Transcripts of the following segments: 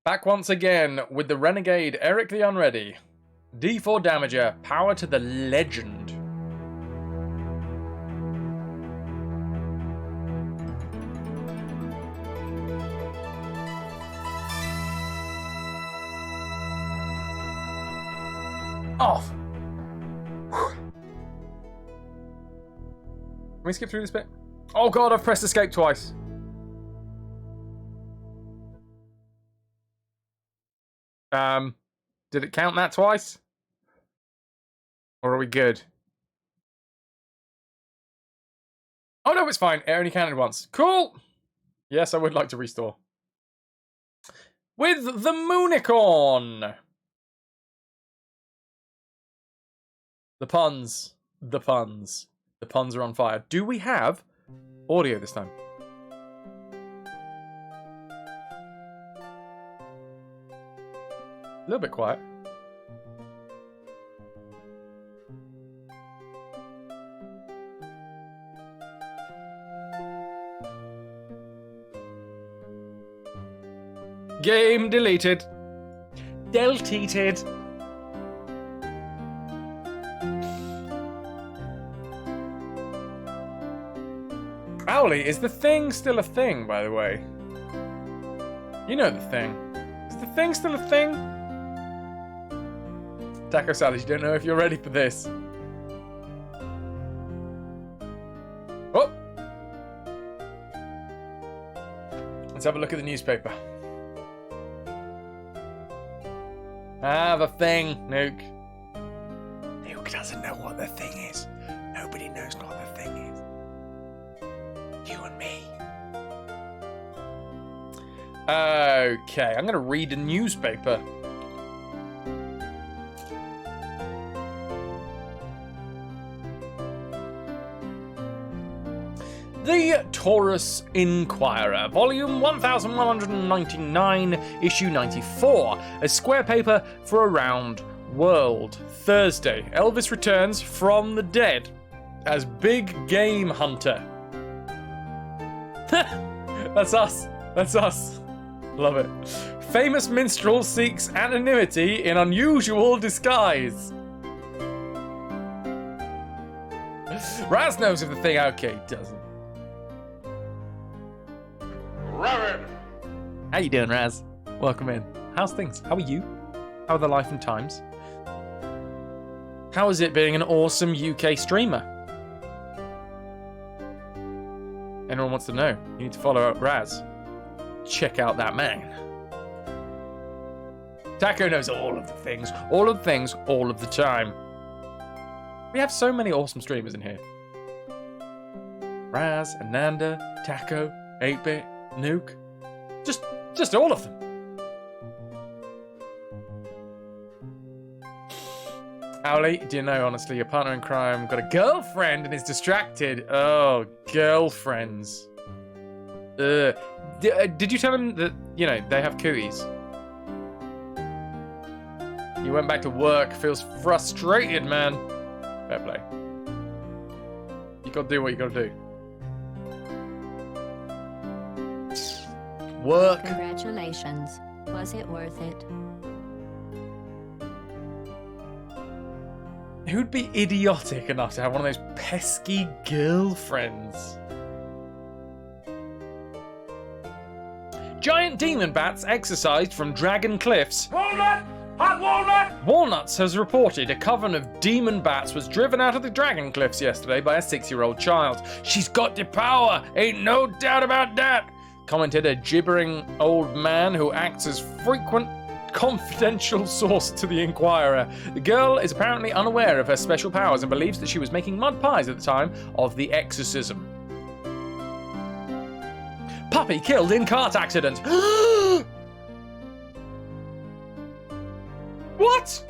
Back once again with the renegade Eric the Unready. D4 damager, power to the legend. Off. Can we skip through this bit? Oh god, I've pressed escape twice. Did it count that twice? Or are we good? Oh no, it's fine. It only counted once. Cool! Yes, I would like to restore. With the Moonicorn! The puns. The puns. The puns are on fire. Do we have audio this time? A little bit quiet. Game deleted. Deleted. Owly, is the thing still a thing, by the way? You know the thing. Is the thing still a thing? Taco Salad, you don't know if you're ready for this. Oh! Let's have a look at the newspaper. Ah, the thing, Nuke. Nuke doesn't know what the thing is. Nobody knows what the thing is. You and me. Okay, I'm going to read a newspaper. The Taurus Inquirer, volume 1199, issue 94, a square paper for a round world. Thursday, Elvis returns from the dead as big game hunter. That's us. That's us. Love it. Famous minstrel seeks anonymity in unusual disguise. Raz knows of the thing. Okay, he doesn't. How you doing, Raz? Welcome in. How's things? How are you? How are the life and times? How is it being an awesome UK streamer? Anyone wants to know? You need to follow up Raz. Check out that man. Taco knows all of the things. All of the things, all of the time. We have so many awesome streamers in here. Raz, Ananda, Taco, 8-Bit, Nuke. Just all of them. Owly, do you know, honestly, your partner in crime got a girlfriend and is distracted. Oh, girlfriends. Did you tell him that, you know, they have cooties? You went back to work, feels frustrated, man. Fair play. You gotta do what you gotta do. Work. Congratulations. Was it worth it? Who'd be idiotic enough to have one of those pesky girlfriends? Giant demon bats exorcised from Dragon Cliffs. Walnut! Hot walnut! Walnuts has reported a coven of demon bats was driven out of the Dragon Cliffs yesterday by a 6-year-old child. She's got the power, ain't no doubt about that, commented a gibbering old man who acts as frequent confidential source to the Inquirer. The girl is apparently unaware of her special powers and believes that she was making mud pies at the time of the exorcism. Puppy killed in cart accident. What?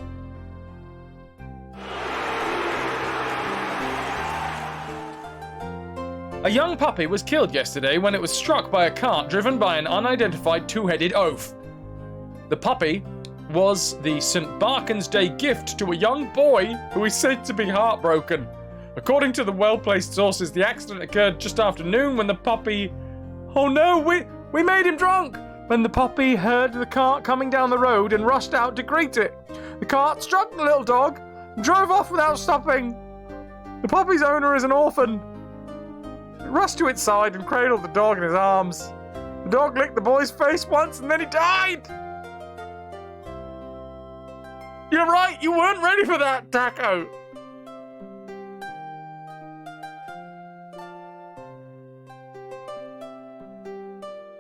A young puppy was killed yesterday when it was struck by a cart driven by an unidentified two-headed oaf. The puppy was the St. Barkhan's Day gift to a young boy who is said to be heartbroken. According to the well-placed sources, the accident occurred just after noon when the puppy... Oh no, we made him drunk! when the puppy heard the cart coming down the road and rushed out to greet it. The cart struck the little dog and drove off without stopping. The puppy's owner is an orphan. It rushed to its side and cradled the dog in his arms. The dog licked the boy's face once and then he died. You're right, you weren't ready for that, Taco.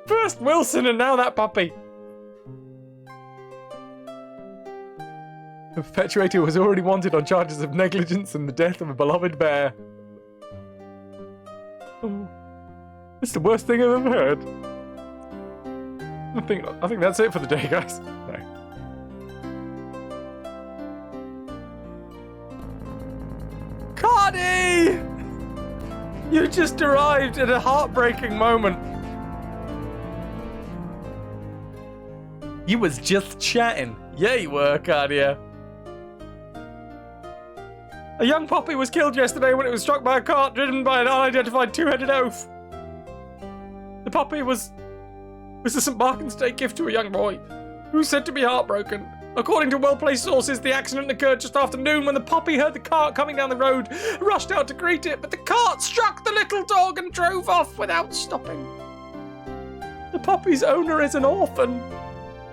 First Wilson and now that puppy. The perpetuator was already wanted on charges of negligence and the death of a beloved bear. Oh, it's the worst thing I've ever heard. I think that's it for the day, guys. No. Cardi! You just arrived at a heartbreaking moment. You was just chatting. Yeah, you were, Cardia. A young puppy was killed yesterday when it was struck by a cart driven by an unidentified two-headed oaf. The puppy was a St. Martin's Day gift to a young boy who's said to be heartbroken. According to well-placed sources, the accident occurred just after noon when the puppy heard the cart coming down the road, rushed out to greet it, but the cart struck the little dog and drove off without stopping. The puppy's owner is an orphan.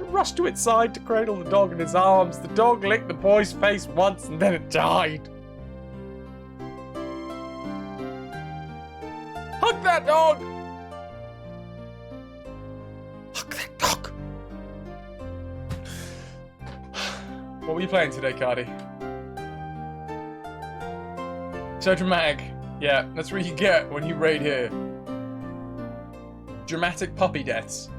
It rushed to its side to cradle the dog in his arms. The dog licked the boy's face once and then it died. Hug that dog! Hug that dog! What were you playing today, Cardi? So dramatic. Yeah, that's what you get when you raid here. Dramatic puppy deaths.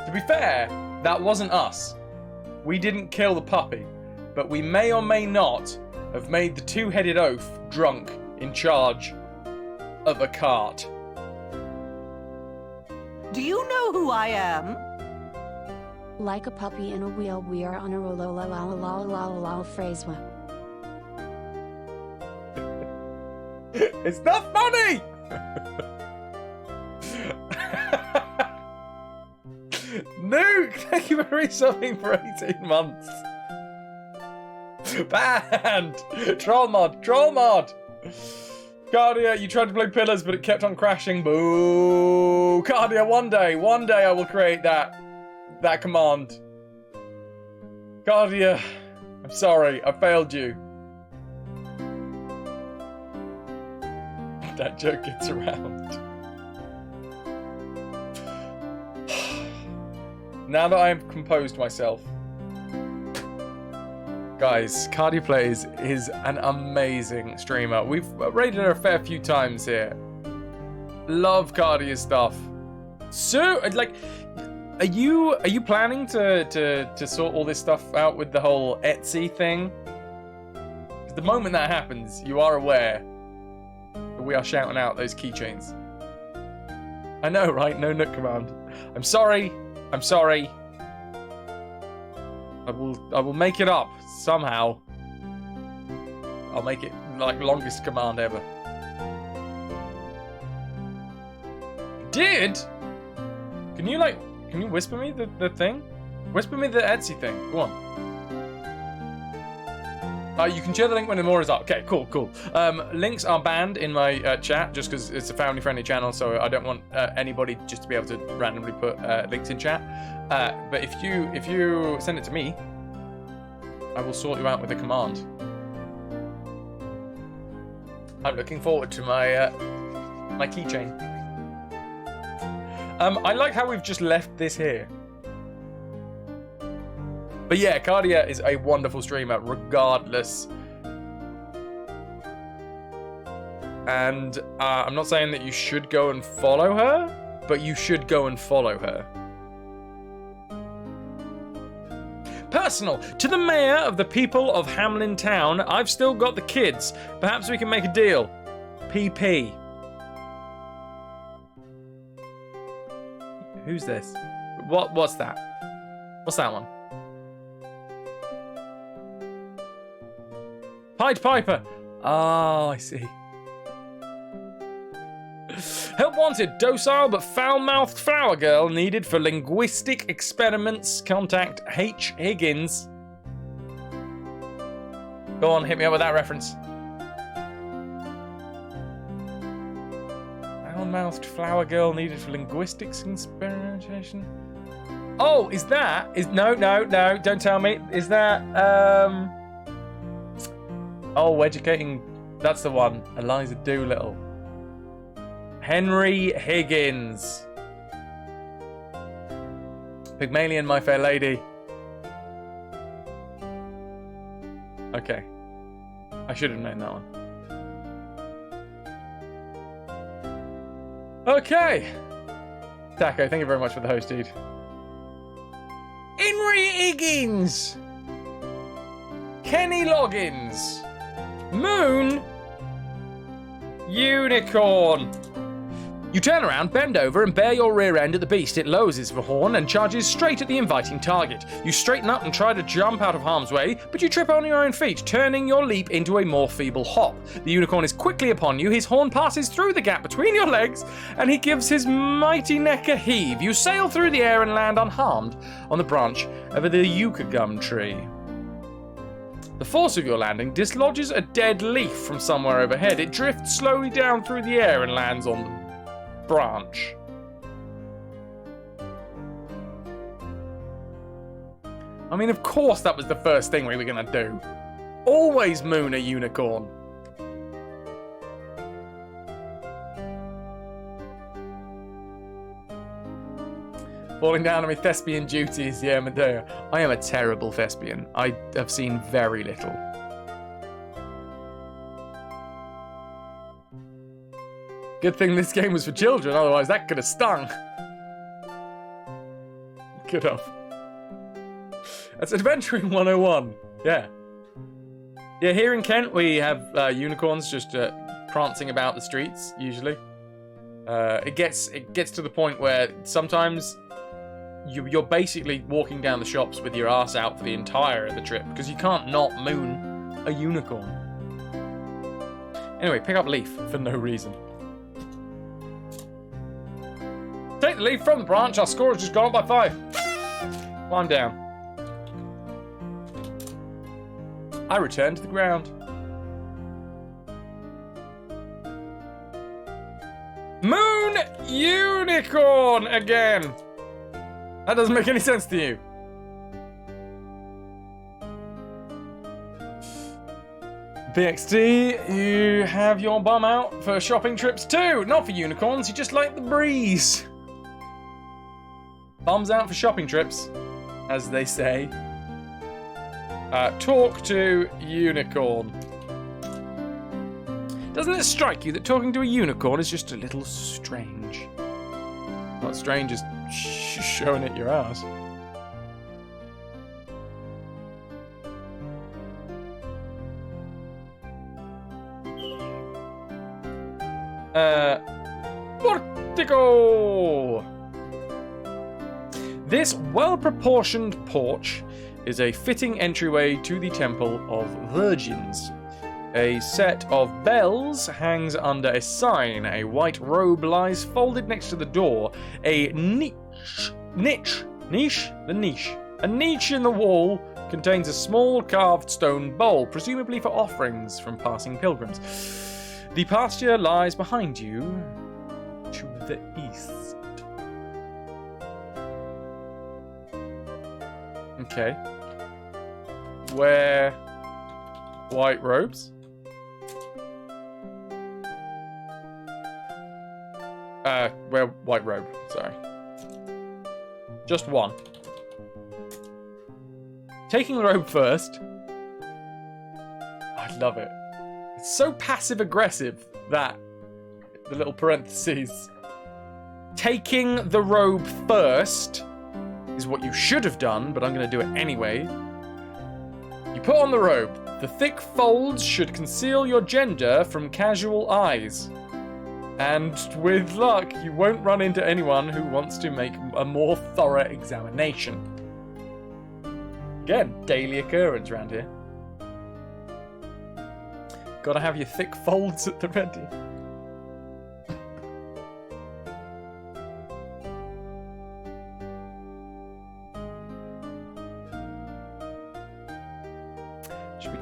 To be fair, that wasn't us. We didn't kill the puppy, but we may or may not have made the two-headed oaf drunk in charge of a cart. Do you know who I am? Like a puppy in a wheel, we are on a roll, FrasWhar. It's not funny! Nuke, thank you for resubbing for 18 months. Banned! Troll mod! Cardia, you tried to play Pillars, but it kept on crashing. Boo! Cardia, one day I will create that command. Cardia, I'm sorry, I failed you. That joke gets around. Now that I have composed myself, guys, Cardi Plays is an amazing streamer. We've rated her a fair few times here. Love Cardi's stuff. So, like, are you planning to sort all this stuff out with the whole Etsy thing? The moment that happens, you are aware that we are shouting out those keychains. I know, right? No Nook command. I'm sorry. I will make it up somehow. I'll make it like longest command ever. Did? Can you whisper me the thing? Whisper me the Etsy thing. Go on. You can share the link when the more is up. Okay, cool. Links are banned in my chat just because it's a family-friendly channel, so I don't want anybody just to be able to randomly put links in chat. But if you send it to me, I will sort you out with a command. I'm looking forward to my my keychain. I like how we've just left this here. But yeah, Cardia is a wonderful streamer, regardless. And I'm not saying that you should go and follow her, but you should go and follow her. Personal, to the mayor of the people of Hamlin Town, I've still got the kids. Perhaps we can make a deal. PP. Who's this? What's that? What's that one? Pied Piper. Oh, I see. Help wanted. Docile but foul-mouthed flower girl needed for linguistic experiments. Contact H. Higgins. Go on, hit me up with that reference. Foul-mouthed flower girl needed for linguistics experimentation. Oh, is no, don't tell me. Is that oh, educating, that's the one. Eliza Doolittle. Henry Higgins. Pygmalion, My Fair Lady. Okay. I should have known that one. Okay. Taco, thank you very much for the host, dude. Henry Higgins. Kenny Loggins. Moon. Unicorn. You turn around, bend over, and bare your rear end at the beast. It lowers its horn and charges straight at the inviting target. You straighten up and try to jump out of harm's way, but you trip on your own feet, turning your leap into a more feeble hop. The unicorn is quickly upon you. His horn passes through the gap between your legs, and he gives his mighty neck a heave. You sail through the air and land unharmed on the branch of the yucca gum tree. The force of your landing dislodges a dead leaf from somewhere overhead. It drifts slowly down through the air and lands on the branch. I mean, of course that was the first thing we were going to do. Always moon a unicorn. Falling down on my thespian duties, yeah, Medea. I am a terrible thespian. I have seen very little. Good thing this game was for children, otherwise that could have stung. Could have. That's Adventuring 101. Yeah. Yeah, here in Kent we have unicorns just prancing about the streets, usually. It gets to the point where sometimes you're basically walking down the shops with your ass out for the entire of the trip, because you can't not moon a unicorn. Anyway, pick up leaf for no reason. Take the leaf from the branch, our score has just gone up by 5. Climb down. I return to the ground. Moon unicorn again! That doesn't make any sense to you. BXD, you have your bum out for shopping trips too. Not for unicorns, you just like the breeze. Bums out for shopping trips, as they say. Talk to unicorn. Doesn't it strike you that talking to a unicorn is just a little strange? Not strange as showing it your ass. Portico! This well-proportioned porch is a fitting entryway to the Temple of Virgins. A set of bells hangs under a sign. A white robe lies folded next to the door. A niche in the wall contains a small carved stone bowl, presumably for offerings from passing pilgrims. The pasture lies behind you to the east. Okay. Wear white robes. Wear white robe, sorry. Just one. Taking the robe first. I love it. It's so passive-aggressive, that. The little parentheses. Taking the robe first is what you should have done, but I'm going to do it anyway. You put on the robe. The thick folds should conceal your gender from casual eyes. And with luck, you won't run into anyone who wants to make a more thorough examination. Again, daily occurrence around here. Gotta have your thick folds at the ready.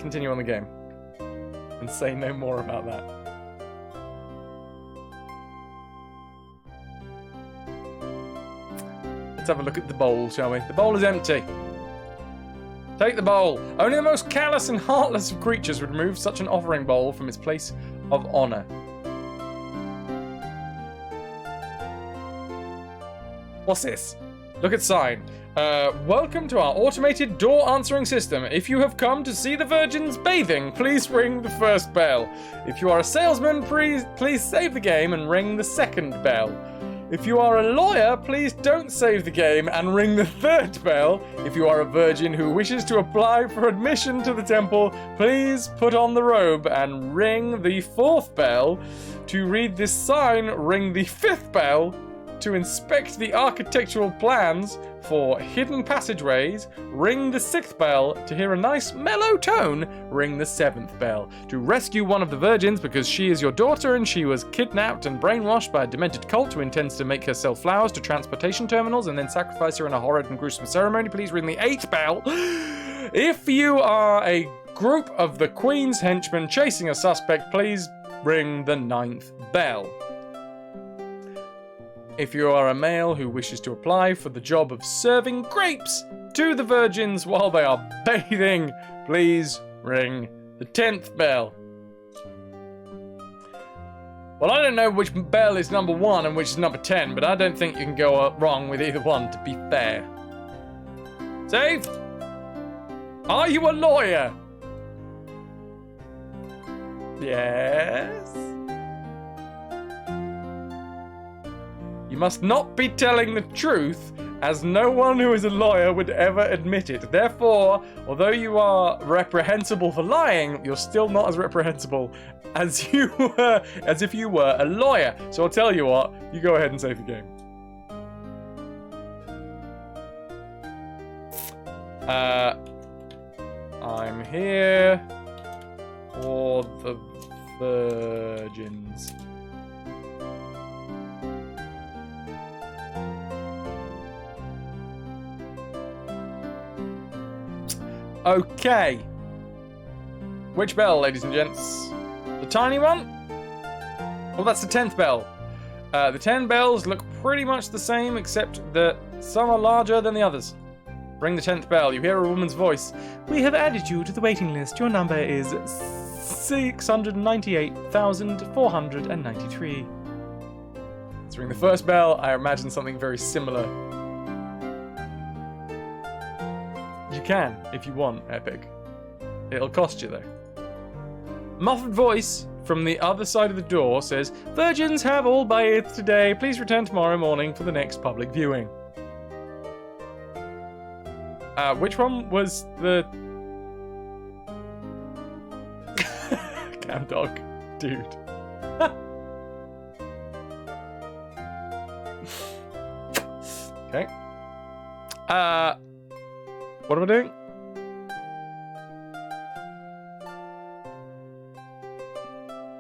continue on the game. And say no more about that. Let's have a look at the bowl, shall we? The bowl is empty. Take the bowl. Only the most callous and heartless of creatures would remove such an offering bowl from its place of honor. What's this? Look at sign. Welcome to our automated door answering system. If you have come to see the virgins bathing, please ring the first bell. If you are a salesman, please save the game and ring the second bell. If you are a lawyer, please don't save the game and ring the third bell. If you are a virgin who wishes to apply for admission to the temple, please put on the robe and ring the fourth bell. To read this sign, ring the fifth bell. To inspect the architectural plans for hidden passageways, ring the sixth bell. To hear a nice mellow tone, ring the seventh bell. To rescue one of the virgins because she is your daughter and she was kidnapped and brainwashed by a demented cult who intends to make her sell flowers to transportation terminals and then sacrifice her in a horrid and gruesome ceremony, please ring the eighth bell. If you are a group of the Queen's henchmen chasing a suspect, please ring the ninth bell. If you are a male who wishes to apply for the job of serving grapes to the virgins while they are bathing, please ring the 10th bell. Well, I don't know which bell is number 1 and which is number 10, but I don't think you can go wrong with either one, to be fair. Saved? Are you a lawyer? Yes? You must not be telling the truth, as no one who is a lawyer would ever admit it. Therefore, although you are reprehensible for lying, you're still not as reprehensible as if you were a lawyer. So I'll tell you what, you go ahead and save the game. I'm here for the virgins. Okay. Which bell, ladies and gents? The tiny one? Well, that's the 10th bell. The 10 bells look pretty much the same, except that some are larger than the others. Ring the 10th bell. You hear a woman's voice. We have added you to the waiting list. Your number is 698,493. Let's ring the first bell. I imagine something very similar. You can, if you want, Epic. It'll cost you, though. Muffled voice from the other side of the door says, Virgins have all bathed today. Please return tomorrow morning for the next public viewing. Which one was the... Cam dog, dude. Okay. What am I doing?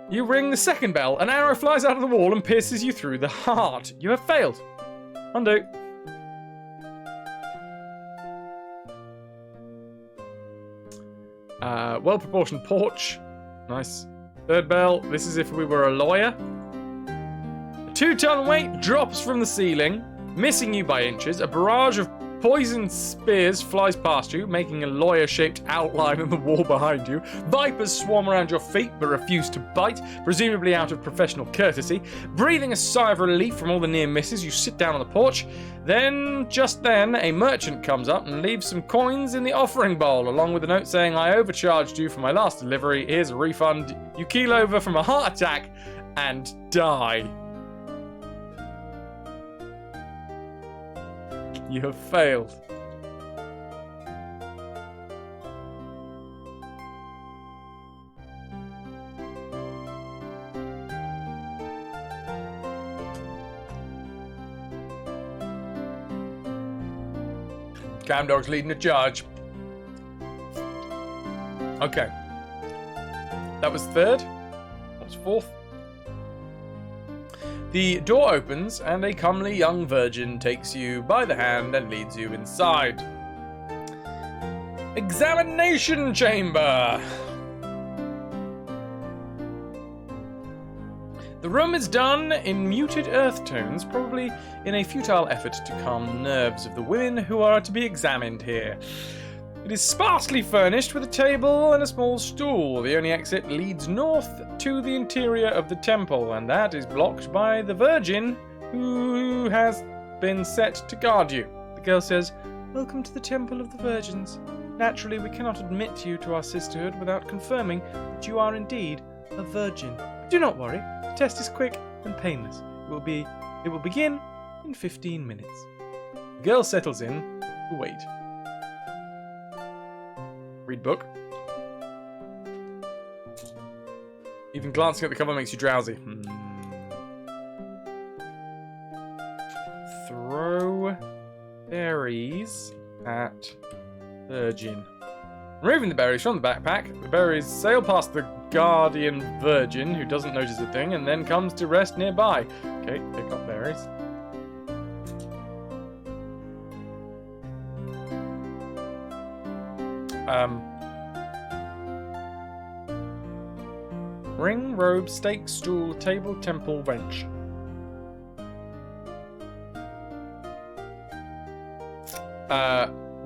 You ring the second bell. An arrow flies out of the wall and pierces you through the heart. You have failed. Undo. Well-proportioned porch. Nice. Third bell. This is if we were a lawyer. A 2-ton weight drops from the ceiling, missing you by inches. A barrage of poisoned spears flies past you, making a lawyer-shaped outline on the wall behind you. Vipers swarm around your feet but refuse to bite, presumably out of professional courtesy. Breathing a sigh of relief from all the near misses, you sit down on the porch. Just then, a merchant comes up and leaves some coins in the offering bowl, along with a note saying, I overcharged you for my last delivery. Here's a refund. You keel over from a heart attack and die. You have failed. Cam Dog's leading the charge. Okay. That was third. That was fourth. The door opens and a comely young virgin takes you by the hand and leads you inside. Examination chamber. The room is done in muted earth tones, probably in a futile effort to calm the nerves of the women who are to be examined here. It is sparsely furnished with a table and a small stool. The only exit leads north to the interior of the temple, and that is blocked by the Virgin, who has been set to guard you. The girl says, "Welcome to the Temple of the Virgins. Naturally, we cannot admit you to our sisterhood without confirming that you are indeed a virgin. Do not worry, the test is quick and painless. It will begin in 15 minutes." The girl settles in to wait. Read book. Even glancing at the cover makes you drowsy. Throw berries at Virgin. Removing the berries from the backpack, the berries sail past the guardian Virgin, who doesn't notice a thing, and then comes to rest nearby. Okay, pick up berries. Ring, robe, stake, stool, table, temple, wench.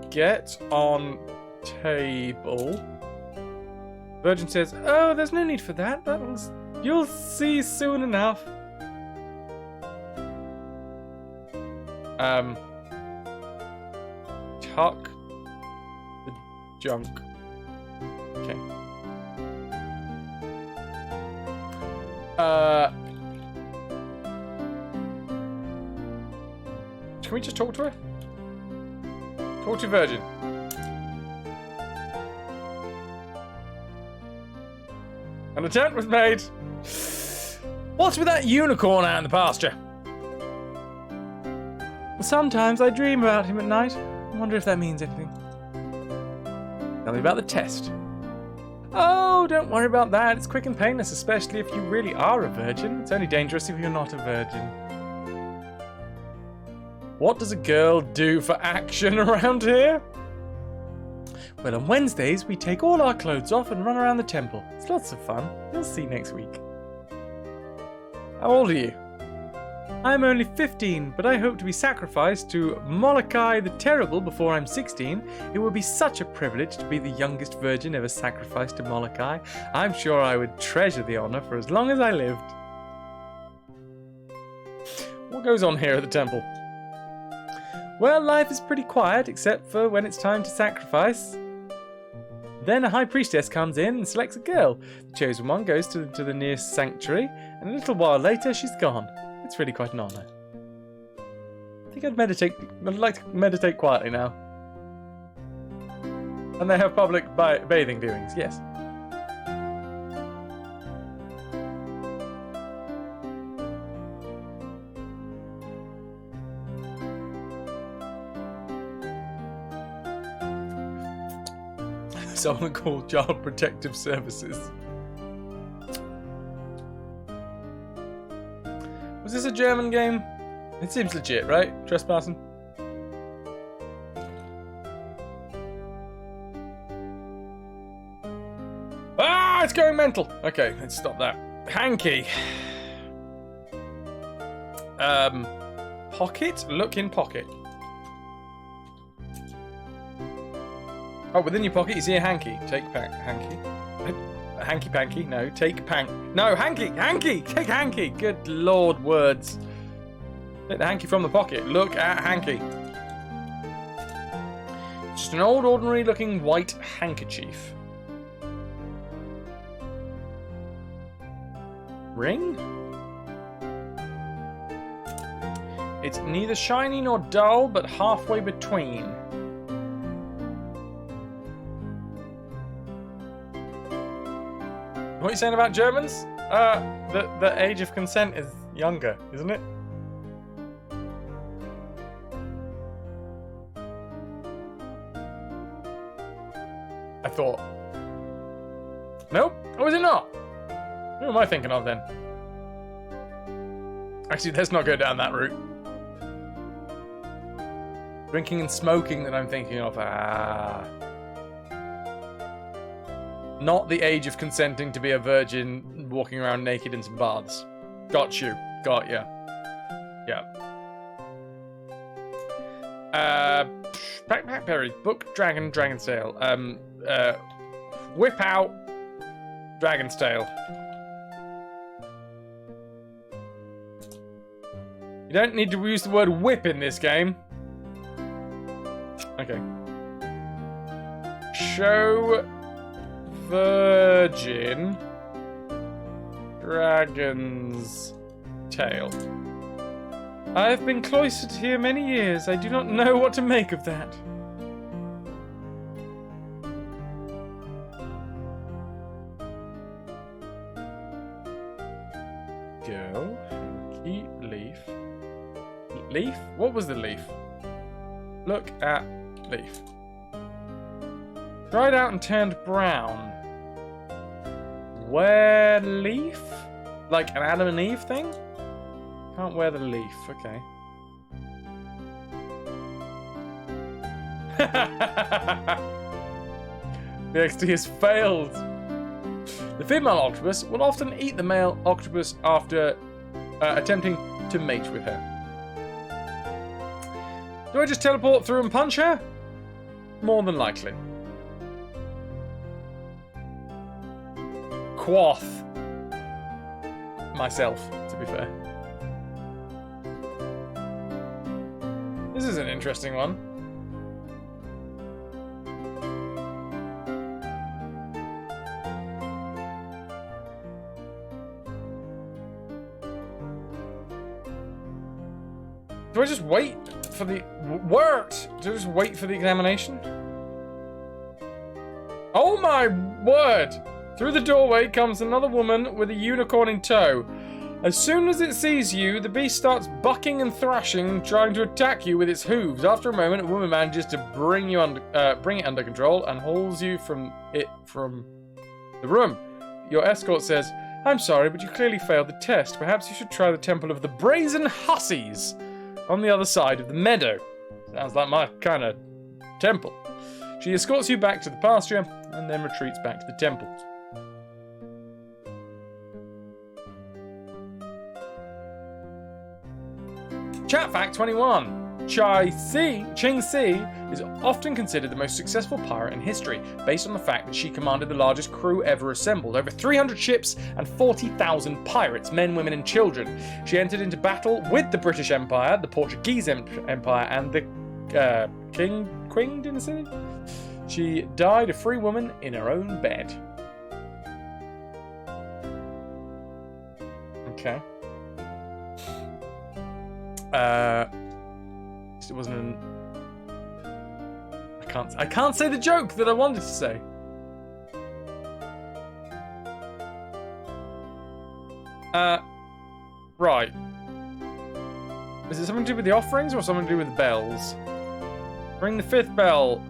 Get on table. Virgin says, "Oh, there's no need for that. You'll see soon enough." Tuck the junk. Okay. Can we just talk to her? Talk to Virgin. An attempt was made. What's with that unicorn out in the pasture? Sometimes I dream about him at night. I wonder if that means anything. Tell me about the test. Oh, don't worry about that. It's quick and painless, especially if you really are a virgin. It's only dangerous if you're not a virgin. What does a girl do for action around here? Well, on Wednesdays, we take all our clothes off and run around the temple. It's lots of fun. You'll see next week. How old are you? I'm only 15, but I hope to be sacrificed to Molokai the Terrible before I'm 16. It would be such a privilege to be the youngest virgin ever sacrificed to Molokai. I'm sure I would treasure the honor for as long as I lived. What goes on here at the temple? Well, life is pretty quiet, except for when it's time to sacrifice. Then a high priestess comes in and selects a girl. The chosen one goes to the nearest sanctuary, and a little while later she's gone. It's really quite an honour. I think I'd like to meditate quietly now. And they have public bathing viewings, yes. Someone called Child Protective Services. Was this a German game? It seems legit, right? Trespassing. Ah, it's going mental. Okay, let's stop that. Hanky. Pocket? Look in pocket. Oh, within your pocket you see a hanky. Take hanky. A hanky panky. No, take pank. No, hanky! Hanky! Take hanky! Good lord, words. Take the hanky from the pocket. Look at hanky. Just an old, ordinary looking white handkerchief. Ring? It's neither shiny nor dull, but halfway between. What are you saying about Germans? The age of consent is younger, isn't it? I thought. Nope. Oh, is it not? Who am I thinking of then? Actually, let's not go down that route. Drinking and smoking that I'm thinking of. Ah. Not the age of consenting to be a virgin walking around naked in some baths. Got you. Got ya. Yeah. Backpack berries. Book Dragon's Tail. Whip out Dragon's Tail. You don't need to use the word whip in this game. Okay. Show virgin Dragon's Tail. I have been cloistered here many years. I do not know what to make of that. Girl, hanky, leaf. Leaf? What was the leaf? Look at leaf. Dried out and turned brown. Wear leaf? Like an Adam and Eve thing? Can't wear the leaf, okay. The XD has failed. The female octopus will often eat the male octopus after attempting to mate with her. Do I just teleport through and punch her? More than likely. Quoth myself, to be fair. This is an interesting one. Do I just wait for the... Worked! Do I just wait for the examination? Oh my word! Through the doorway comes another woman with a unicorn in tow. As soon as it sees you, the beast starts bucking and thrashing, trying to attack you with its hooves. After a moment, a woman manages to bring it under control and hauls you from the room. Your escort says, "I'm sorry, but you clearly failed the test. Perhaps you should try the Temple of the Brazen Hussies on the other side of the meadow." Sounds like my kind of temple. She escorts you back to the pasture and then retreats back to the temple. Chat fact 21. Ching Si is often considered the most successful pirate in history, based on the fact that she commanded the largest crew ever assembled, over 300 ships and 40,000 pirates, men, women and children. She entered into battle with the British Empire, the Portuguese Empire and the Queen dynasty. She died a free woman in her own bed. Okay. It wasn't an... I can't say the joke that I wanted to say. Right. Is it something to do with the offerings or something to do with the bells? Ring the 5th bell.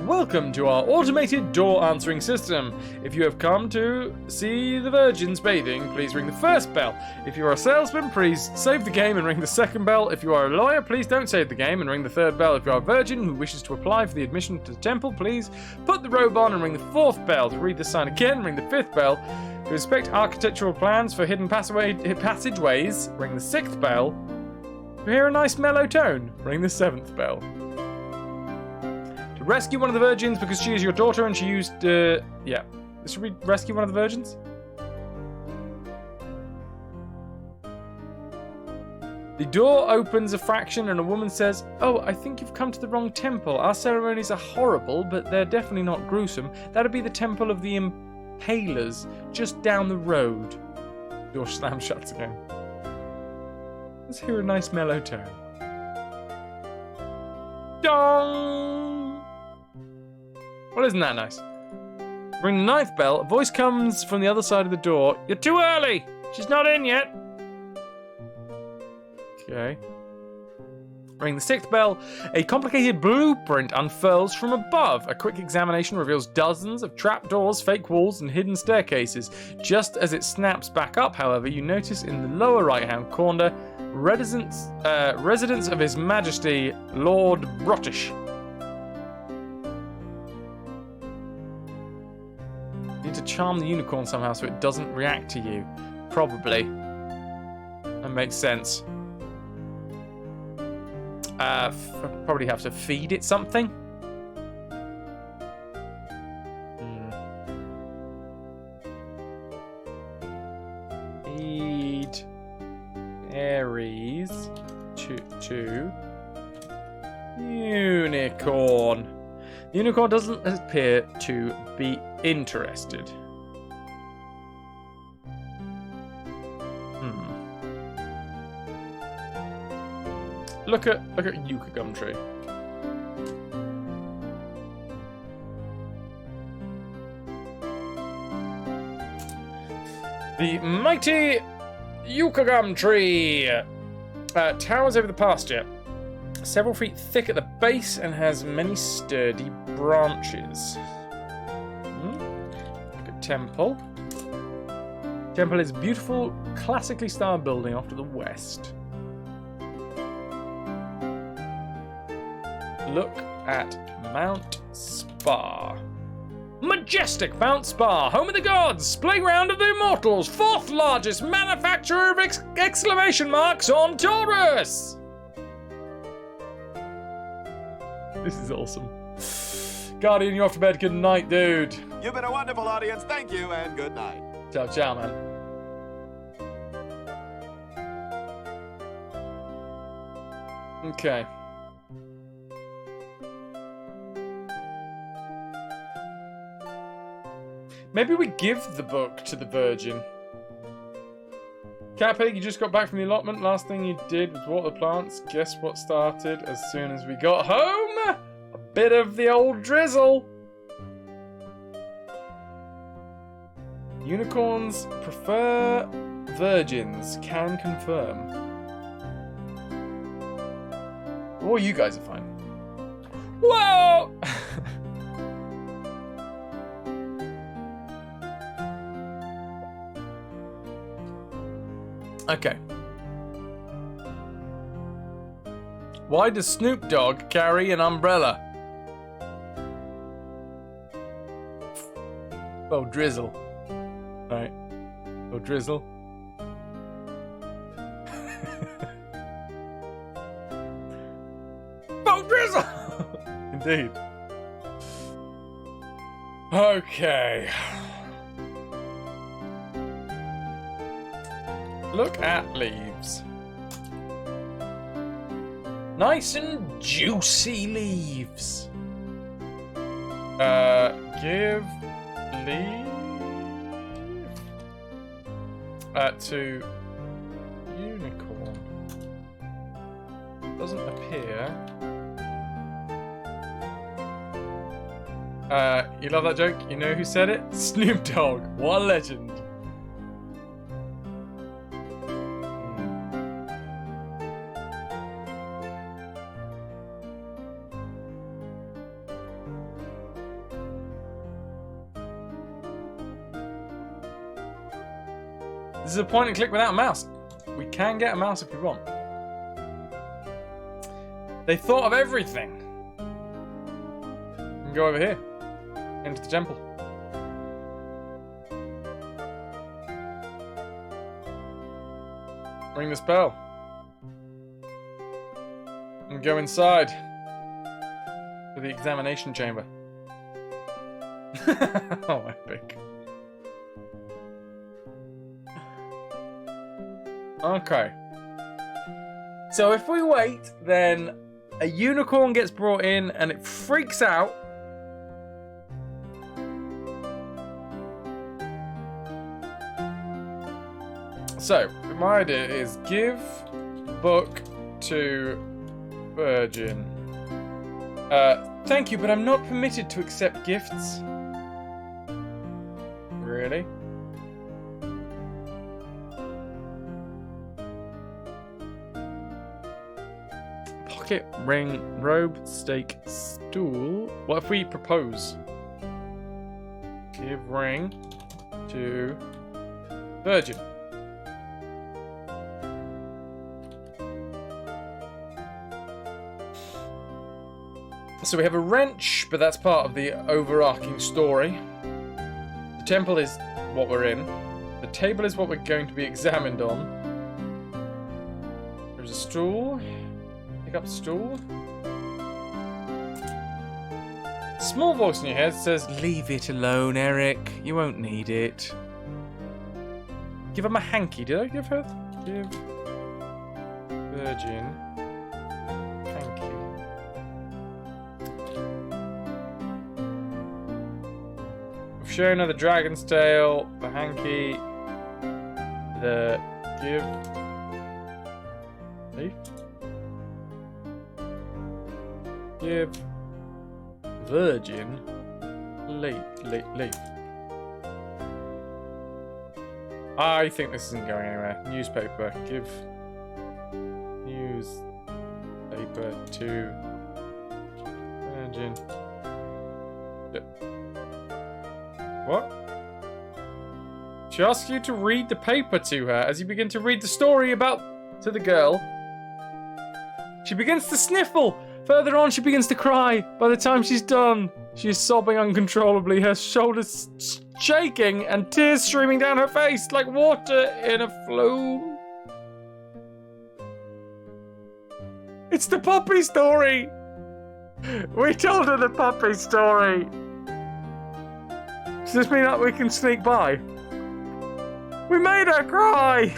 Welcome to our automated door answering system. If you have come to see the virgins bathing, please ring the 1st bell. If you are a salesman, please save the game and ring the 2nd bell. If you are a lawyer, please don't save the game and ring the 3rd bell. If you are a virgin who wishes to apply for the admission to the temple, please put the robe on and ring the 4th bell. To read the sign again, ring the 5th bell. To inspect architectural plans for hidden passageways, ring the 6th bell. To hear a nice mellow tone, ring the 7th bell. Rescue one of the virgins because she is your daughter and she used, yeah. Should we rescue one of the virgins? The door opens a fraction and a woman says, "Oh, I think you've come to the wrong temple. Our ceremonies are horrible, but they're definitely not gruesome. That'd be the Temple of the Impalers, just down the road." Door slams shut again. Let's hear a nice mellow tone. Dong! Well, isn't that nice? Ring the 9th bell. A voice comes from the other side of the door. "You're too early! She's not in yet!" Okay. Ring the 6th bell. A complicated blueprint unfurls from above. A quick examination reveals dozens of trapdoors, fake walls, and hidden staircases. Just as it snaps back up, however, you notice in the lower right-hand corner residence of His Majesty Lord Brottish. Need to charm the unicorn somehow so it doesn't react to you. Probably. That makes sense. Probably have to feed it something. Feed berries to unicorn. The unicorn doesn't appear to be interested. Look at Yucca Gum Tree. The mighty Yucca Gum Tree towers over the pasture, several feet thick at the base and has many sturdy branches. Look at Temple. Temple is a beautiful, classically styled building off to the west. Look at Mount Spa. Majestic Mount Spa, home of the gods, playground of the immortals, fourth largest manufacturer of exclamation marks on Taurus. This is awesome. Guardian, you're off to bed. Good night, dude. You've been a wonderful audience. Thank you and good night. Ciao, ciao, man. Okay. Maybe we give the book to the Virgin. Cat Pig, you just got back from the allotment. Last thing you did was water the plants. Guess what started as soon as we got home? A bit of the old drizzle. Unicorns prefer virgins. Can confirm. Oh, you guys are fine. Whoa! Okay. Why does Snoop Dogg carry an umbrella? Oh, drizzle. Right. Oh, drizzle. Oh, drizzle! Indeed. Okay. Look at leaves. Nice and juicy leaves. Give leave to unicorn. Doesn't appear. You love that joke? You know who said it? Snoop Dogg. What a legend. This is a point and click without a mouse. We can get a mouse if we want. They thought of everything. We can go over here. Into the temple. Ring this bell. And go inside. To the examination chamber. Oh, epic. Okay. So if we wait, then a unicorn gets brought in and it freaks out. So, my idea is give book to Virgin. Thank you, but I'm not permitted to accept gifts. Really? Pocket, ring, robe, stake, stool. What if we propose? Give ring to Virgin. So we have a wrench, but that's part of the overarching story. The temple is what we're in. The table is what we're going to be examined on. There's a stool. Pick up stool. Small voice in your head says, "Leave it alone, Eric. You won't need it." Give him a hanky. Did I give her? Give Virgin hanky. We've shown her the dragon's tail, the hanky, the give leaf. Give Virgin leaf. I think this isn't going anywhere. Newspaper. Give newspaper to Virgin. What? She asks you to read the paper to her as you begin to read the story to the girl. She begins to sniffle. Further on, she begins to cry. By the time she's done, she is sobbing uncontrollably, her shoulders shaking and tears streaming down her face like water in a flume. It's the puppy story! We told her the puppy story! Does this mean that we can sneak by? We made her cry!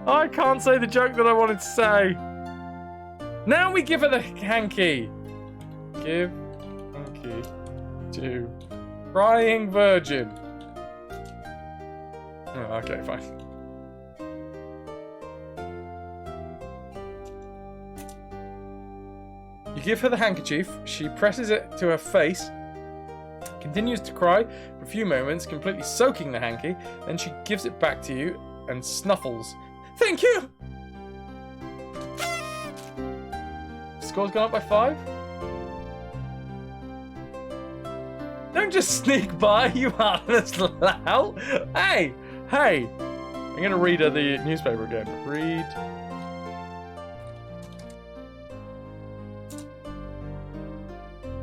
I can't say the joke that I wanted to say. Now we give her the hanky. Give hanky to crying virgin. Oh, okay, fine. You give her the handkerchief. She presses it to her face, continues to cry for a few moments, completely soaking the hanky. Then she gives it back to you and snuffles. Thank you! Score's gone up by 5. Don't just sneak by, you heartless lout. Hey! I'm gonna read her the newspaper again. Read.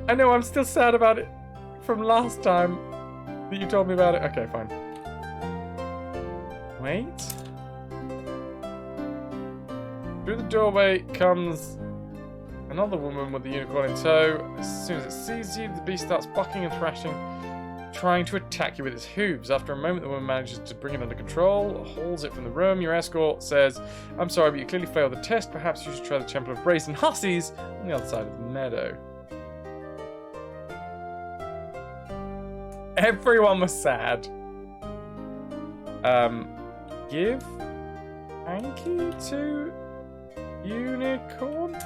I know, I'm still sad about it from last time that you told me about it. Okay, fine. Wait. Through the doorway comes another woman with the unicorn in tow. As soon as it sees you, the beast starts bucking and thrashing, trying to attack you with its hooves. After a moment, the woman manages to bring it under control, hauls it from the room. Your escort says, "I'm sorry, but you clearly failed the test. Perhaps you should try the Temple of Brazen Hussies on the other side of the meadow." Everyone was sad. Give hanky to unicorn?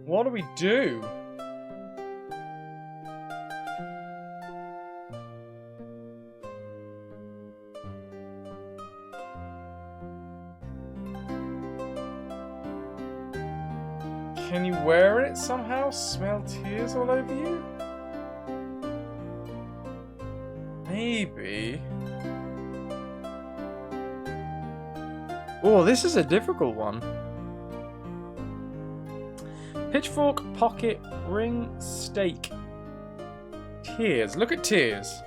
What do we do? Can you wear it somehow? Smell tears all over you? Maybe. Oh, this is a difficult one. Pitchfork, pocket, ring, stake. Tears. Look at tears.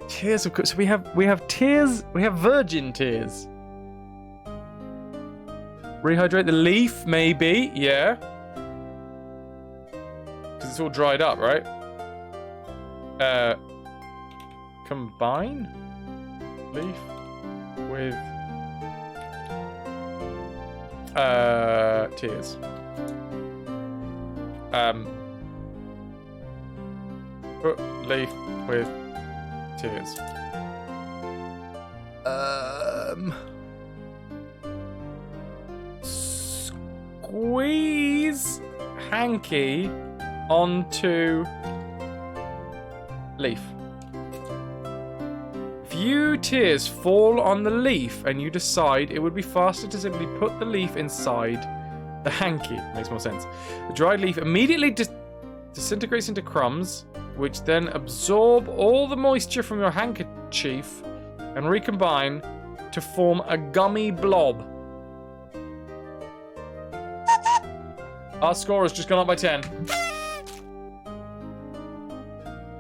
Tears of course. So we have tears. We have virgin tears. Rehydrate the leaf, maybe. Yeah. Because it's all dried up, right? Combine leaf with tears. Put leaf with tears. Squeeze hanky onto leaf. Few tears fall on the leaf, and you decide it would be faster to simply put the leaf inside The hanky makes more sense. The dried leaf immediately disintegrates into crumbs, which then absorb all the moisture from your handkerchief and recombine to form a gummy blob. Our score has just gone up by 10.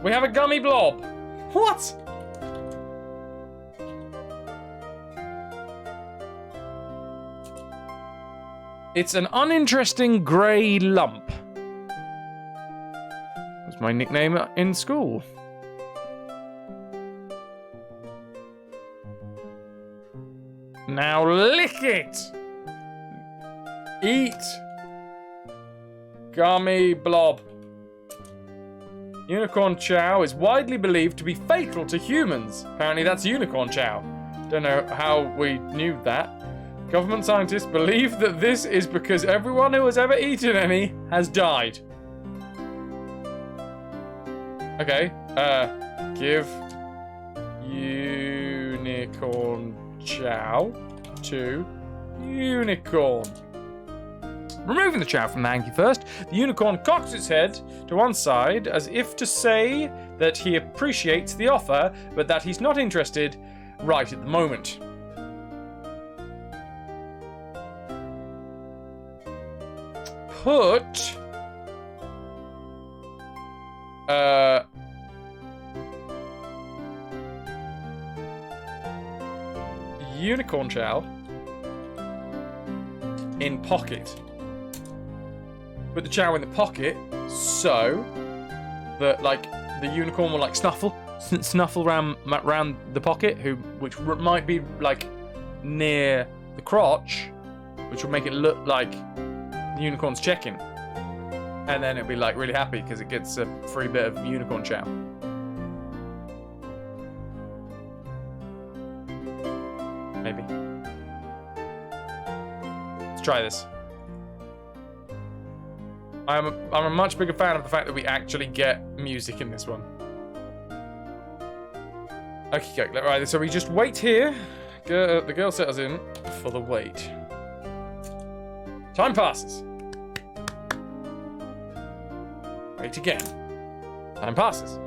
We have a gummy blob. What? It's an uninteresting grey lump. That's my nickname in school. Now lick it! Eat! Gummy blob. Unicorn chow is widely believed to be fatal to humans. Apparently that's unicorn chow. Don't know how we knew that. Government scientists believe that this is because everyone who has ever eaten any has died. Okay, give unicorn chow to unicorn. Removing the chow from the hanky first, the unicorn cocks its head to one side as if to say that he appreciates the offer, but that he's not interested right at the moment. Put unicorn chow in pocket. Put the chow in the pocket so that like the unicorn will like snuffle around the pocket, which might be like near the crotch, which will make it look like the unicorn's checking, and then it'll be like really happy because it gets a free bit of unicorn chow. Maybe. Let's try this. I'm a much bigger fan of the fact that we actually get music in this one. Okay, right, so we just wait here. The girl set us in for the wait. Time passes. Wait again. Time passes.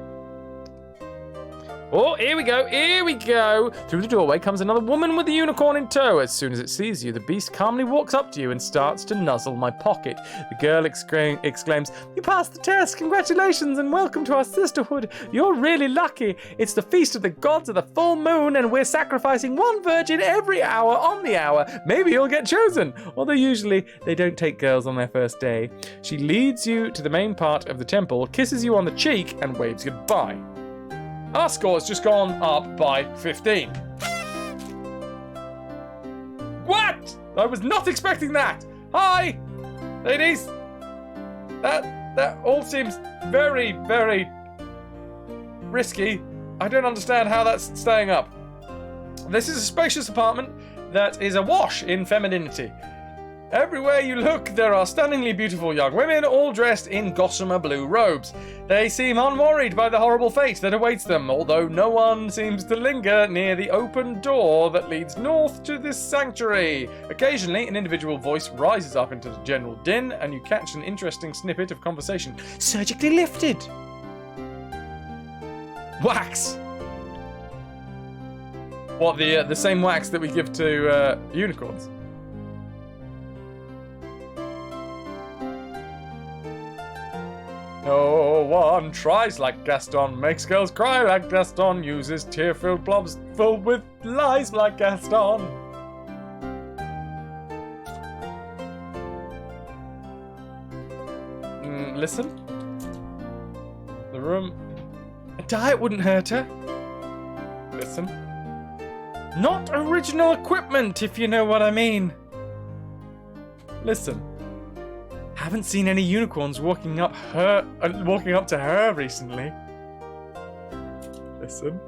Oh, here we go, here we go. Through the doorway comes another woman with a unicorn in tow. As soon as it sees you, the beast calmly walks up to you and starts to nuzzle my pocket. The girl exclaims, "You passed the test, congratulations and welcome to our sisterhood. You're really lucky. It's the feast of the gods of the full moon and we're sacrificing one virgin every hour on the hour. Maybe you'll get chosen." Although usually they don't take girls on their first day. She leads you to the main part of the temple, kisses you on the cheek and waves goodbye. Our score has just gone up by 15. What? I was not expecting that. Hi, ladies. That all seems very, very risky. I don't understand how that's staying up. This is a spacious apartment that is awash in femininity. Everywhere you look, there are stunningly beautiful young women, all dressed in gossamer blue robes. They seem unworried by the horrible fate that awaits them, although no one seems to linger near the open door that leads north to this sanctuary. Occasionally, an individual voice rises up into the general din, and you catch an interesting snippet of conversation. Surgically lifted! Wax! What, the same wax that we give to unicorns? No one tries like Gaston, makes girls cry like Gaston, uses tear-filled blobs filled with lies like Gaston. Listen. The room. A diet wouldn't hurt her. Listen. Not original equipment, if you know what I mean. Listen. Haven't seen any unicorns walking up to her recently. Listen.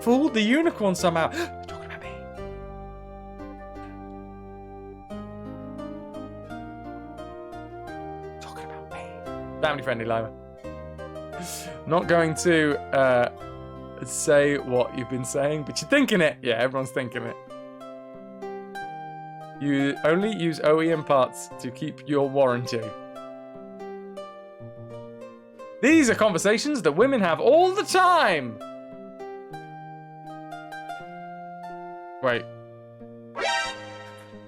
Fooled the unicorn somehow. They're talking about me. Talking about me. Family friendly, Lima. Not going to say what you've been saying, but you're thinking it. Yeah, everyone's thinking it. You only use OEM parts to keep your warranty. These are conversations that women have all the time. Wait.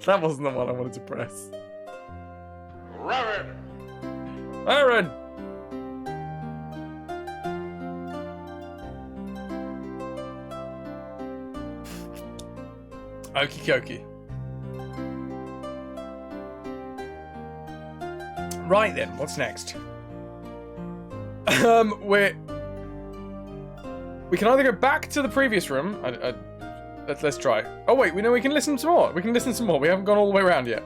That wasn't the one I wanted to press. Aaron! Okie dokie. Right then, what's next? We can either go back to the previous room. Let's try. Oh wait, we can listen some more. We can listen some more. We haven't gone all the way around yet.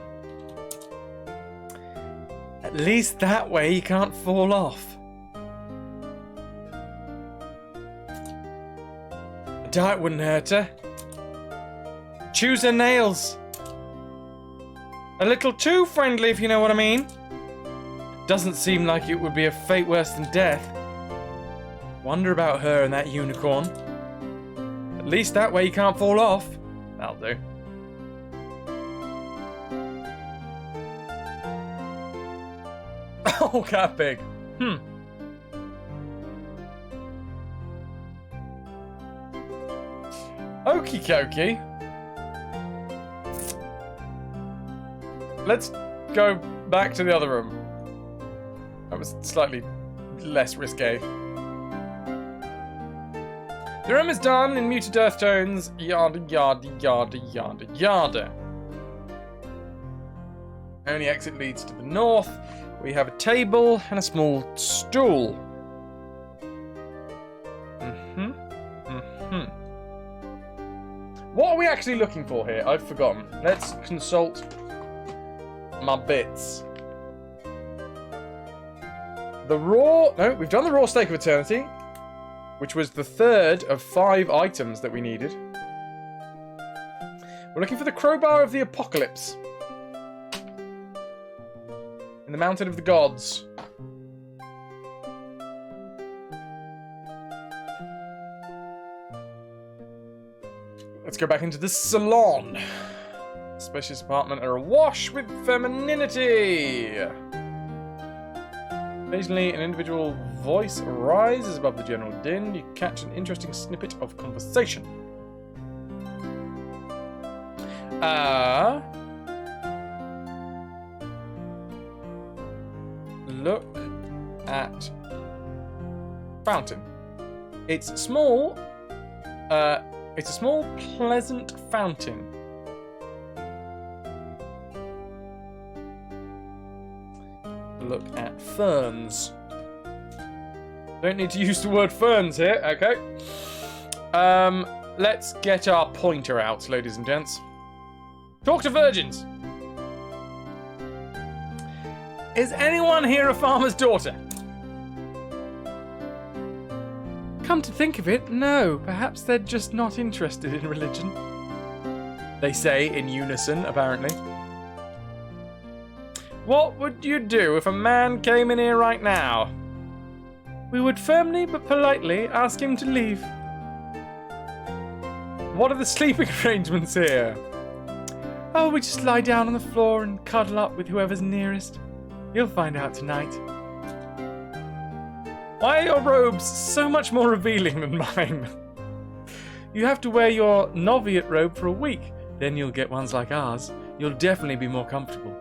At least that way he can't fall off. A diet wouldn't hurt her. Choose her nails. A little too friendly, if you know what I mean. Doesn't seem like it would be a fate worse than death. Wonder about her and that unicorn. At least that way you can't fall off. That'll do. Oh, cat pig. Okie dokie. Let's go back to the other room. That was slightly less risque. The room is done in muted earth tones. Yada, yada, yada, yada, yada. Only exit leads to the north. We have a table and a small stool. What are we actually looking for here? I've forgotten. Let's consult my bits. We've done the raw steak of eternity, which was the third of 5 items that we needed. We're looking for the crowbar of the apocalypse in the mountain of the gods. Let's go back into the salon. Spacious apartment are awash with femininity. Occasionally, an individual voice rises above the general din. You catch an interesting snippet of conversation. Look at fountain. It's small. It's a small, pleasant fountain. Look at ferns. Don't need to use the word ferns here, okay. Let's get our pointer out, ladies and gents. Talk to virgins. Is anyone here a farmer's daughter? Come to think of it, no. Perhaps they're just not interested in religion. They say in unison, apparently. What would you do if a man came in here right now? We would firmly but politely ask him to leave. What are the sleeping arrangements here? Oh, we just lie down on the floor and cuddle up with whoever's nearest. You'll find out tonight. Why are your robes so much more revealing than mine? You have to wear your novitiate robe for a week. Then you'll get ones like ours. You'll definitely be more comfortable.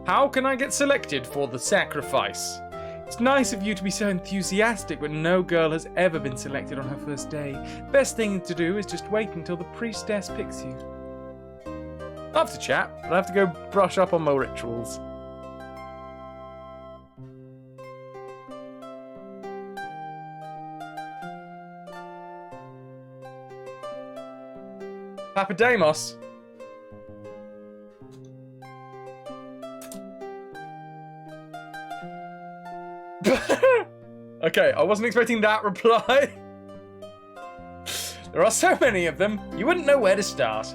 How can I get selected for the sacrifice? It's nice of you to be so enthusiastic, but no girl has ever been selected on her first day. Best thing to do is just wait until the priestess picks you. I'll have to chat, but I have to go brush up on my rituals. Papademos. Okay, I wasn't expecting that reply. There are so many of them, you wouldn't know where to start.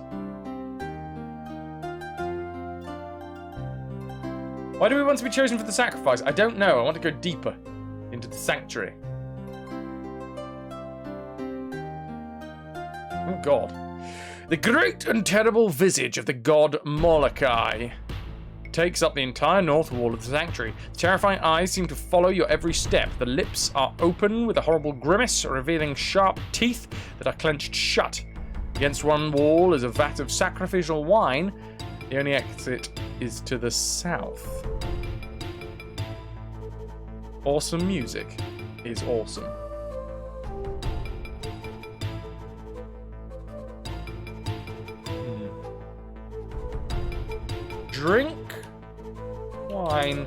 Why do we want to be chosen for the sacrifice? I don't know. I want to go deeper into the sanctuary. Oh, God. The great and terrible visage of the god Molokai takes up the entire north wall of the sanctuary. The terrifying eyes seem to follow your every step. The lips are open with a horrible grimace, revealing sharp teeth that are clenched shut. Against one wall is a vat of sacrificial wine. The only exit is to the south. Awesome music is awesome. Drink wine.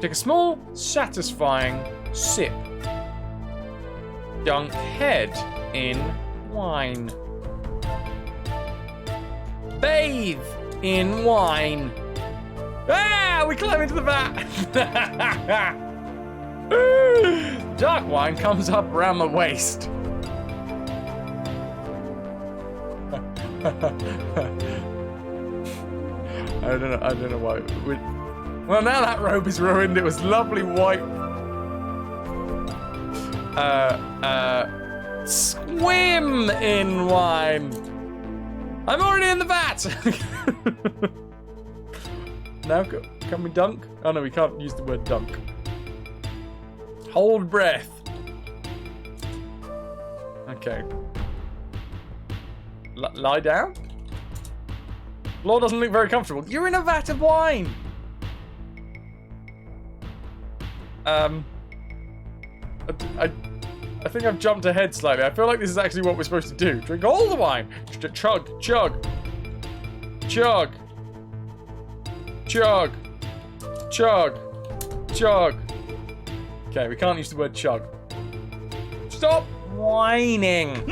Take a small, satisfying sip. Dunk head in wine. Bathe in wine. Ah! We climb into the vat. Dark wine comes up around the waist. I don't know why. Well, now that robe is ruined. It was lovely white. Swim in wine. I'm already in the vat. Now, can we dunk? Oh no, we can't use the word dunk. Hold breath. Okay. Lie down? Floor doesn't look very comfortable. You're in a vat of wine! I think I've jumped ahead slightly. I feel like this is actually what we're supposed to do. Drink all the wine! Chug, chug. Chug. Chug. Chug. Chug. Okay, we can't use the word chug. Stop whining!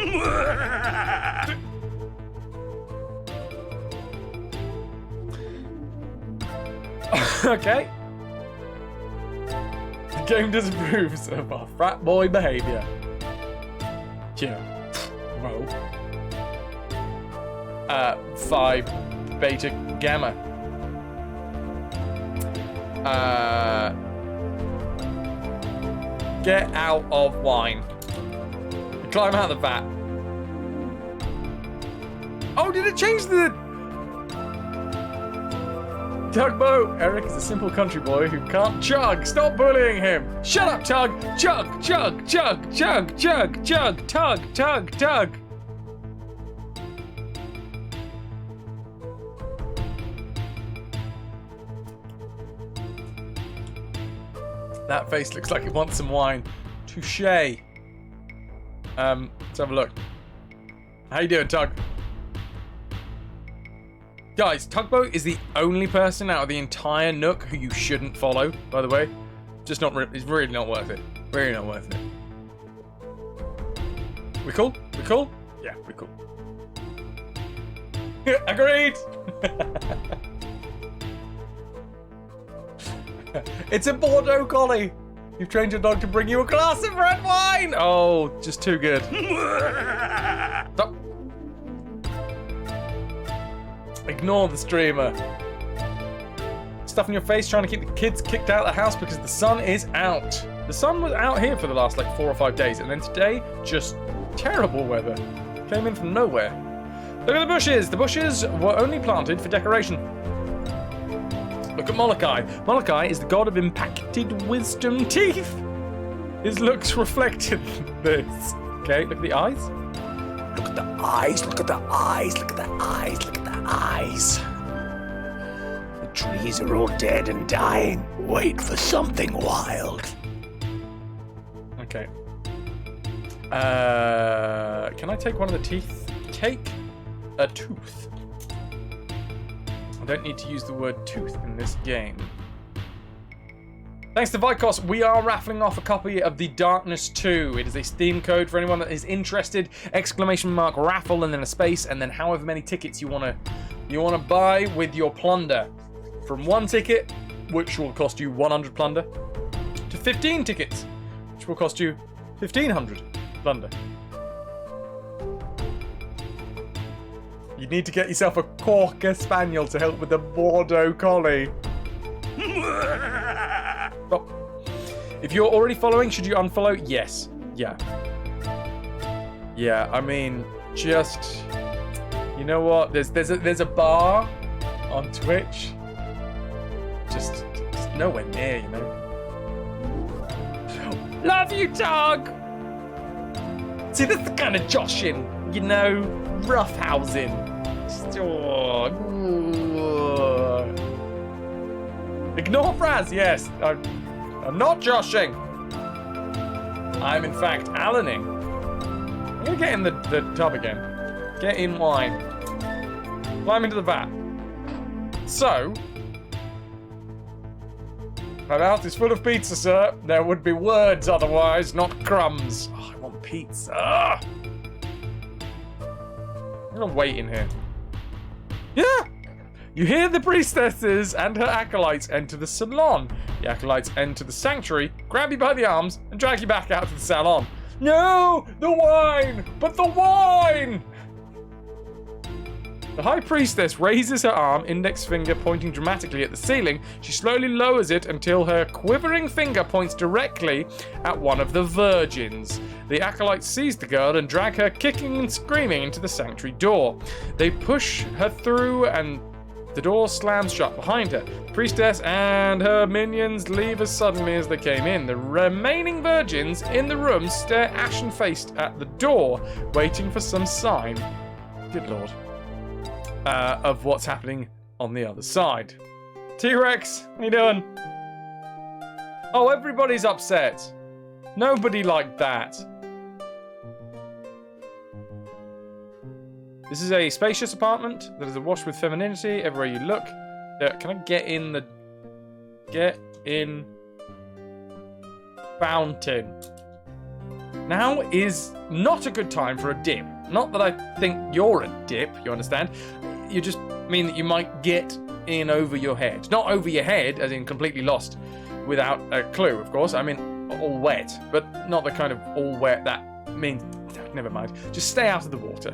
Okay. The game disapproves of our frat boy behaviour. Yeah. Well. 5 beta gamma. Get out of wine. Climb out of the vat. Oh, did it change the... Tugboat! Eric is a simple country boy who can't chug. Stop bullying him. Shut up, Tug. Chug, chug, chug, chug, chug, chug, tug, tug, tug. That face looks like it wants some wine. Touché. Let's have a look. How you doing, Tug? Guys, Tugboat is the only person out of the entire Nook who you shouldn't follow, by the way. Just not, it's really not worth it. Really not worth it. We cool? We cool? Yeah, we cool. Agreed! It's a Bordeaux collie! You've trained your dog to bring you a glass of red wine! Oh, just too good. Stop. Ignore the streamer. Stuff in your face trying to keep the kids kicked out of the house because the sun is out. The sun was out here for the last like 4 or 5 days, and then today, just terrible weather. Came in from nowhere. Look at the bushes. The bushes were only planted for decoration. Look at Molokai. Molokai is the god of impacted wisdom teeth. His looks reflected this. Okay, look at the eyes. Look at the eyes, look at the eyes, look at the eyes, look at the eyes. The trees are all dead and dying. Wait for something wild. Okay. Can I take one of the teeth? Take a tooth. I don't need to use the word tooth in this game. Thanks to Vikos, we are raffling off a copy of The Darkness 2. It is a Steam code for anyone that is interested. ! Raffle and then a space and then however many tickets you wanna buy with your plunder. From 1 ticket, which will cost you 100 plunder, to 15 tickets, which will cost you 1500 plunder. You need to get yourself a Corker Spaniel to help with the Bordeaux Collie. Oh. If you're already following, should you unfollow? Yes. Yeah. Yeah, I mean, just... You know what? There's a bar on Twitch. Just nowhere near, you know. Love you, dog! See, that's the kind of joshing, you know, roughhousing. Ignore Fraz, yes. I'm not joshing. I'm, in fact, Allening. I'm going to get in the tub again. Get in wine. Climb into the vat. So, my mouth is full of pizza, sir. There would be words otherwise, not crumbs. Oh, I want pizza. I'm going to wait in here. Yeah! You hear the priestesses and her acolytes enter the salon. The acolytes enter the sanctuary, grab you by the arms, and drag you back out to the salon. No! The wine! But the wine! The high priestess raises her arm, index finger pointing dramatically at the ceiling. She slowly lowers it until her quivering finger points directly at one of the virgins. The acolytes seize the girl and drag her kicking and screaming into the sanctuary door. They push her through and the door slams shut behind her. The priestess and her minions leave as suddenly as they came in. The remaining virgins in the room stare ashen-faced at the door, waiting for some sign. Good lord. Of what's happening on the other side. T-Rex, how you doing? Oh, everybody's upset. Nobody liked that. This is a spacious apartment that is awash with femininity everywhere you look. Can I get in the... Get in... Fountain. Now is not a good time for a dip. Not that I think you're a dip, you understand? You just mean that you might get in over your head. Not over your head, as in completely lost without a clue, of course. I mean, all wet, but not the kind of all wet that means... Never mind. Just stay out of the water.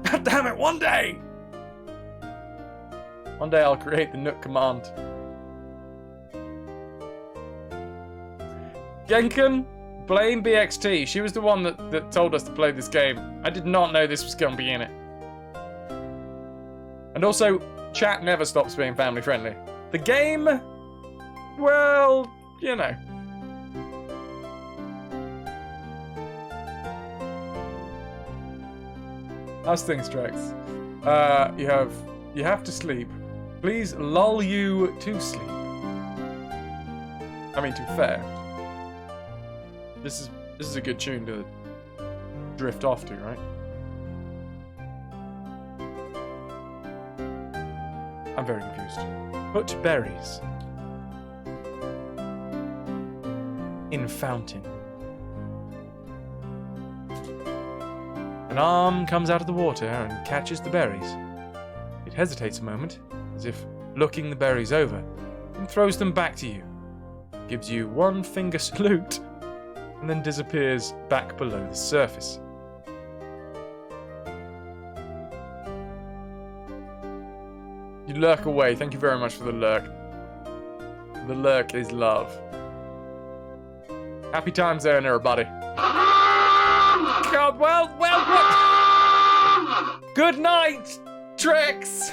God damn it, one day! One day I'll create the Nook command. Genkan, blame BXT. She was the one that told us to play this game. I did not know this was going to be in it. And also, chat never stops being family friendly. The game, well, you know. How's things, Drex? You have to sleep. Please lull you to sleep. I mean, to be fair, this is a good tune to drift off to, right? I'm very confused. Put berries in fountain. An arm comes out of the water and catches the berries. It hesitates a moment, as if looking the berries over, and throws them back to you. Gives you one finger salute, and then disappears back below the surface. You lurk away. Thank you very much for the lurk. The lurk is love. Happy times there, everybody. God, well, what? Good night, Trex.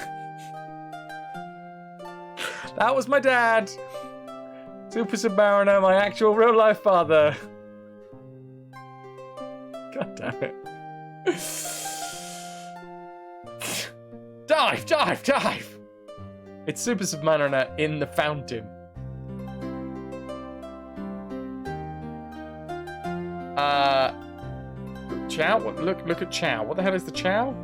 That was my dad. Super Submariner, my actual real-life father. God damn it. Dive! It's Super Submariner in the fountain. Chow? Look at Chow. What the hell is the Chow?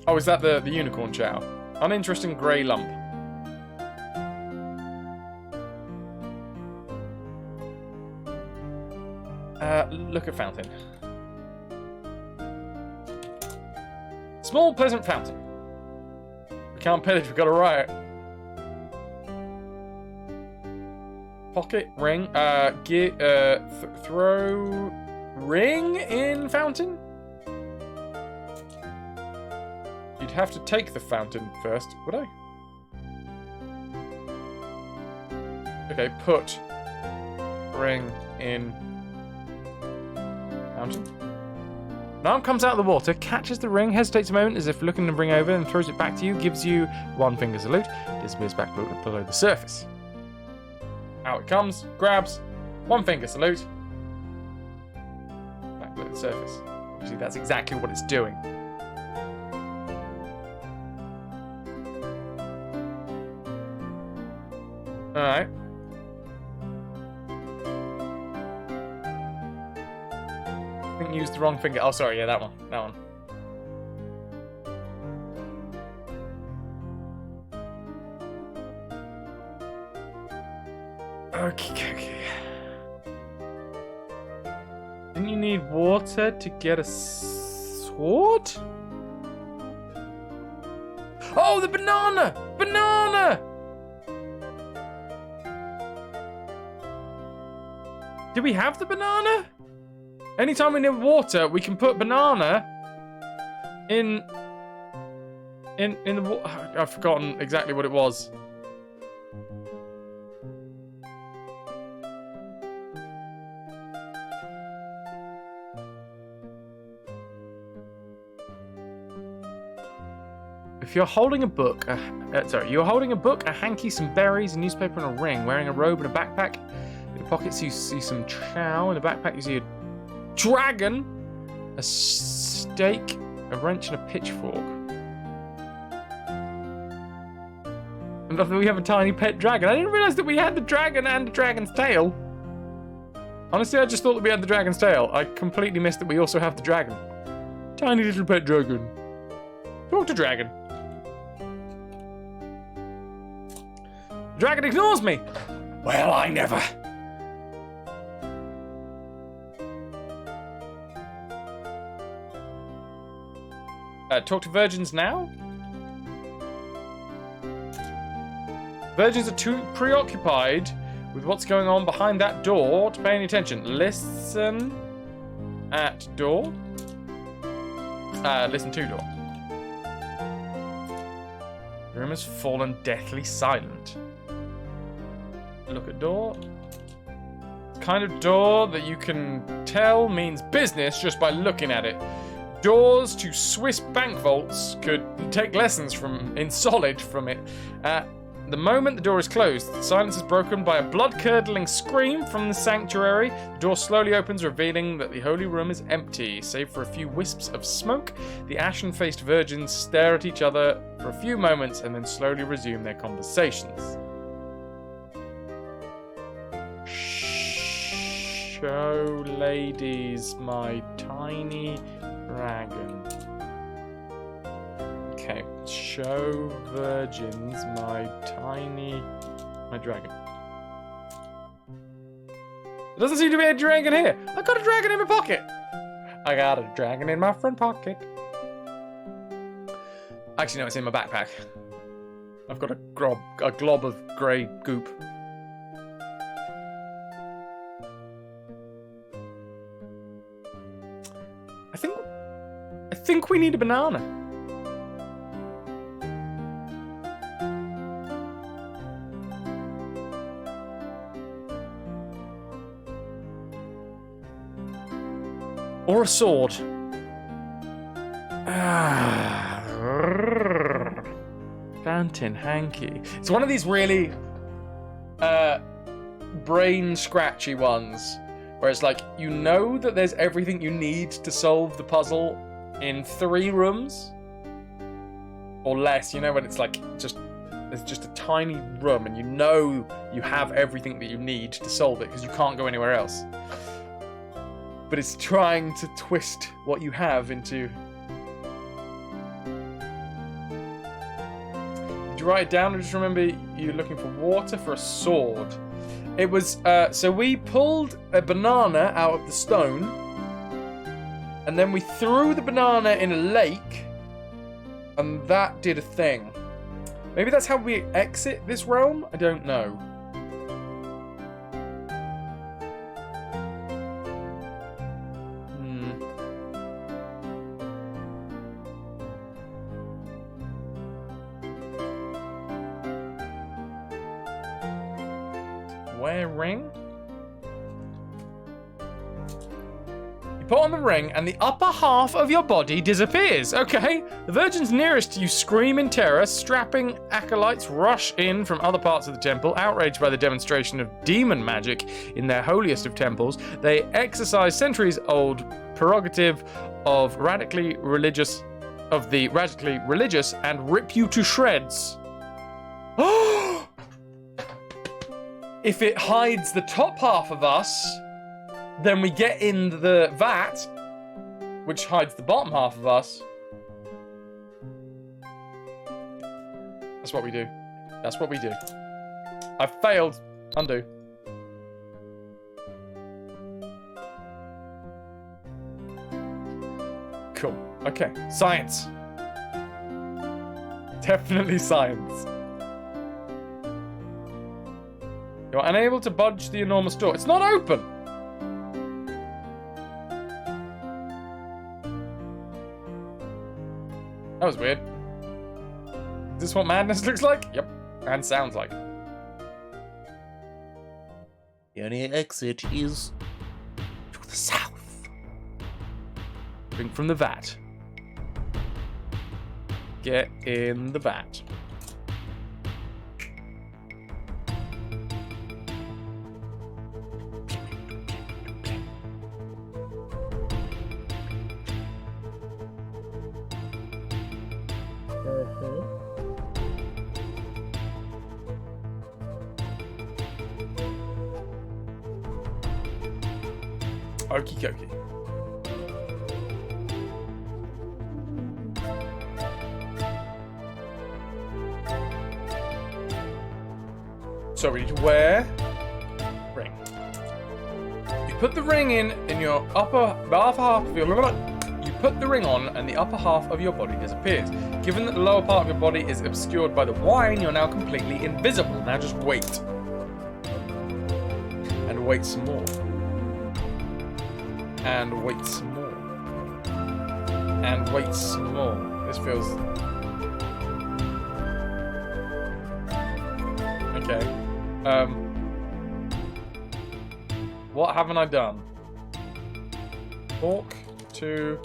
Oh, is that the unicorn Chow? Uninteresting grey lump. Look at fountain. Small, pleasant fountain. We can't pillage, we've got a riot. Pocket, ring, throw... Ring in fountain? You'd have to take the fountain first, would I? Okay, put ring in fountain. An arm comes out of the water, catches the ring, hesitates a moment as if looking to bring over, and throws it back to you, gives you one finger salute, disappears back below the surface. Out it comes, grabs, one finger salute, back below the surface. Actually, that's exactly what it's doing. Alright. I think you used the wrong finger. Oh, sorry, yeah, that one. That one. Okay. Didn't you need water to get a sword? Oh, the banana! Banana! Do we have the banana? Anytime we need water, we can put banana in the water. I've forgotten exactly what it was. If you're holding a book, you're holding a book, a hanky, some berries, a newspaper, and a ring, wearing a robe and a backpack. In the pockets, you see some chow. In the backpack, you see a dragon, a stake, a wrench, and a pitchfork. And I thought we have a tiny pet dragon. I didn't realize that we had the dragon and the dragon's tail. Honestly, I just thought that we had the dragon's tail. I completely missed that we also have the dragon. Tiny little pet dragon. Talk to dragon. The dragon ignores me. Well, I never. Talk to virgins now? Virgins are too preoccupied with what's going on behind that door to pay any attention. Listen at door. Listen to door. The room has fallen deathly silent. Look at door. Kind of door that you can tell means business just by looking at it. Doors to Swiss bank vaults could take lessons in solid from it. The moment the door is closed, the silence is broken by a blood-curdling scream from the sanctuary. The door slowly opens, revealing that the holy room is empty, save for a few wisps of smoke. The ashen-faced virgins stare at each other for a few moments and then slowly resume their conversations. Show ladies my tiny dragon. Okay, show virgins my dragon. There doesn't seem to be a dragon here. I got a dragon in my pocket. I got a dragon in my front pocket. Actually, no, it's in my backpack. I've got a glob of grey goop. I think we need a banana. Or a sword. Fountain hanky. It's one of these really brain scratchy ones where it's like, you know that there's everything you need to solve the puzzle in 3 rooms or less, you know, when it's like there's just a tiny room and you know you have everything that you need to solve it because you can't go anywhere else. But it's trying to twist what you have into... Did you write it down or just remember you looking for water for a sword? It was, so we pulled a banana out of the stone and then we threw the banana in a lake and that did a thing. Maybe that's how we exit this realm? I don't know. Wear ring? You put on the ring, and the upper half of your body disappears. Okay. The virgins nearest to you scream in terror. Strapping acolytes rush in from other parts of the temple, outraged by the demonstration of demon magic in their holiest of temples. They exercise centuries-old prerogative of the radically religious and rip you to shreds. If it hides the top half of us, then we get in the vat, which hides the bottom half of us. That's what we do. That's what we do. I failed. Undo. Cool. Okay. Science. Definitely science. You're unable to budge the enormous door. It's not open! That was weird. Is this what madness looks like? Yep. And sounds like. The only exit is to the south. Drink from the vat. Get in the vat. Okie dokie. So we need to wear ring. You put the ring in your upper half of your. You put the ring on, and the upper half of your body disappears. Given that the lower part of your body is obscured by the wine, you're now completely invisible. Now just wait, and wait some more. And wait some more. And wait some more. This feels... Okay. What haven't I done? Talk to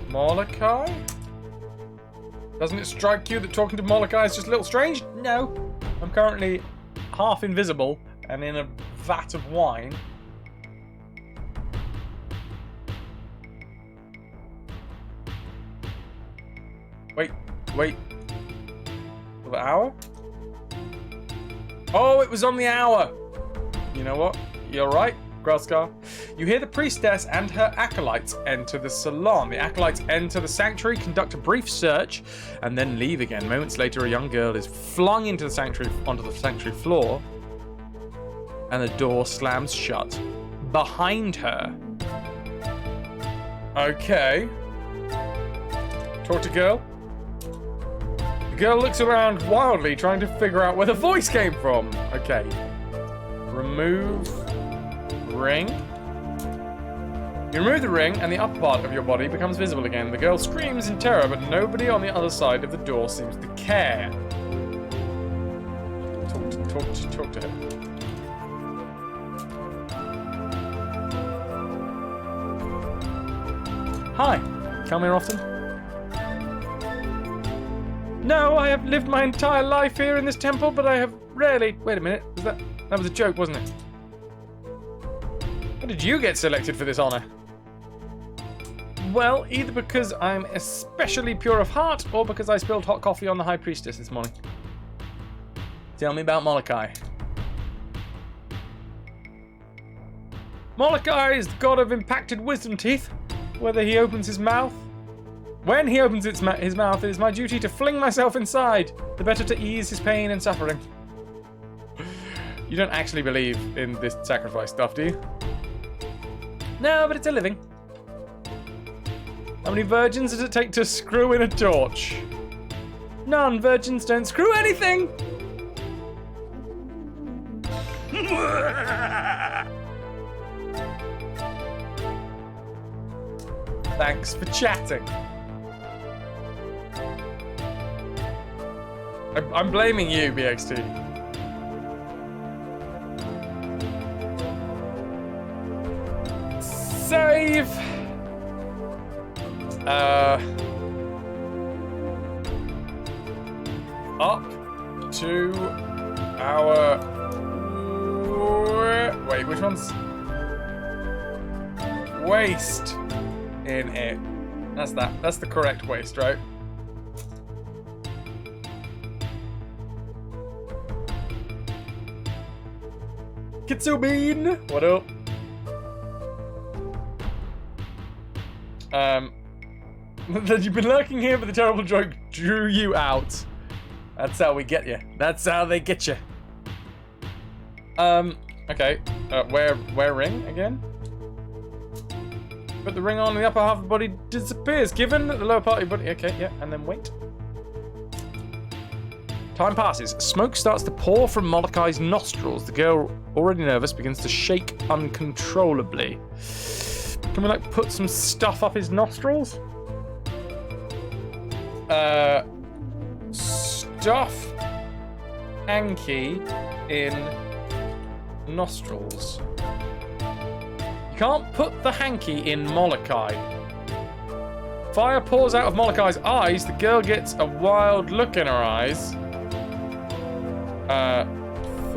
Molokai? Doesn't it strike you that talking to Molokai is just a little strange? No. I'm currently half invisible and in a vat of wine. Wait. For the hour? Oh, it was on the hour! You know what? You're right, Grelskar. You hear the priestess and her acolytes enter the salon. The acolytes enter the sanctuary, conduct a brief search, and then leave again. Moments later, a young girl is flung into the sanctuary, onto the sanctuary floor, and the door slams shut behind her. Okay. Talk to girl. The girl looks around wildly, trying to figure out where the voice came from. Okay. Remove ring. You remove the ring, and the upper part of your body becomes visible again. The girl screams in terror, but nobody on the other side of the door seems to care. Talk to her. Hi. Come here often? No, I have lived my entire life here in this temple, but I have rarely... Wait a minute. That was a joke, wasn't it? How did you get selected for this honor? Well, either because I'm especially pure of heart, or because I spilled hot coffee on the High Priestess this morning. Tell me about Molokai. Molokai is the god of impacted wisdom teeth. Whether he opens his mouth... When he opens his mouth, it is my duty to fling myself inside, the better to ease his pain and suffering. You don't actually believe in this sacrifice stuff, do you? No, but it's a living. How many virgins does it take to screw in a torch? None. Virgins don't screw anything! Thanks for chatting. I'm blaming you, BXT. Save! Up to our... Wait, which one's... Waist in it. That's that. That's the correct waist, right? Kitsubean! What up? That you've been lurking here, but the terrible joke drew you out. That's how we get you. That's how they get you. Okay. Wear ring again? Put the ring on and the upper half of the body disappears. Given the lower part of your body. Okay, yeah, and then wait. Time passes. Smoke starts to pour from Molochai's nostrils. The girl, already nervous, begins to shake uncontrollably. Can we, like, put some stuff up his nostrils? Stuff hanky in nostrils. You can't put the hanky in Molokai. Fire pours out of Molochai's eyes. The girl gets a wild look in her eyes.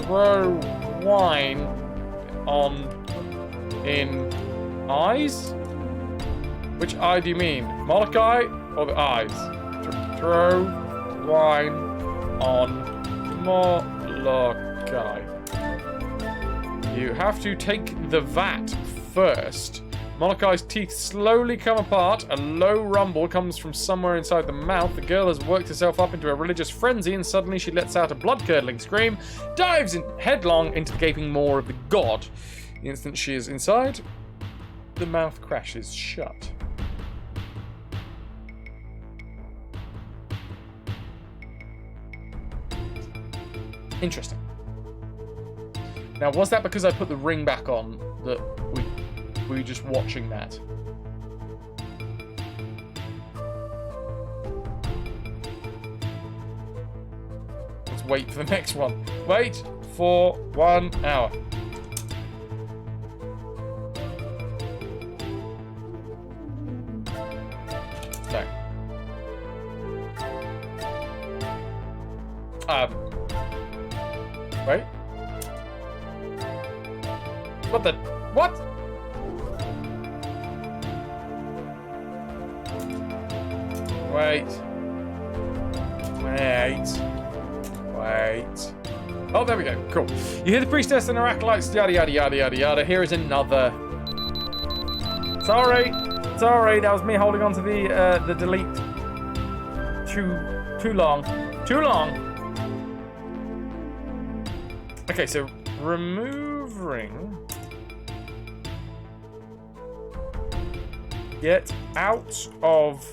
Throw wine on in eyes? Which eye do you mean? Molokai or the eyes? Throw wine on Molokai. You have to take the vat first. Molochai's teeth slowly come apart. A low rumble comes from somewhere inside the mouth. The girl has worked herself up into a religious frenzy, and suddenly she lets out a blood-curdling scream, dives headlong into the gaping maw of the god. The instant she is inside, the mouth crashes shut. Interesting. Now, was that because I put the ring back on that we were just watching that? Let's wait for the next one. Wait for 1 hour. No. Wait. What the? What? Wait. Oh, there we go. Cool. You hear the priestess and her acolytes, yada, yada, yada, yada, yada. Here is another. Sorry, that was me holding on to the delete. Too long. Okay, so remove ring. Get out of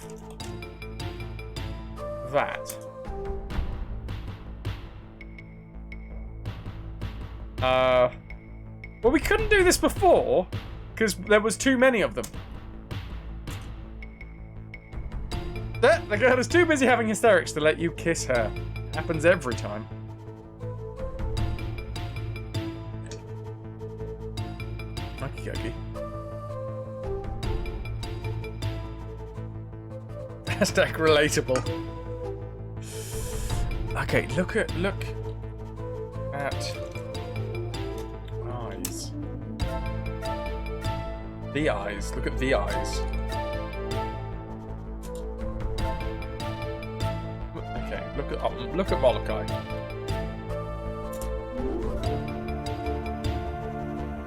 that. Well, we couldn't do this before because there was too many of them. The girl is too busy having hysterics to let you kiss her. Happens every time. Okie Hashtag relatable. Okay, look at eyes. The eyes. Look at the eyes. Okay, look at Molokai.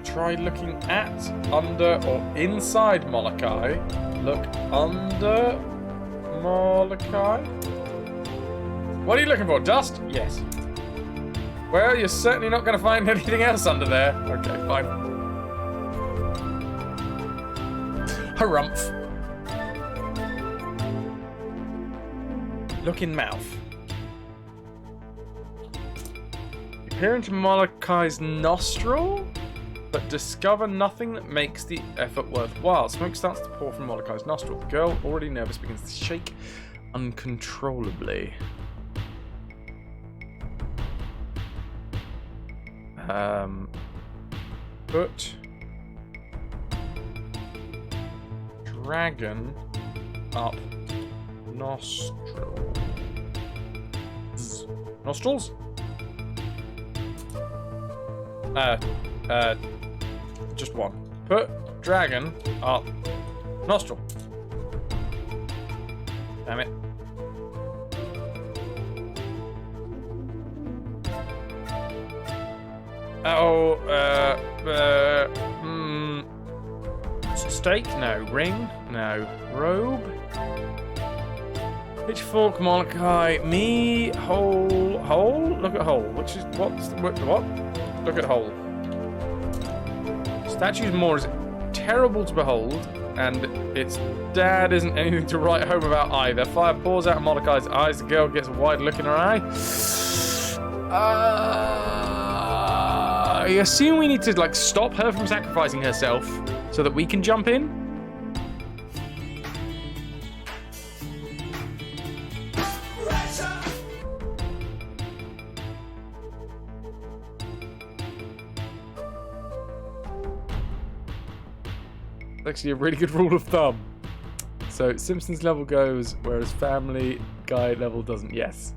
Try looking at, under, or inside Molokai. Look under Molokai. What are you looking for? Dust? Yes. Well, you're certainly not going to find anything else under there. Okay, fine. Harumph. Look in mouth. You peer into Molochai's nostril, but discover nothing that makes the effort worthwhile. Smoke starts to pour from Molochai's nostril. The girl, already nervous, begins to shake uncontrollably. Put dragon up nostrils. Nostrils? Just one. Put dragon up nostril. Damn it. Oh, steak? No. Ring? No. Robe? Pitchfork, Molokai, me, hole? Look at hole. Which is, what? Look at hole. Statue's more is terrible to behold, and its dad isn't anything to write home about either. Fire pours out of Mordecai's eyes. The girl gets a wide look in her eye. I assume we need to, like, stop her from sacrificing herself so that we can jump in. Actually a really good rule of thumb. So Simpsons level goes, whereas Family Guy level doesn't. Yes.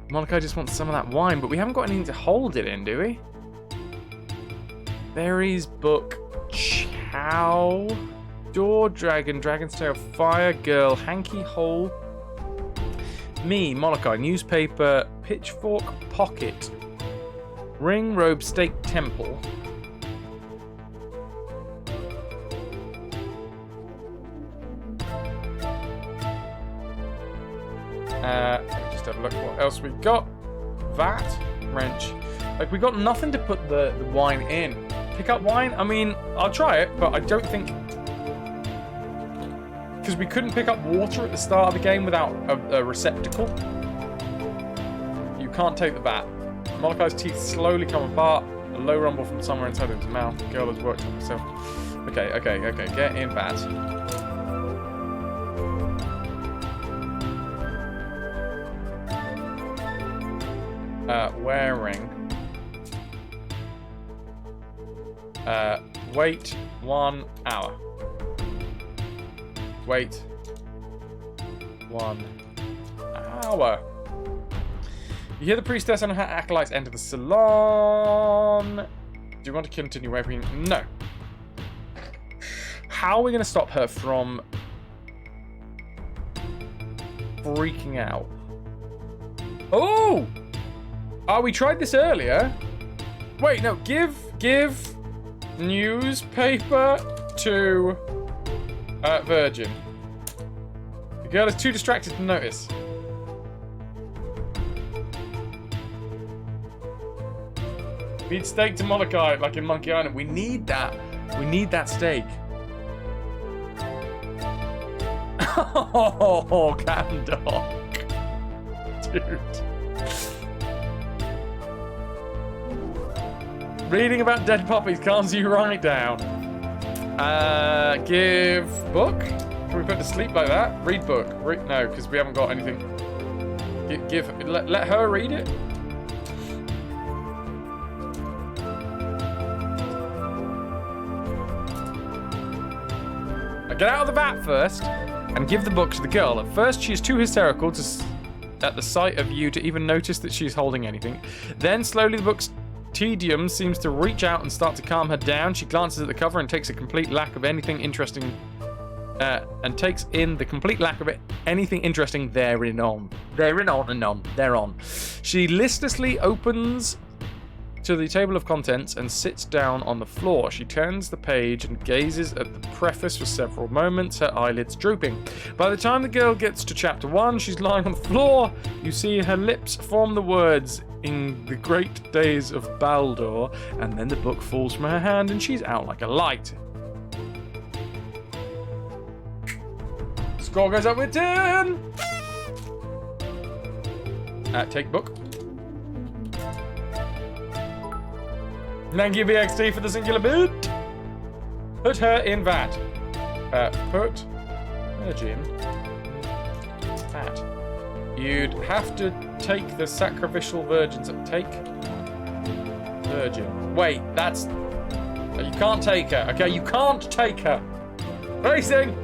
Monica just wants some of that wine, but we haven't got anything to hold it in, do we? Berries, book, chow, door, dragon, dragon's tail, fire, girl, hanky, hole, me, Molokai, newspaper, pitchfork, pocket, ring, robe, stake, temple. Just have a look what else we got. Vat, wrench. Like, we got nothing to put the wine in. Pick up wine? I mean, I'll try it, but I don't think... Because we couldn't pick up water at the start of the game without a receptacle. You can't take the vat. Molokai's teeth slowly come apart. A low rumble from somewhere inside of his mouth. The girl has worked on herself. Okay. Get in vat. Wearing. Wait 1 hour. Wait 1 hour. You hear the priestess and her acolytes enter the salon. Do you want to continue wearing? No. How are we going to stop her from freaking out? Oh! We tried this earlier. Wait, no. Give newspaper to Virgin. The girl is too distracted to notice. Feed steak to Molokai, like in Monkey Island. We need that. We need that steak. Oh, cat and dog. Dude. Reading about dead puppies calms you right down. Give book? Can we put to sleep like that? Read book. No, because we haven't got anything. Let her read it. Get out of the vat first and give the book to the girl. At first, she is too hysterical at the sight of you to even notice that she's holding anything. Then, slowly, the book's tedium seems to reach out and start to calm her down. She glances at the cover and takes a complete lack of anything interesting, anything interesting thereon. She listlessly opens to the table of contents and sits down on the floor. She turns the page and gazes at the preface for several moments, her eyelids drooping. By the time the girl gets to chapter 1, she's lying on the floor. You see her lips form the words, "In the great days of Baldur," and then the book falls from her hand and she's out like a light. Score goes up with 10! Take book. Thank you, BXT, for the singular bit. Put her in vat. Put Virgin vat. You'd have to take the sacrificial virgins. Take Virgin. Wait, that's You can't take her. Okay, you can't take her. Racing!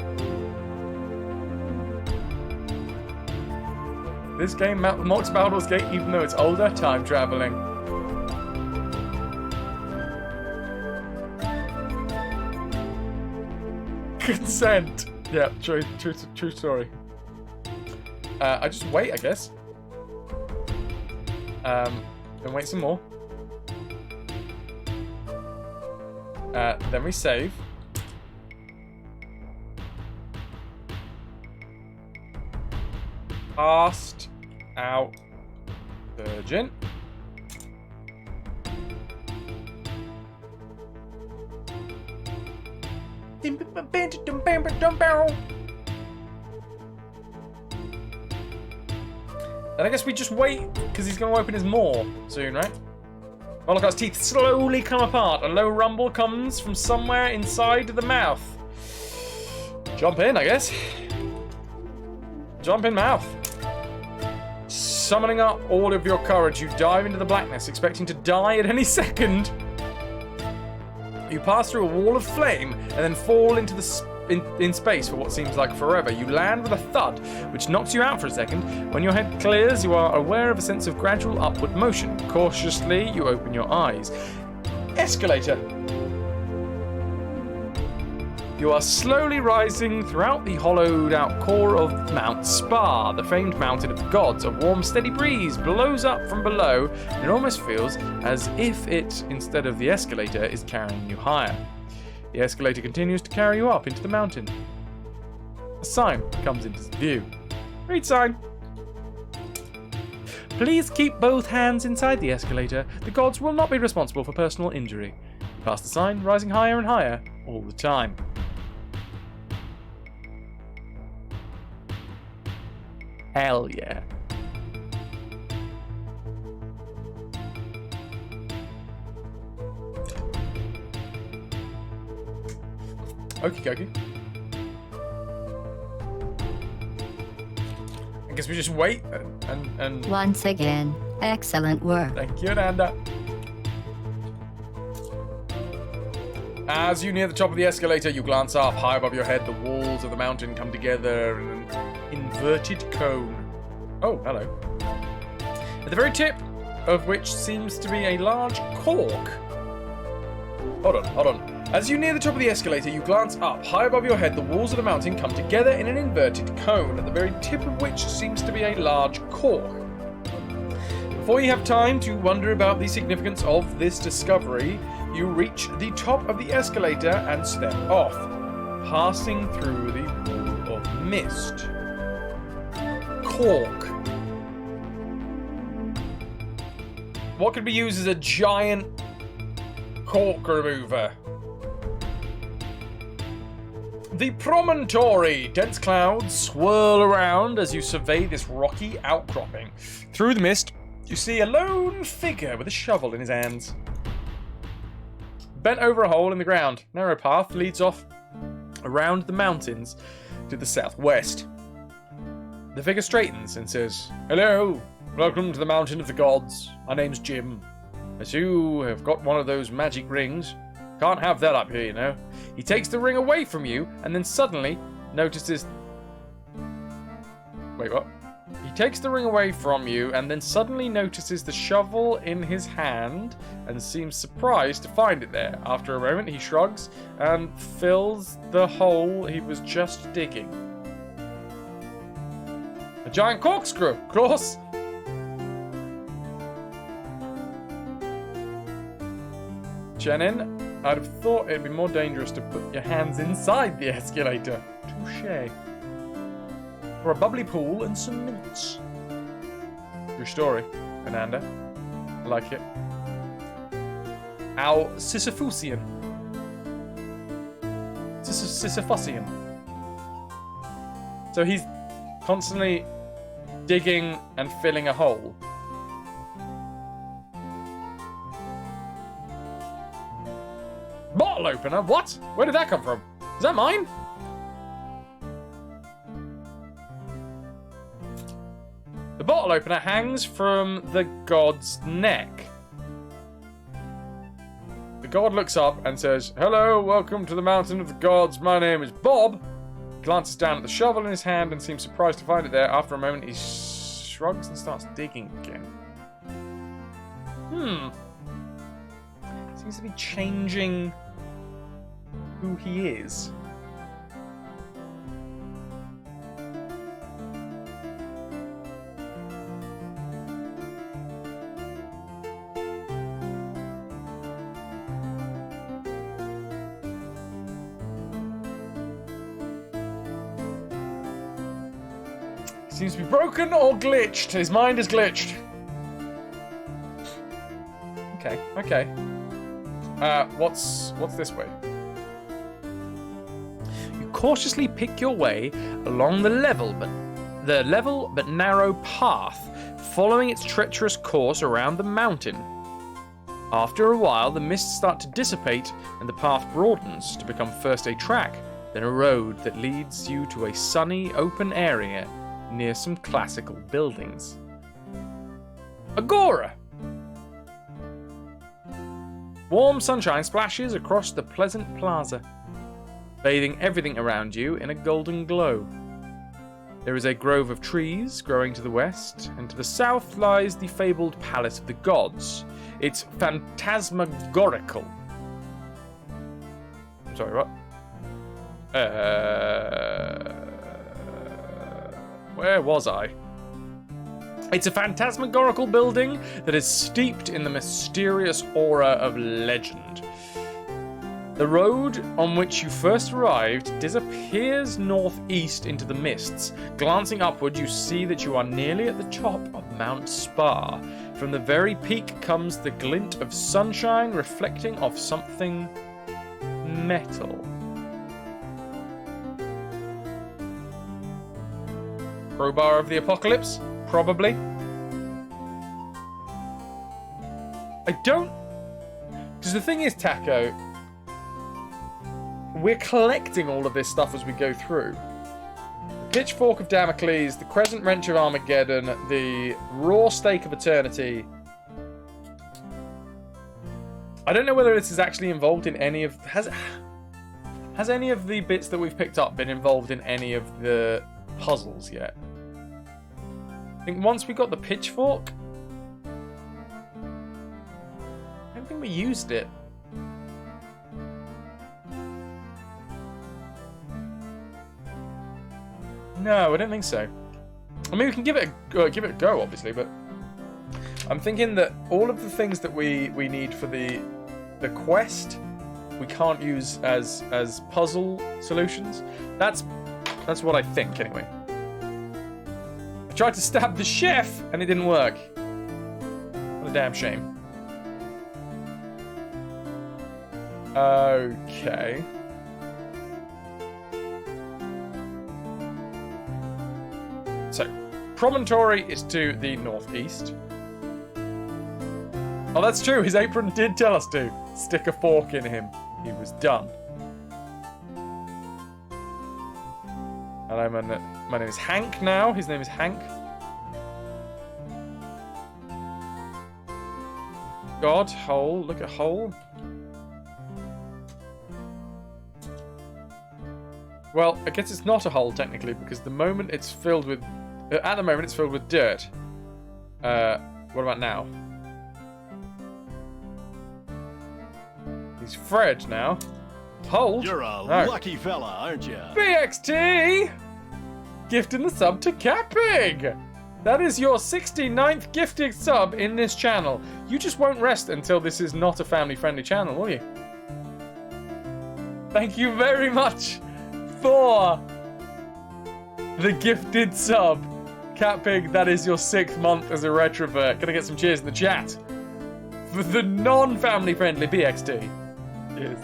This game mocks Baldur's Gate even though it's older. Time traveling. Consent. Yeah, true story. I just wait, I guess. Then wait some more. Then we save. Passed out virgin. And I guess we just wait, because he's going to open his maw soon, right? Moloch's teeth slowly come apart. A low rumble comes from somewhere inside the mouth. Jump in, I guess. Jump in mouth. Summoning up all of your courage, you dive into the blackness, expecting to die at any second. You pass through a wall of flame and then fall into in space for what seems like forever. You land with a thud, which knocks you out for a second. When your head clears, you are aware of a sense of gradual upward motion. Cautiously, you open your eyes. Escalator. You are slowly rising throughout the hollowed-out core of Mount Spar, the famed mountain of the gods. A warm, steady breeze blows up from below, and it almost feels as if it, instead of the escalator, is carrying you higher. The escalator continues to carry you up into the mountain. A sign comes into view. Read sign. Please keep both hands inside the escalator. The gods will not be responsible for personal injury. You pass the sign, rising higher and higher all the time. Hell yeah. Okie dokie. I guess we just wait and Once again, excellent work. thank you, Nanda. As you near the top of the escalator, you glance up. High above your head, the walls of the mountain come together in an inverted cone. Oh, hello. At the very tip of which seems to be a large cork. Hold on. As you near the top of the escalator, you glance up. High above your head, the walls of the mountain come together in an inverted cone, at the very tip of which seems to be a large cork. Before you have time to wonder about the significance of this discovery, you reach the top of the escalator and step off, passing through the wall of mist. Cork. What could be used as a giant cork remover? The promontory! Dense clouds swirl around as you survey this rocky outcropping. Through the mist, you see a lone figure with a shovel in his hands. Bent over a hole in the ground, narrow path leads off around the mountains to the southwest. The figure straightens and says, "Hello, welcome to the Mountain of the Gods. My name's Jim. As you have got one of those magic rings, can't have that up here, you know." He takes the ring away from you and then suddenly notices... Wait, what? He takes the ring away from you and then suddenly notices the shovel in his hand and seems surprised to find it there. After a moment, he shrugs and fills the hole he was just digging. A giant corkscrew, of course! Jenin, I'd have thought it'd be more dangerous to put your hands inside the escalator. Touché. For a bubbly pool and some mints. Your story, Fernanda. I like it. Our Sisyphusian. Sisyphusian. So he's constantly digging and filling a hole. Bottle opener? What? Where did that come from? Is that mine? The bottle opener hangs from the god's neck. The god looks up and says, "Hello, welcome to the Mountain of the Gods. My name is Bob." He glances down at the shovel in his hand and seems surprised to find it there. After a moment, he shrugs and starts digging again. Seems to be changing who he is. Seems to be broken or glitched. His mind is glitched. Okay. What's this way? You cautiously pick your way along the level but narrow path, following its treacherous course around the mountain. After a while, the mists start to dissipate and the path broadens to become first a track, then a road that leads you to a sunny, open area near some classical buildings. Agora! Warm sunshine splashes across the pleasant plaza, bathing everything around you in a golden glow. There is a grove of trees growing to the west, and to the south lies the fabled Palace of the Gods. It's phantasmagorical. I'm sorry, what? Where was I? It's a phantasmagorical building that is steeped in the mysterious aura of legend. The road on which you first arrived disappears northeast into the mists. Glancing upward, you see that you are nearly at the top of Mount Spa. From the very peak comes the glint of sunshine reflecting off something metal. Crowbar of the Apocalypse? Probably. I don't... Because the thing is, Taco, we're collecting all of this stuff as we go through. The Pitchfork of Damocles, the Crescent Wrench of Armageddon, the Raw Stake of Eternity. I don't know whether this is actually involved in any of... Has any of the bits that we've picked up been involved in any of the puzzles yet? I think once we got the pitchfork, I don't think we used it. No, I don't think so. I mean, we can give it a go, obviously, but I'm thinking that all of the things that we need for the quest, we can't use as puzzle solutions. That's what I think, anyway. I tried to stab the chef, and it didn't work. What a damn shame. Okay. So, Promontory is to the northeast. Oh, that's true. His apron did tell us to stick a fork in him. He was done. Hello, my name is Hank now. His name is Hank. God, hole. Look at hole. Well, I guess it's not a hole technically because the moment it's filled with... at the moment it's filled with dirt. What about now? He's Fred now. Hole? You're a lucky fella, aren't you? BXT! Gifting the sub to Catpig! That is your 69th gifted sub in this channel. You just won't rest until this is not a family-friendly channel, will you? Thank you very much for the gifted sub. Catpig, that is your 6th month as a retrovert. Gonna get some cheers in the chat. For the non-family friendly BXT. Cheers.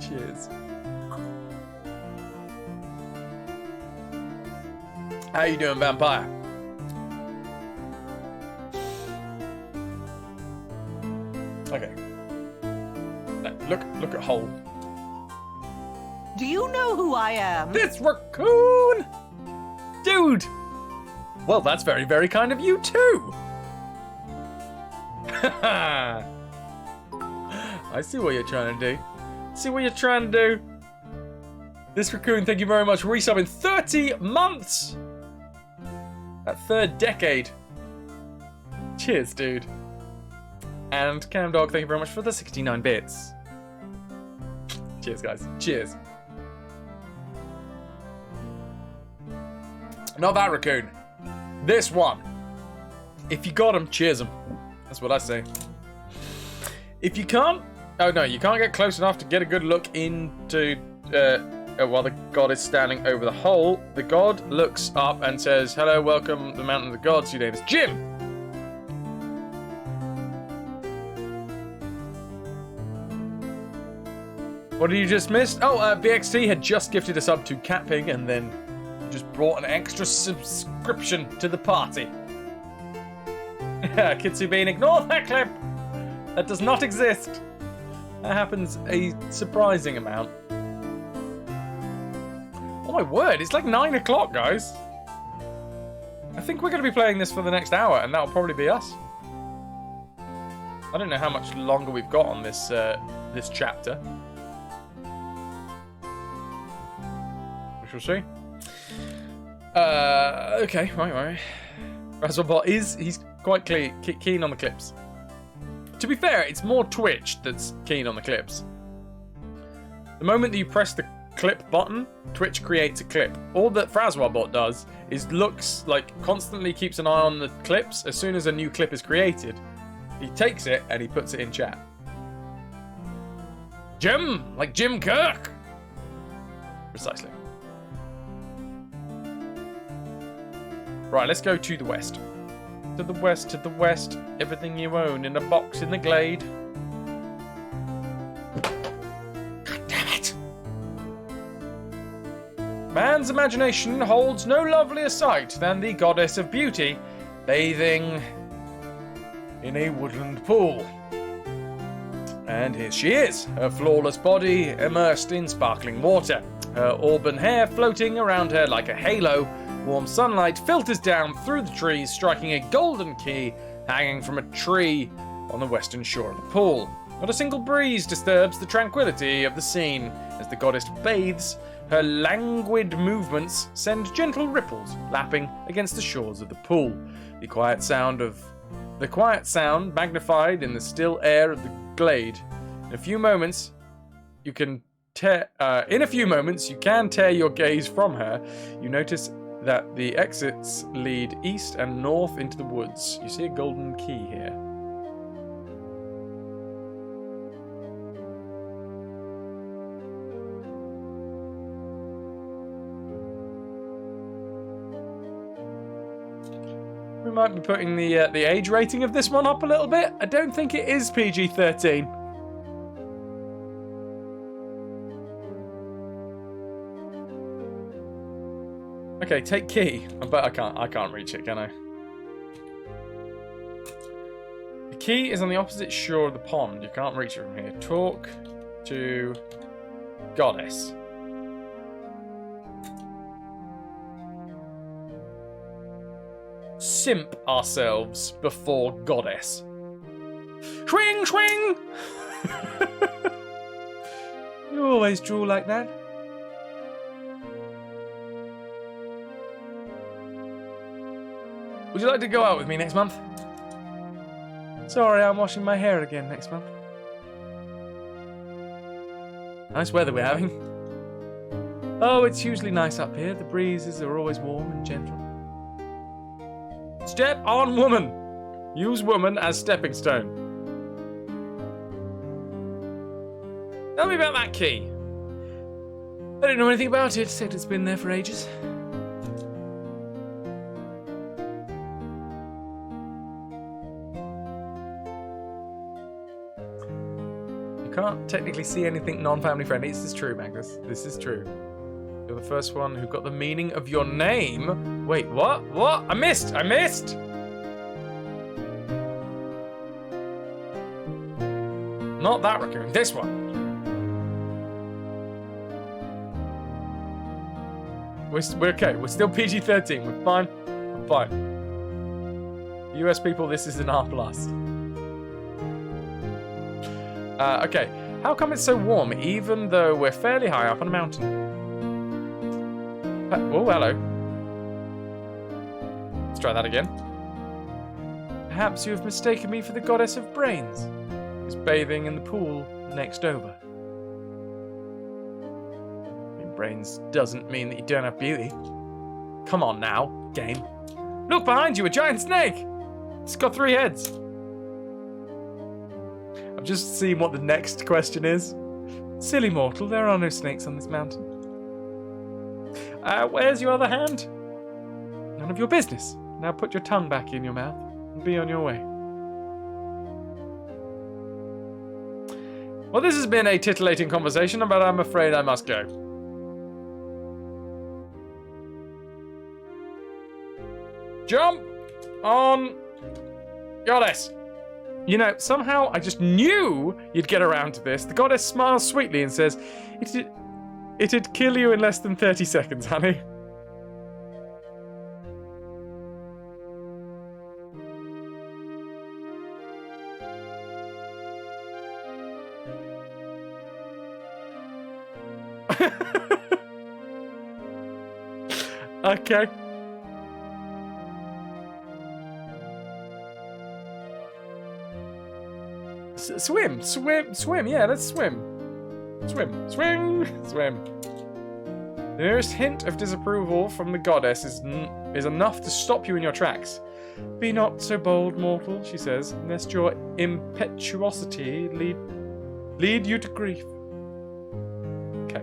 Cheers. How you doing, Vampire? Okay. Look at hole. Do you know who I am? This raccoon! Dude! Well, that's very, very kind of you, too! I see what you're trying to do. See what you're trying to do. This raccoon, thank you very much for resubbing 30 months. That third decade. Cheers, dude. And Cam Dog, thank you very much for the 69 bits. Cheers, guys. Cheers. Not that raccoon. This one. If you got him, cheers him. That's what I say. If you can't... Oh, no, you can't get close enough to get a good look into... while the god is standing over the hole, the god looks up and says, "Hello, welcome to the Mountain of the Gods. Your name is Jim." What did you just miss? Oh, VXT had just gifted a sub to Catpig and then just brought an extra subscription to the party. Kitsu Bean, ignore that clip. That does not exist. That happens a surprising amount. Oh my word, it's like 9 o'clock, guys. I think we're going to be playing this for the next hour, and that'll probably be us. I don't know how much longer we've got on this this chapter. We shall see. Okay, right. FrasWhar he's quite keen on the clips. To be fair, it's more Twitch that's keen on the clips. The moment that you press the clip button, Twitch creates a clip. All that FrasWhar bot does is constantly keeps an eye on the clips. As soon as a new clip is created, he takes it and he puts it in chat. Jim, like Jim Kirk. Precisely. Right, let's go to the west. To the west, to the west. Everything you own in a box in the glade. God damn it! Man's imagination holds no lovelier sight than the goddess of beauty bathing in a woodland pool. And here she is, her flawless body immersed in sparkling water, her auburn hair floating around her like a halo. Warm sunlight filters down through the trees, striking a golden key hanging from a tree on the western shore of the pool. Not a single breeze disturbs the tranquility of the scene. As the goddess bathes, her languid movements send gentle ripples lapping against the shores of the pool. The quiet sound magnified in the still air of the glade. In a few moments, you can tear your gaze from her. You notice that the exits lead east and north into the woods. You see a golden key here. We might be putting the age rating of this one up a little bit. I don't think it is PG-13. Okay, take key. But I can't reach it, can I? The key is on the opposite shore of the pond. You can't reach it from here. Talk to goddess. Simp ourselves before goddess. Swing, swing! You always draw like that. Would you like to go out with me next month? Sorry, I'm washing my hair again next month. Nice weather we're having. Oh, it's usually nice up here. The breezes are always warm and gentle. Step on woman. Use woman as stepping stone. Tell me about that key. I don't know anything about it, except it's been there for ages. Can't technically see anything non-family friendly. This is true, Magnus. This is true. You're the first one who got the meaning of your name. Wait, what? What? I missed! Not that raccoon. This one. We're okay. We're still PG-13. We're fine. We're fine. US people, this is an R+. Okay. How come it's so warm, even though we're fairly high up on a mountain? Oh, hello. Let's try that again. Perhaps you have mistaken me for the goddess of brains, who's bathing in the pool next over. Brains doesn't mean that you don't have beauty. Come on now, game. Look behind you, a giant snake! It's got 3 heads. I've just seen what the next question is. Silly mortal, there are no snakes on this mountain. Where's your other hand? None of your business. Now put your tongue back in your mouth and be on your way. Well, this has been a titillating conversation, but I'm afraid I must go. Jump on goddess. You know, somehow I just knew you'd get around to this. The goddess smiles sweetly and says, It'd kill you in less than 30 seconds, honey. Okay. Swim. Yeah, let's swim. Swing. The nearest hint of disapproval from the goddess is enough to stop you in your tracks. Be not so bold, mortal, she says, lest your impetuosity lead you to grief. Okay.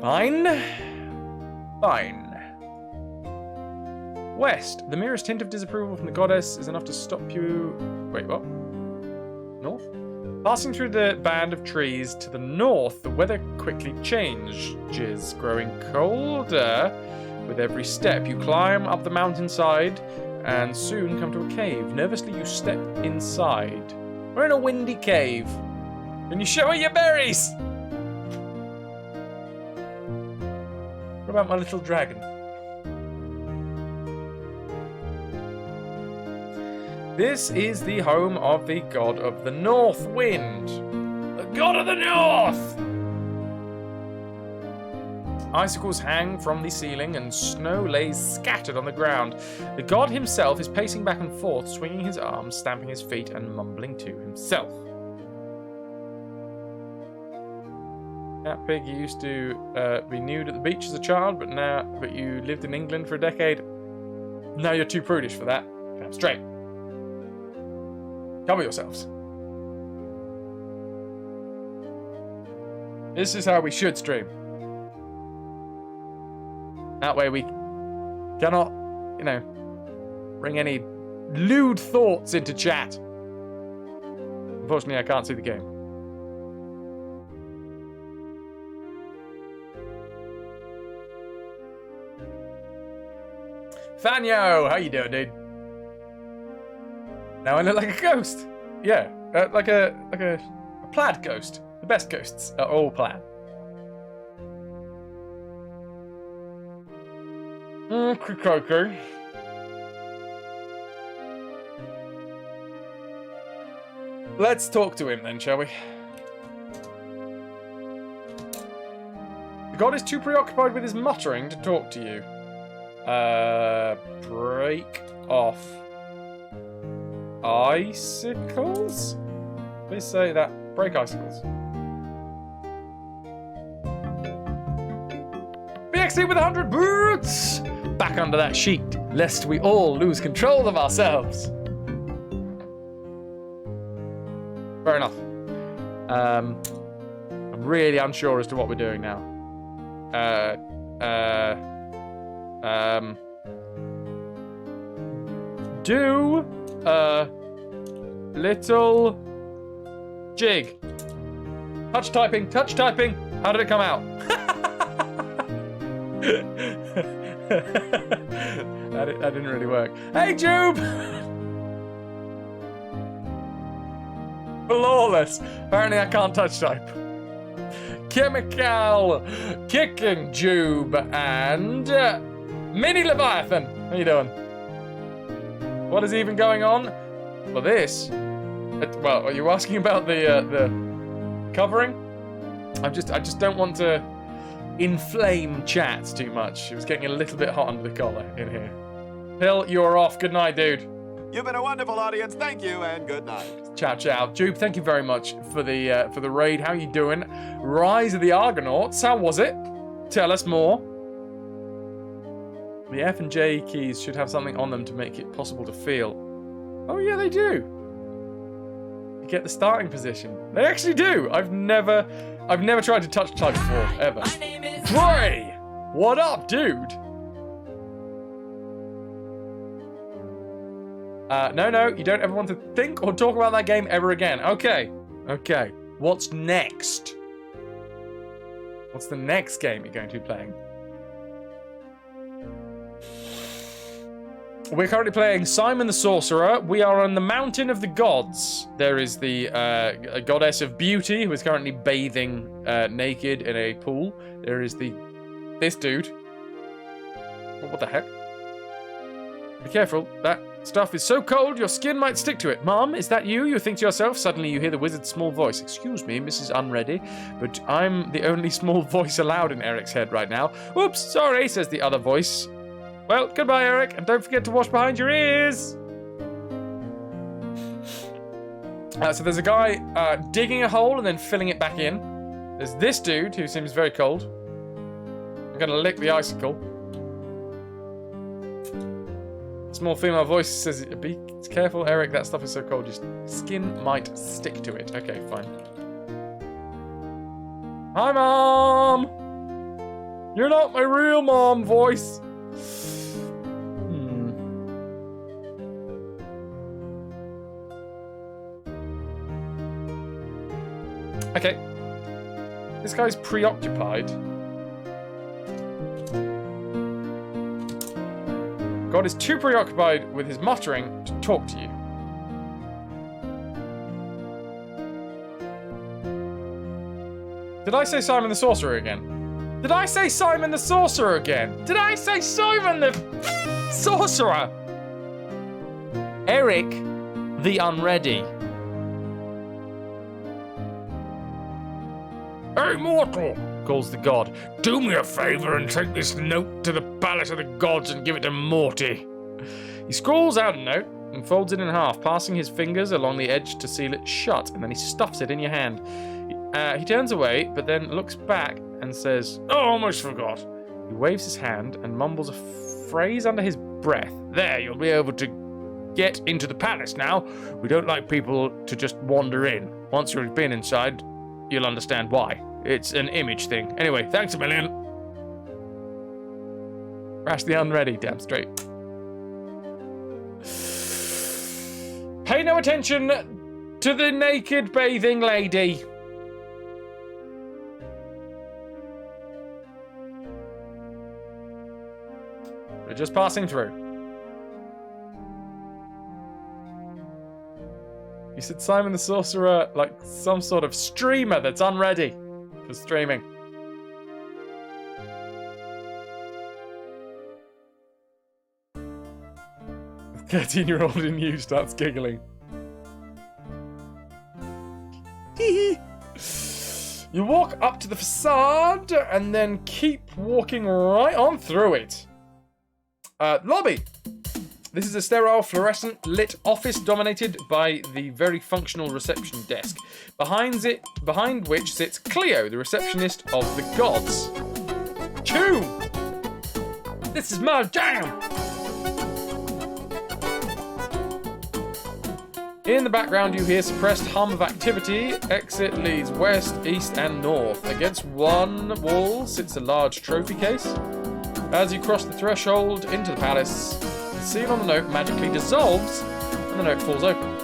Fine. West. The merest hint of disapproval from the goddess is enough to stop you... Wait, what? North? Passing through the band of trees to the north, the weather quickly changes, growing colder with every step. You climb up the mountainside and soon come to a cave. Nervously, you step inside. We're in a windy cave. Can you show me your berries? What about my little dragon? This is the home of the god of the north wind. The god of the north! Icicles hang from the ceiling and snow lays scattered on the ground. The god himself is pacing back and forth, swinging his arms, stamping his feet, and mumbling to himself. That pig, you used to be nude at the beach as a child, but you lived in England for a decade. Now you're too prudish for that. Come straight. Cover yourselves. This is how we should stream. That way we cannot, bring any lewd thoughts into chat. Unfortunately, I can't see the game. Fanyo, how you doing, dude? Now I look like a ghost. Yeah, like a plaid ghost. The best ghosts are all plaid. Okay. Let's talk to him then, shall we? The god is too preoccupied with his muttering to talk to you. Break off. Icicles? Please say that. Break icicles. BXC with 100 boots! Back under that sheet, lest we all lose control of ourselves. Fair enough. I'm really unsure as to what we're doing now. Do a little jig. Touch typing. How did it come out? that didn't really work. Hey, Jube! Flawless. Apparently I can't touch type. Chemical Kicking Jube and Mini Leviathan. How you doing? What is even going on? Well, this Well, are you asking about the covering? I just don't want to inflame chat too much. It was getting a little bit hot under the collar in here. Hill, you're off. Good night, dude. You've been a wonderful audience. Thank you, and good night. Ciao, ciao. Jupe, thank you very much for the raid. How you doing? Rise of the Argonauts. How was it? Tell us more. The F and J keys should have something on them to make it possible to feel. Oh yeah, they do. You get the starting position. They actually do. I've never tried to touch type before, ever. Dre! What up, dude? No, you don't ever want to think or talk about that game ever again. Okay. What's next? What's the next game you're going to be playing? We're currently playing Simon the Sorcerer. We are on the Mountain of the Gods. There is the goddess of beauty who is currently bathing naked in a pool. There is this dude. What the heck? Be careful. That stuff is so cold your skin might stick to it. Mom, is that you? You think to yourself. Suddenly you hear the wizard's small voice. Excuse me, Mrs. Unready, but I'm the only small voice allowed in Eric's head right now. Oops, sorry, says the other voice. Well, goodbye, Eric, and don't forget to wash behind your ears. So there's a guy digging a hole and then filling it back in. There's this dude who seems very cold. I'm gonna lick the icicle. Small female voice says, be careful, Eric, that stuff is so cold, your skin might stick to it. Okay, fine. Hi, Mom! You're not my real mom voice. Okay. This guy's preoccupied. God is too preoccupied with his muttering to talk to you. Did I say Simon the Sorcerer again? Did I say Simon the Sorcerer again? Did I say Simon the Sorcerer? Eric the Unready. Hey, mortal, calls the god. Do me a favor and take this note to the palace of the gods and give it to Morty. He scrawls out a note and folds it in half, passing his fingers along the edge to seal it shut, and then he stuffs it in your hand. He turns away, but then looks back and says, "Oh, almost forgot." He waves his hand and mumbles a phrase under his breath. There, you'll be able to get into the palace now. We don't like people to just wander in. Once you've been inside, you'll understand why. It's an image thing. Anyway, thanks a million. Rash the Unready, damn straight. Pay no attention to the naked bathing lady. We're just passing through. You said Simon the Sorcerer, like some sort of streamer that's unready for streaming. The 13-year-old in you starts giggling. You walk up to the facade and then keep walking right on through it. Lobby. This is a sterile, fluorescent lit office dominated by the very functional reception desk, behind which sits Cleo, the receptionist of the gods. Tune! This is my jam! In the background you hear suppressed hum of activity. Exit leads west, east and north. Against one wall sits a large trophy case. As you cross the threshold into the palace, the seal on the note magically dissolves and the note falls open.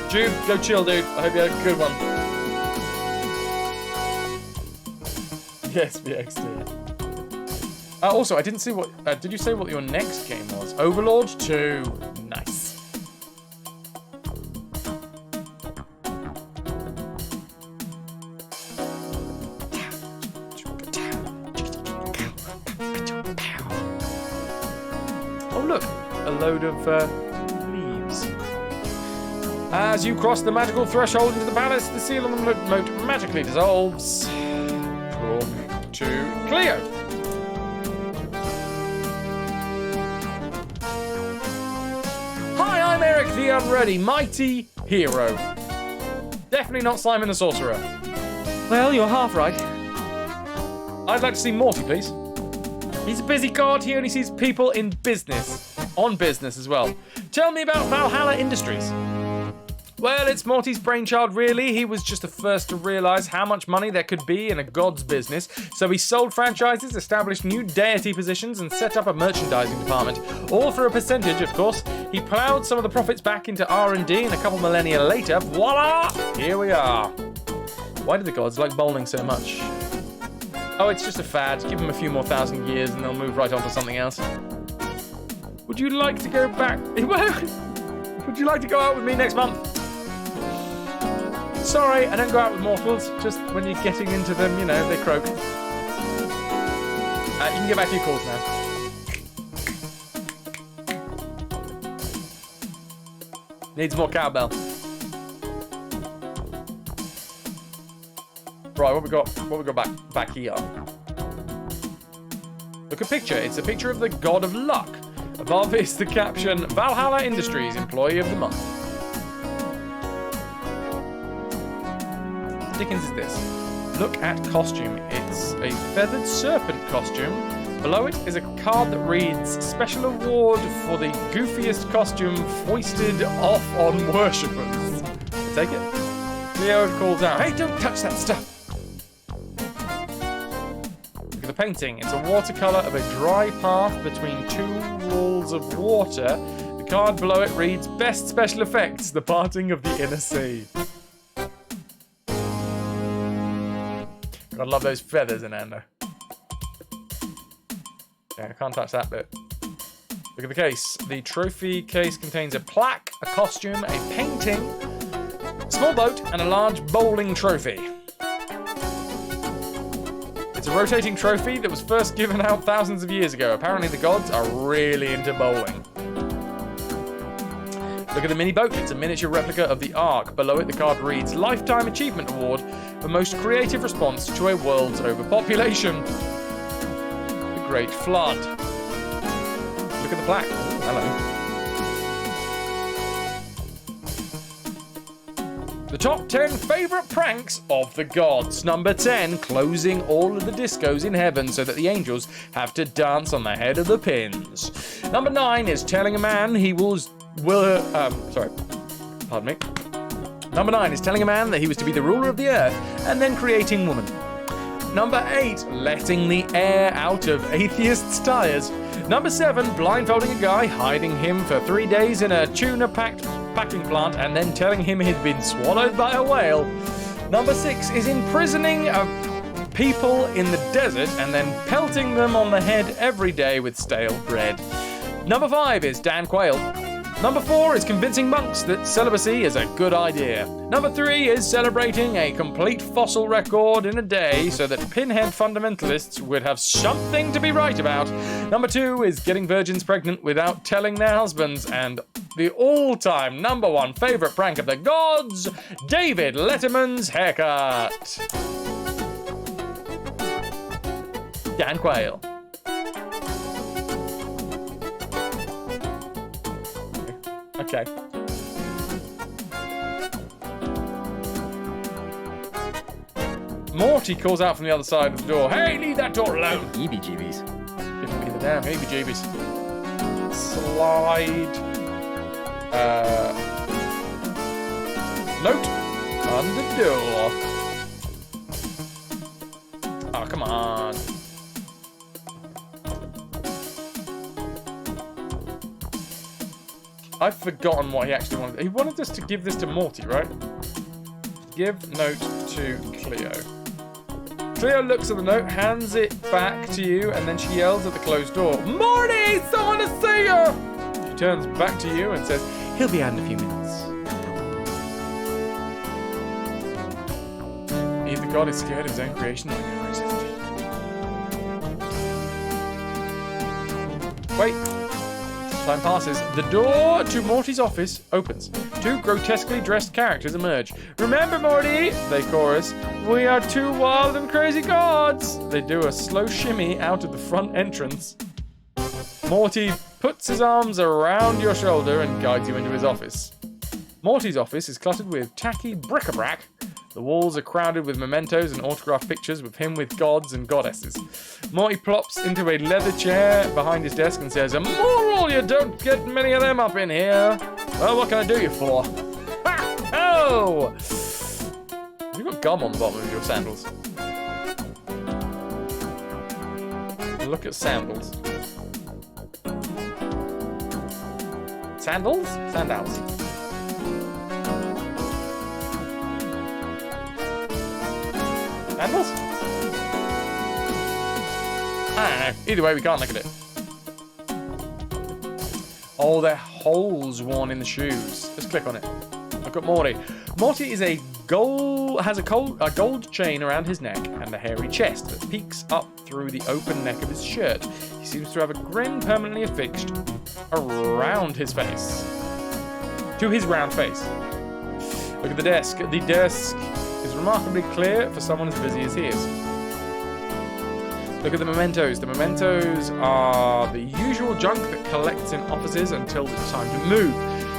Jude, go chill, dude. I hope you had a good one. Yes, VXT. Also, I didn't see what... did you say what your next game was? Overlord 2. Nice. Oh, look. A load of leaves. As you cross the magical threshold into the palace, the seal on the moat magically dissolves. Draw to Cleo. Hi, I'm Eric the Unready, mighty hero. Definitely not Simon the Sorcerer. Well, you're half right. I'd like to see Morty, please. He's a busy god. He only sees people in business. On business as well. Tell me about Valhalla Industries. Well, it's Morty's brainchild, really. He was just the first to realise how much money there could be in a god's business, so he sold franchises, established new deity positions, and set up a merchandising department. All for a percentage, of course. He ploughed some of the profits back into R&D, and a couple millennia later, voila! Here we are. Why do the gods like bowling so much? Oh, it's just a fad. Give them a few more thousand years, and they'll move right on to something else. Would you like to go back? Would you like to go out with me next month? Sorry, I don't go out with mortals. Just when you're getting into them, you know, they croak. You can get back to your calls now. Needs more cowbell. Right, what we got back here? Look at picture. It's a picture of the god of luck. Above is the caption, Valhalla Industries, Employee of the Month. What the dickens is this? Look at costume. It's a feathered serpent costume. Below it is a card that reads, Special Award for the goofiest costume foisted off on worshippers. Take it. Leo calls out, hey, don't touch that stuff. Look at the painting. It's a watercolour of a dry path between two walls of water. The card below it reads, Best Special Effects, the parting of the inner sea. I love those feathers in there. Yeah, I can't touch that bit. Look at the case. The trophy case contains a plaque, a costume, a painting, a small boat, and a large bowling trophy. It's a rotating trophy that was first given out thousands of years ago. Apparently the gods are really into bowling. Look at the mini boat. It's a miniature replica of the Ark. Below it, the card reads, Lifetime Achievement Award for Most Creative Response to a World's Overpopulation. The Great Flood. Look at the plaque. Hello. The top 10 favourite pranks of the gods. Number 10, closing all of the discos in heaven so that the angels have to dance on the head of the pins. Number 9 is telling a man he pardon me. Number 9 is telling a man that he was to be the ruler of the earth and then creating woman. Number 8, letting the air out of atheists' tires. Number 7, blindfolding a guy, hiding him for 3 days in a tuna packing plant and then telling him he'd been swallowed by a whale. Number 6 is imprisoning people in the desert and then pelting them on the head every day with stale bread. Number 5 is Dan Quayle. Number 4 is convincing monks that celibacy is a good idea. Number 3 is celebrating a complete fossil record in a day so that pinhead fundamentalists would have something to be right about. Number 2 is getting virgins pregnant without telling their husbands. And the all-time number 1 favourite prank of the gods, David Letterman's haircut. Dan Quayle. Okay. Morty calls out from the other side of the door, hey, leave that door alone! Heebie-jeebies. Give me the damn heebie-jeebies. Slide. Note on the door. Oh, come on. I've forgotten what he actually wanted. He wanted us to give this to Morty, right? Give note to Cleo. Cleo looks at the note, hands it back to you, and then she yells at the closed door, Morty, someone to see you! She turns back to you and says, he'll be out in a few minutes. Either God is scared of his own creation or never existed. Wait. Time passes. The door to Morty's office opens. Two grotesquely dressed characters emerge. "Remember, Morty," they chorus, "we are two wild and crazy gods." They do a slow shimmy out of the front entrance. Morty puts his arms around your shoulder and guides you into his office. Morty's office is cluttered with tacky bric-a-brac. The walls are crowded with mementos and autographed pictures with him with gods and goddesses. Morty plops into a leather chair behind his desk and says, "A moral, you don't get many of them up in here. Well, what can I do you for?" Ha! Oh! You've got gum on the bottom of your sandals. Look at sandals. Sandals? Sandals. Sandals? I don't know. Either way, we can't look at it. Oh, they're holes worn in the shoes. Let's click on it. Look at Morty. Morty is has a gold chain around his neck and a hairy chest that peeks up through the open neck of his shirt. He seems to have a grin permanently affixed around his face. To his round face. Look at the desk. The desk is remarkably clear for someone as busy as he is. Look at the mementos. The mementos are the usual junk that collects in offices until it's time to move,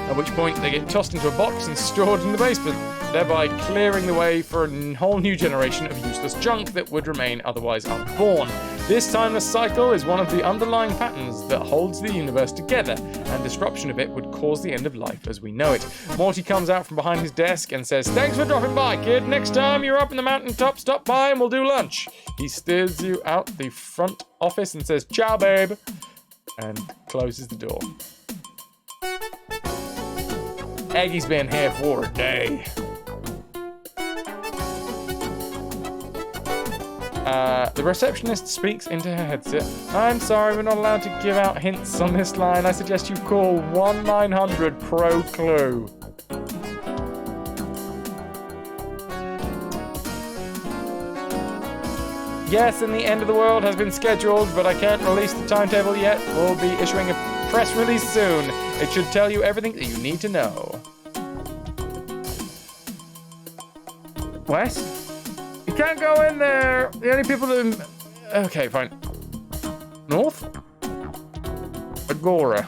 at which point they get tossed into a box and stored in the basement, thereby clearing the way for a whole new generation of useless junk that would remain otherwise unborn. This timeless cycle is one of the underlying patterns that holds the universe together, and disruption of it would cause the end of life as we know it. Morty comes out from behind his desk and says, "Thanks for dropping by, kid. Next time you're up in the mountaintop, stop by and we'll do lunch." He steers you out the front office and says, "Ciao, babe," and closes the door. Aggie's been here for a day. The receptionist speaks into her headset. "I'm sorry, we're not allowed to give out hints on this line. I suggest you call 1-900-PRO-CLUE. Yes, and the end of the world has been scheduled, but I can't release the timetable yet. We'll be issuing a press release soon. It should tell you everything that you need to know." What? You can't go in there. The only people that... Okay, fine. North? Agora.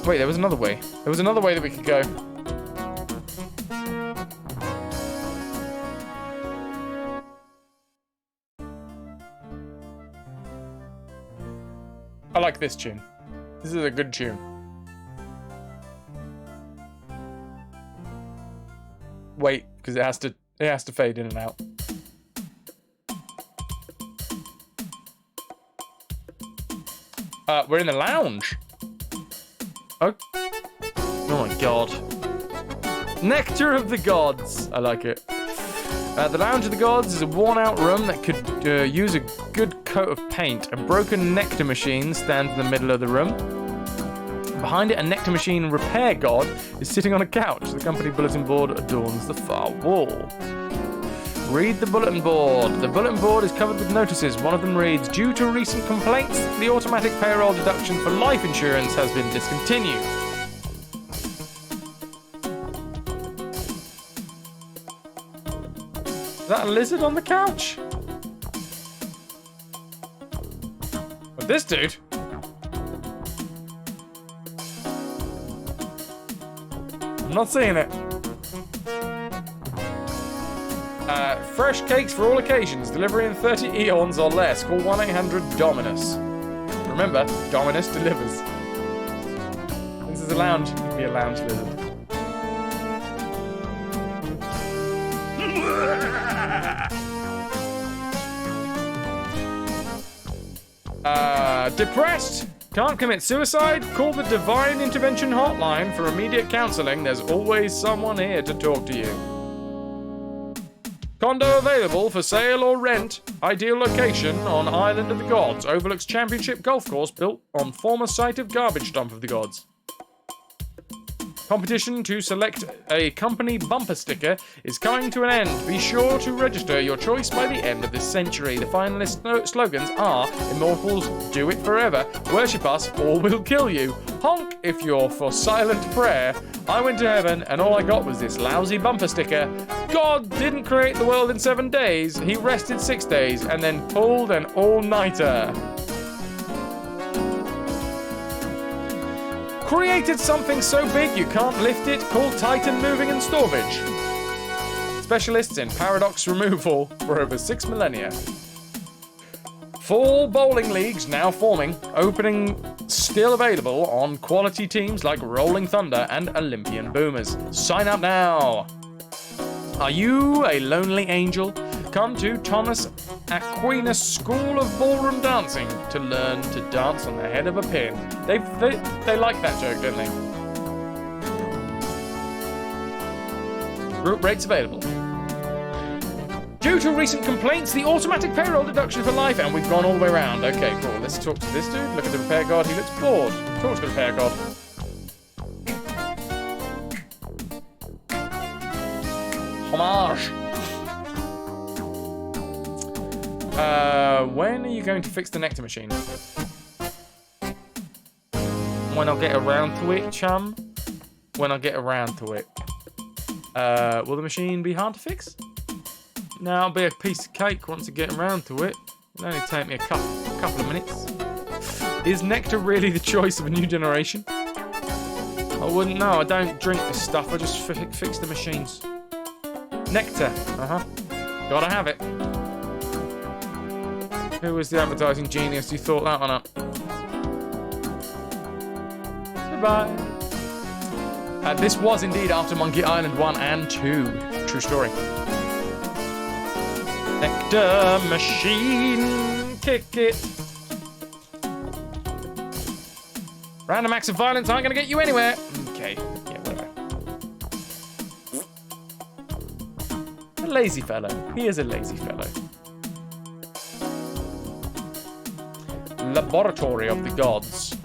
Wait, there was another way. There was another way that we could go. I like this tune. This is a good tune. Wait, because it has to fade in and out. We're in the lounge. Oh my god. Nectar of the Gods. I like it. The Lounge of the Gods is a worn-out room that could use a good coat of paint. A broken nectar machine stands in the middle of the room. Behind it, a nectar machine repair god is sitting on a couch. The company bulletin board adorns the far wall. Read the bulletin board. The bulletin board is covered with notices. One of them reads, "Due to recent complaints, the automatic payroll deduction for life insurance has been discontinued." Is that a lizard on the couch? But this dude? I'm not seeing it. Fresh cakes for all occasions. Delivery in 30 eons or less. Call 1-800-DOMINUS. Remember, Dominus delivers. This is a lounge. You can be a lounge lizard. Depressed? Can't commit suicide? Call the Divine Intervention Hotline for immediate counseling. There's always someone here to talk to you. Condo available for sale or rent. Ideal location on Island of the Gods. Overlooks Championship Golf Course built on former site of garbage dump of the gods. Competition to select a company bumper sticker is coming to an end. Be sure to register your choice by the end of this century. The finalist slogans are: Immortals, do it forever, worship us or we'll kill you, Honk if you're for silent prayer. I went to heaven and all I got was this lousy bumper sticker. God didn't create the world in 7 days. He rested 6 days and then pulled an all-nighter. Created something so big you can't lift it, called Titan Moving and Storage. Specialists in paradox removal for over 6 millennia. Fall bowling leagues now forming, opening still available on quality teams like Rolling Thunder and Olympian Boomers. Sign up now! Are you a lonely angel? Come to Thomas Aquinas School of Ballroom Dancing to learn to dance on the head of a pin. They like that joke, don't they? Group rates available. Due to recent complaints, the automatic payroll deduction for life, and we've gone all the way around. Okay, cool. Let's talk to this dude. Look at the repair guard. He looks bored. Talk to the repair guard. Homage. When are you going to fix the nectar machine? When I'll get around to it, chum. When I'll get around to it. Will the machine be hard to fix? No, I'll be a piece of cake once I get around to it. It'll only take me a couple of minutes. Is nectar really the choice of a new generation? I wouldn't know. I don't drink this stuff. I just fix the machines. Nectar. Gotta have it. Who was the advertising genius who thought that one up? Goodbye. This was indeed after Monkey Island 1 and 2. True story. Nectar machine, kick it. Random acts of violence aren't going to get you anywhere. Okay, yeah, whatever. A lazy fellow. He is a lazy fellow. Laboratory of the Gods.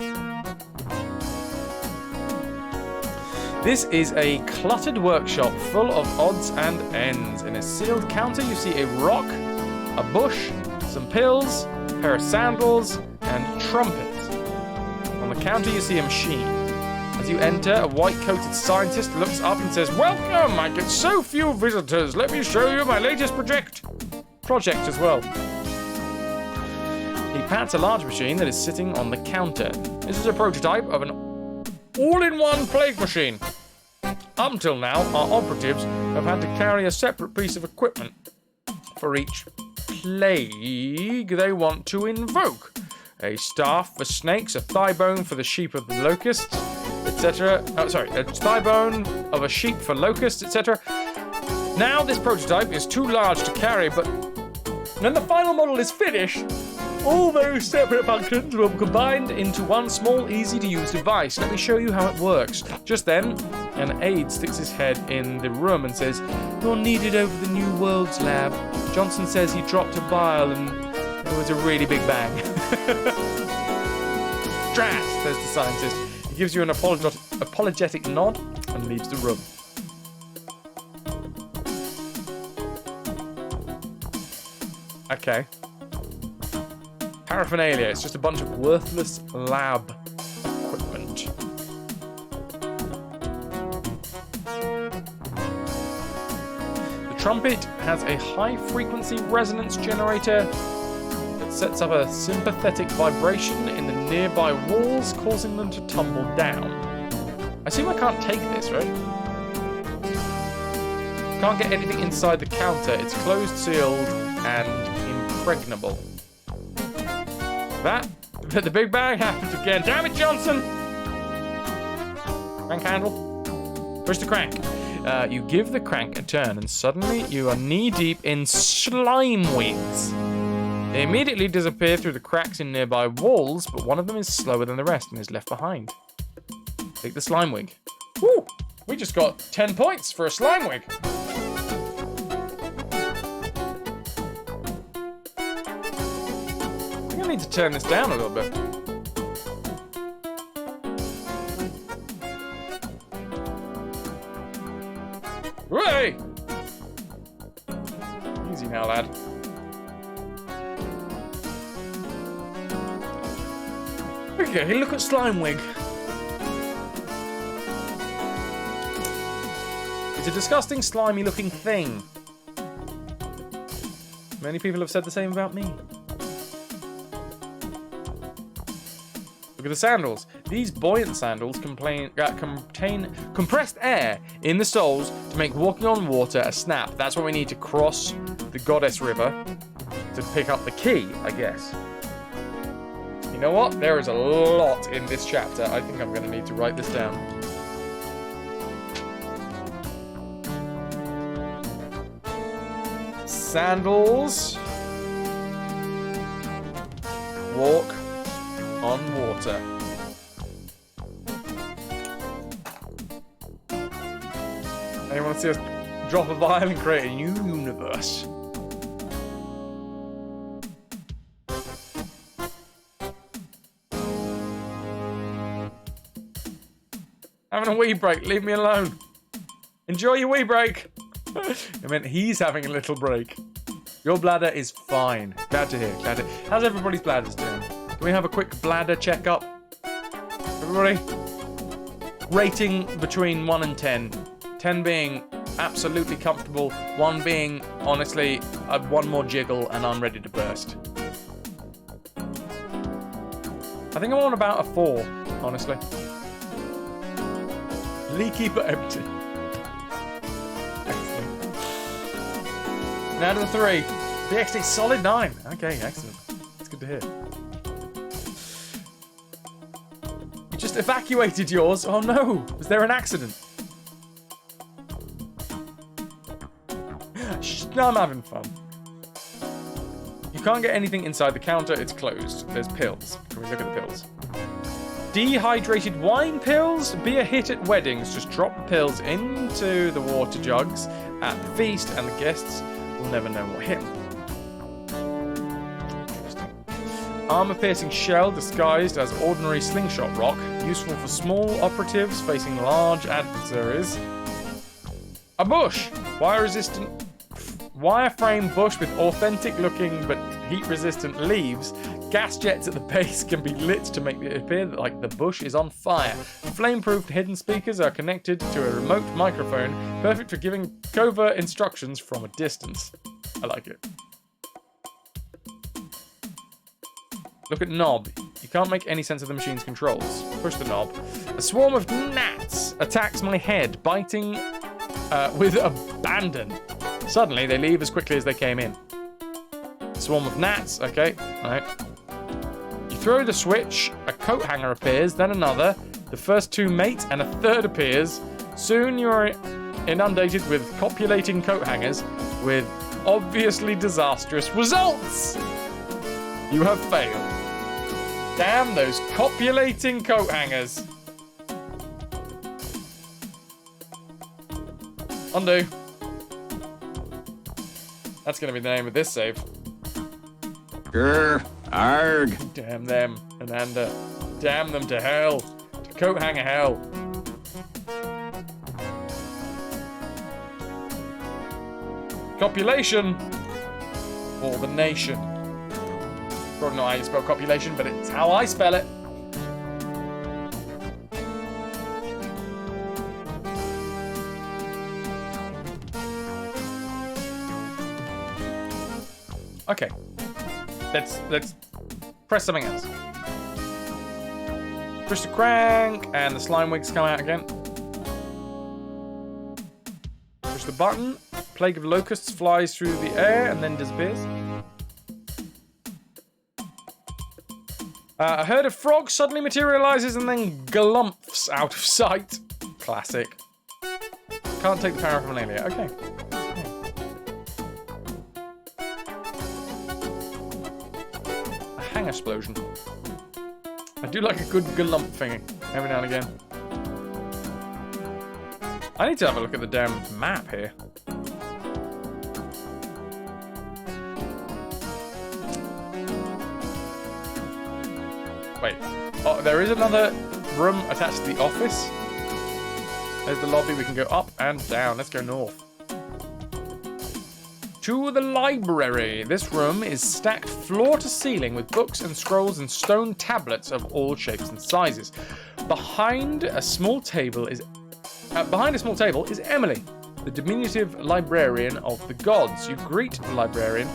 This is a cluttered workshop full of odds and ends. In a sealed counter, you see a rock, a bush, some pills, a pair of sandals, and trumpets. On the counter, you see a machine. As you enter, a white-coated scientist looks up and says, "Welcome! I get so few visitors. Let me show you my latest project as well." He pats a large machine that is sitting on the counter. This is a prototype of an all-in-one plague machine. Up until now, our operatives have had to carry a separate piece of equipment for each plague they want to invoke. A staff for snakes, a thigh bone for the sheep of the locusts, etc. A thigh bone of a sheep for locusts, etc. Now this prototype is too large to carry, but when the final model is finished, all those separate functions will be combined into one small, easy-to-use device. Let me show you how it works. Just then, an aide sticks his head in the room and says, "You're needed over the New Worlds lab. Johnson says he dropped a vial and it was a really big bang." Drat, says the scientist. He gives you an apologetic nod and leaves the room. Okay. Paraphernalia, it's just a bunch of worthless lab equipment. The trumpet has a high-frequency resonance generator that sets up a sympathetic vibration in the nearby walls, causing them to tumble down. I assume I can't take this, right? Can't get anything inside the counter. It's closed, sealed, and impregnable. But the big bang happens again. Damn it, Johnson! Crank handle. Push the crank. You give the crank a turn, and suddenly you are knee-deep in slime wigs. They immediately disappear through the cracks in nearby walls, but one of them is slower than the rest and is left behind. Take the slime wig. Woo! We just got 10 points for a slime wig. I need to turn this down a little bit. Hey! Easy now, lad. Okay, look at Slime Wig. It's a disgusting, slimy-looking thing. Many people have said the same about me. Look at the sandals. These buoyant sandals contain compressed air in the soles to make walking on water a snap. That's what we need to cross the Goddess River to pick up the key, I guess. You know what? There is a lot in this chapter. I think I'm going to need to write this down. Sandals. Walk on water. Anyone want to see us drop a vial and create a new universe? Having a wee break. Leave me alone. Enjoy your wee break. I meant he's having a little break. Your bladder is fine. Glad to hear. Glad to. How's everybody's bladders doing? Can we have a quick bladder checkup? Everybody? Rating between 1 and 10. 10 being absolutely comfortable. 1 being, honestly, one more jiggle and I'm ready to burst. I think I'm on about a 4, honestly. Leaky but empty. Excellent. And out of the 3, BXD solid 9. Okay, excellent. That's good to hear. You just evacuated yours. Oh no! Was there an accident? No, I'm having fun. You can't get anything inside the counter. It's closed. There's pills. Can we look at the pills? Dehydrated wine pills? Be a hit at weddings. Just drop the pills into the water jugs at the feast and the guests will never know what hit. Armor-piercing shell disguised as ordinary slingshot rock. Useful for small operatives facing large adversaries. A bush! Wire-resistant wireframe bush with authentic-looking but heat-resistant leaves. Gas jets at the base can be lit to make it appear like the bush is on fire. Flame-proof hidden speakers are connected to a remote microphone, perfect for giving covert instructions from a distance. I like it. Look at knob. You can't make any sense of the machine's controls. Push the knob. A swarm of gnats attacks my head, biting with abandon. Suddenly, they leave as quickly as they came in. Swarm of gnats. Okay, alright. You throw the switch, a coat hanger appears, then another. The first 2 mate, and a third appears. Soon you're inundated with copulating coat hangers with obviously disastrous results. You have failed. Damn those copulating coat hangers. Undo. That's going to be the name of this save. Grr, arg. Damn them, Ananda. Damn them to hell. To coat hanger hell. Copulation. For the nation. Probably not how you spell copulation, but it's how I spell it. Okay. Let's press something else. Push the crank, and the slime wigs come out again. Push the button. Plague of locusts flies through the air and then disappears. A herd of frogs suddenly materializes and then glumps out of sight. Classic. Can't take the power from an alien. Okay. A hang explosion. I do like a good glump thing every now and again. I need to have a look at the damn map here. Wait. Oh, there is another room attached to the office. There's the lobby. We can go up and down. Let's go north. To the library. This room is stacked floor to ceiling with books and scrolls and stone tablets of all shapes and sizes. Behind a small table is Emily. the diminutive librarian of the gods. You greet the librarian.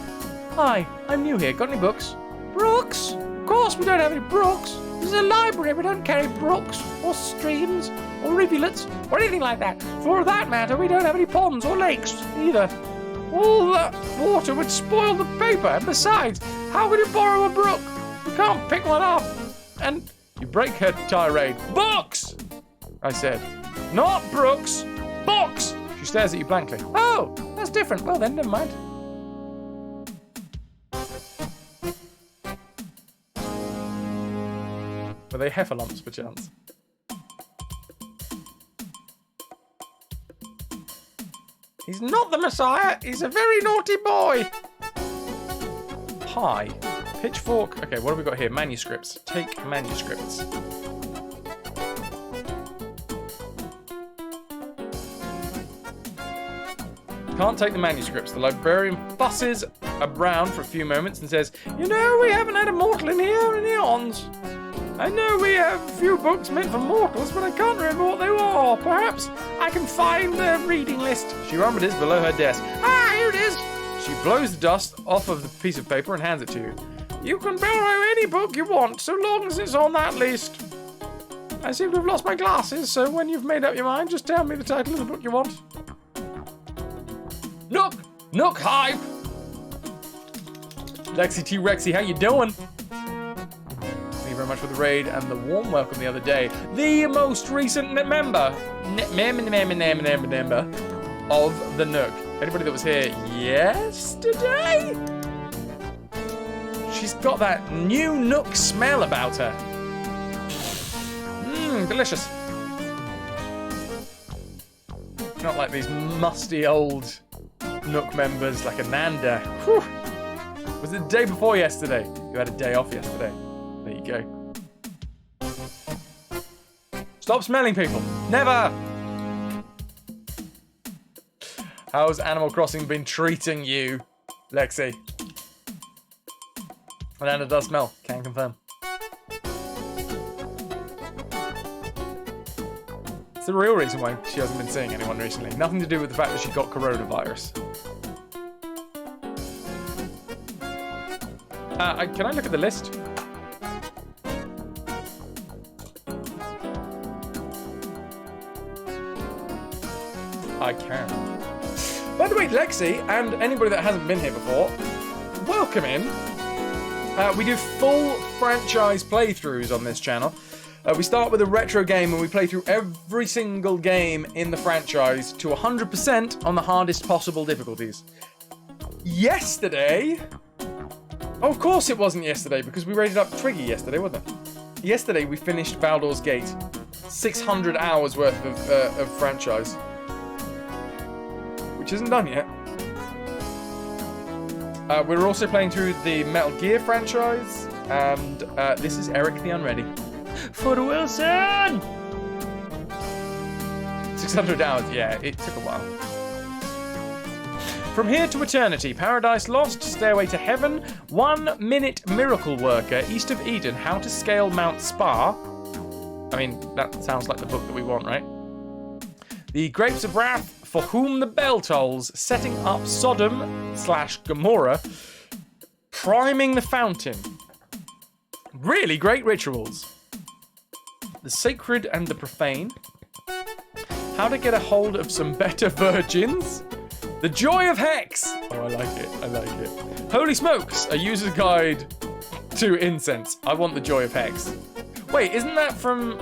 Hi, I'm new here. Got any books? Brooks? Of course we don't have any brooks. This is a library. We don't carry brooks or streams or rivulets or anything like that. For that matter, we don't have any ponds or lakes either. All that water would spoil the paper. And besides, how could you borrow a brook? You can't pick one up. And you break her tirade. Books! I said. Not brooks. Books! She stares at you blankly. Oh, that's different. Well then, never mind. Were they heffalumps, perchance? He's not the Messiah. He's a very naughty boy. Pie. Pitchfork. Okay, what have we got here? Manuscripts. Take manuscripts. Can't take the manuscripts. The librarian fusses around for a few moments and says, you know, we haven't had a mortal in here in eons. I know we have a few books meant for mortals, but I can't remember what they were. Perhaps I can find the reading list. She rummaged below her desk. Ah, here it is. She blows the dust off of the piece of paper and hands it to you. You can borrow any book you want, so long as it's on that list. I seem to have lost my glasses, so when you've made up your mind, just tell me the title of the book you want. Nook! Nook hype! Lexi T. Rexy, how you doing? Thank you very much for the raid and the warm welcome the other day. The most recent member of the Nook. Anybody that was here yesterday? She's got that new Nook smell about her. Mmm, delicious. Not like these musty old Nook members like Ananda. Whew. Was it the day before yesterday? You had a day off yesterday. There you go. Stop smelling people. Never! How's Animal Crossing been treating you, Lexi? Ananda does smell. Can confirm. It's the real reason why she hasn't been seeing anyone recently. Nothing to do with the fact that she got coronavirus. Can I look at the list? I can. By the way, Lexi, and anybody that hasn't been here before, welcome in. We do full franchise playthroughs on this channel. We start with a retro game and we play through every single game in the franchise to 100% on the hardest possible difficulties. Yesterday... Oh, of course it wasn't yesterday, because we rated up Twiggy yesterday, wasn't it? Yesterday we finished Baldur's Gate. 600 hours worth of franchise. Which isn't done yet. We're also playing through the Metal Gear franchise, and this is Eric the Unready. For Wilson! 600 hours, yeah, it took a while. From Here to Eternity, Paradise Lost, Stairway to Heaven, 1 Minute Miracle Worker, East of Eden, How to Scale Mount Spa. I mean, that sounds like the book that we want, right? The Grapes of Wrath, For Whom the Bell Tolls, Setting Up Sodom / Gomorrah, Priming the Fountain. Really great rituals. The Sacred and the Profane. How to Get a Hold of Some Better Virgins. The Joy of Hex. Oh, I like it. I like it. Holy Smokes, a user's guide to incense. I want the Joy of Hex. Wait, isn't that from...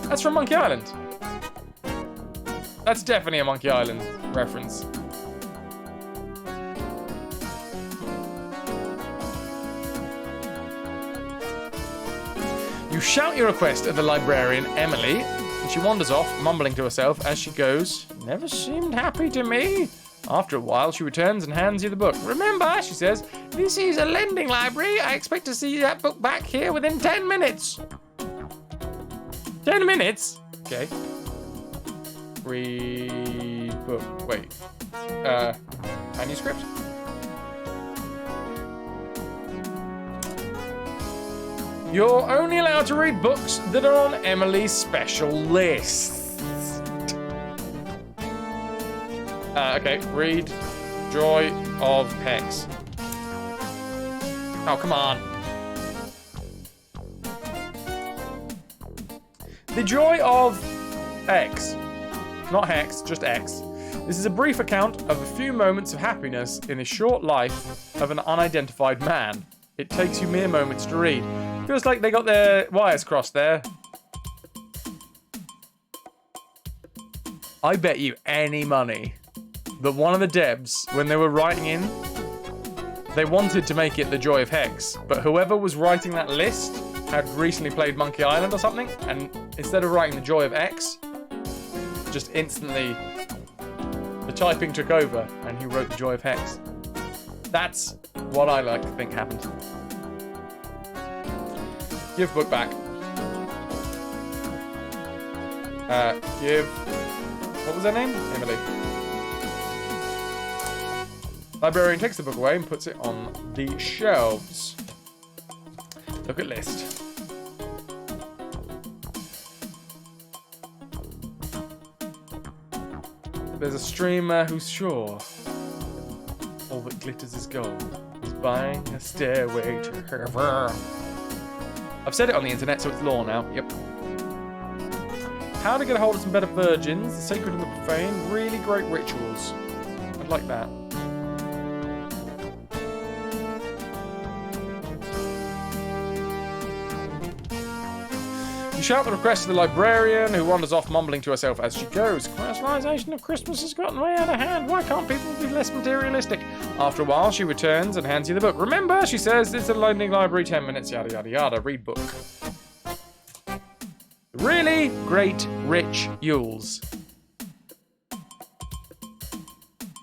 That's from Monkey Island. That's definitely a Monkey Island reference. You shout your request at the librarian, Emily, and she wanders off, mumbling to herself as she goes, "Never seemed happy to me." After a while, she returns and hands you the book. "Remember," she says, "this is a lending library. I expect to see that book back here within 10 minutes. 10 minutes? Okay. Read book. Wait. Manuscript? You're only allowed to read books that are on Emily's special list. Okay, read Joy of Hex. Oh, come on. The Joy of X. Not Hex, just X. This is a brief account of a few moments of happiness in the short life of an unidentified man. It takes you mere moments to read. Feels like they got their wires crossed there. I bet you any money that one of the devs, when they were writing in, they wanted to make it the Joy of Hex, but whoever was writing that list had recently played Monkey Island or something, and instead of writing the Joy of X, just instantly the typing took over and he wrote the Joy of Hex. That's what I like to think happened. Give book back. Give... What was her name? Emily. Librarian takes the book away and puts it on the shelves. Look at list. There's a streamer who's sure all that glitters is gold. He's buying a stairway to heaven. I've said it on the internet, so it's law now. Yep. How to get a hold of some better virgins, the sacred and the profane, really great rituals. I'd like that. You shout the request to the librarian, who wanders off mumbling to herself as she goes. Commercialization of Christmas has gotten way out of hand. Why can't people be less materialistic? After a while, she returns and hands you the book. Remember, she says, it's a Lightning Library, 10 minutes, yada, yada, yada. Read book. Really great rich Yules.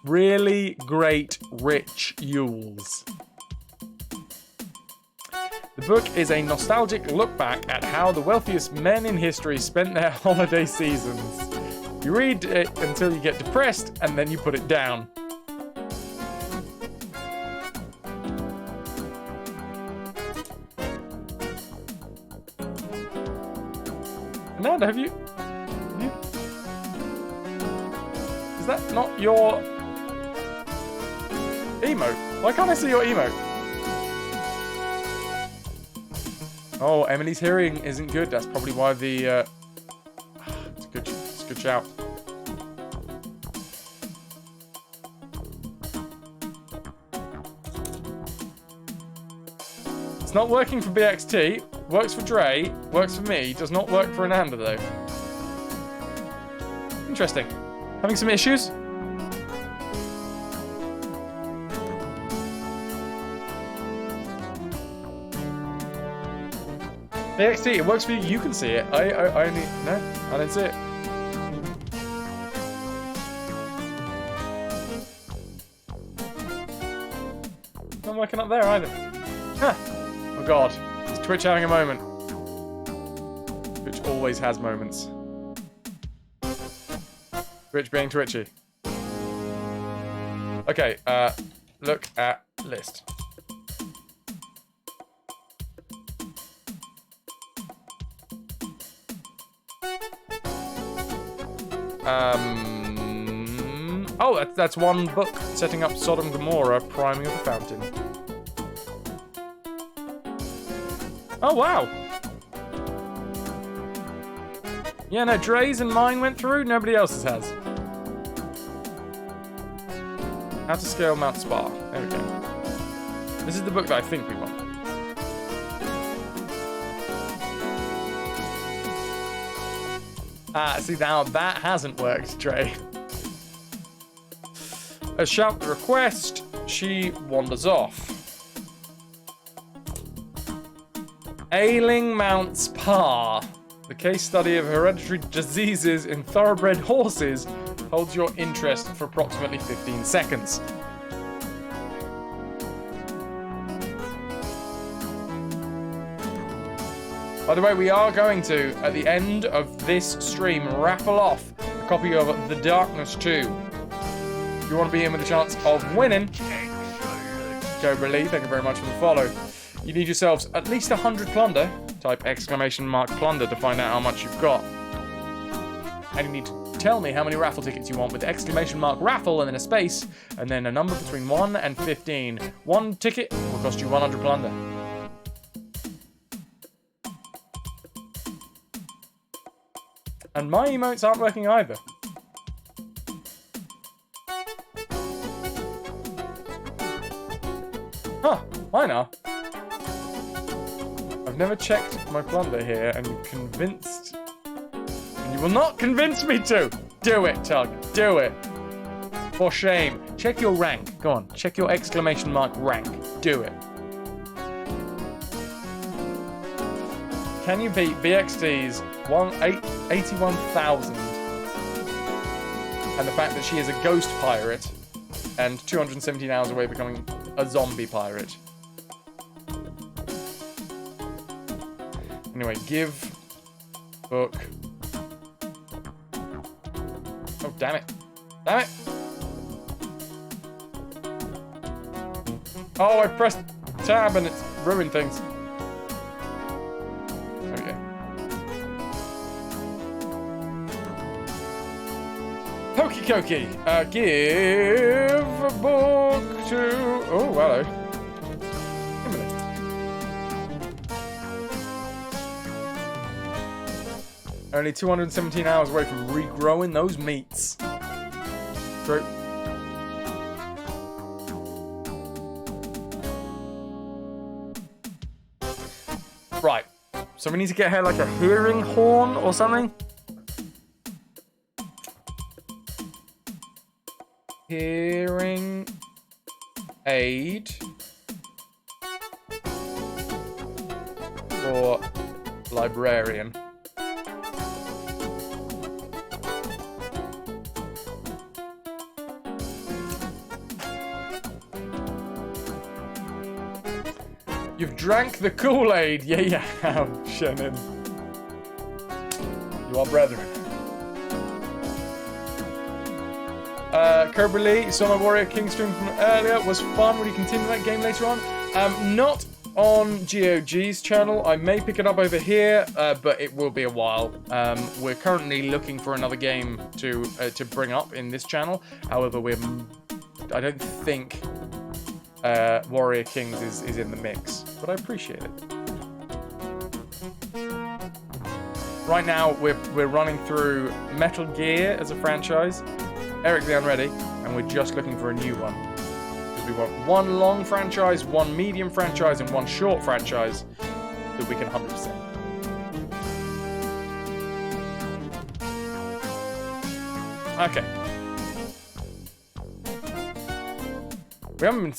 Really great rich Yules. The book is a nostalgic look back at how the wealthiest men in history spent their holiday seasons. You read it until you get depressed, and then you put it down. Amanda, have you... Is that not your... emote? Why can't I see your emote? Oh, Emily's hearing isn't good. That's probably why the... It's a good shout. It's not working for BXT. Works for Dre. Works for me. Does not work for Ananda, though. Interesting. Having some issues? BXT, it works for you. You can see it. I only... No, I don't see it. Not working up there either. Huh. Oh god. Is Twitch having a moment? Twitch always has moments. Twitch being twitchy. Okay, look at list. Oh, that's one book. Setting up Sodom and Gomorrah, priming of the fountain. Oh, wow. Yeah, no, Dre's and mine went through. Nobody else's has. How to scale Mount Spa. There we go. This is the book that I think we want. Ah, see, now that hasn't worked, Dre. A shout the request, she wanders off. Ailing Mount Spa. The case study of hereditary diseases in thoroughbred horses holds your interest for approximately 15 seconds. By the way, we are going to, at the end of this stream, raffle off a copy of The Darkness 2. If you want to be in with a chance of winning, Cobra Lee, thank you very much for the follow. You need yourselves at least 100 plunder. Type !plunder to find out how much you've got. And you need tell me how many raffle tickets you want with exclamation mark raffle and then a space, and then a number between 1 and 15. One ticket will cost you 100 plunder. And my emotes aren't working either. Huh, mine are. I've never checked my plunder here and convinced... And you will not convince me to! Do it, Tug. Do it. For shame. Check your rank. Go on. Check your exclamation mark rank. Do it. Can you beat BXT's 81,000 and the fact that she is a ghost pirate and 217 hours away becoming a zombie pirate? Anyway, give book. Oh, damn it. Damn it! Oh, I pressed tab and it's ruined things. Okay. Hokey cokey. Give a book to... Oh, hello. Emily. Only 217 hours away from regrowing those meats. True. Right. So we need to get her like a hearing horn or something. Hearing aid for librarian. You've drank the Kool-Aid. Yeah, you have, Shannon. You are brethren. Kirby Lee, saw my Warrior King stream from earlier. Was fun. Will you continue that game later on? Not on GOG's channel. I may pick it up over here, but it will be a while. We're currently looking for another game to bring up in this channel. However, I don't think Warrior Kings is in the mix, but I appreciate it. Right now, we're running through Metal Gear as a franchise, Eric the Unready, and we're just looking for a new one. Because we want one long franchise, one medium franchise, and one short franchise that we can 100%. Okay. We haven't been...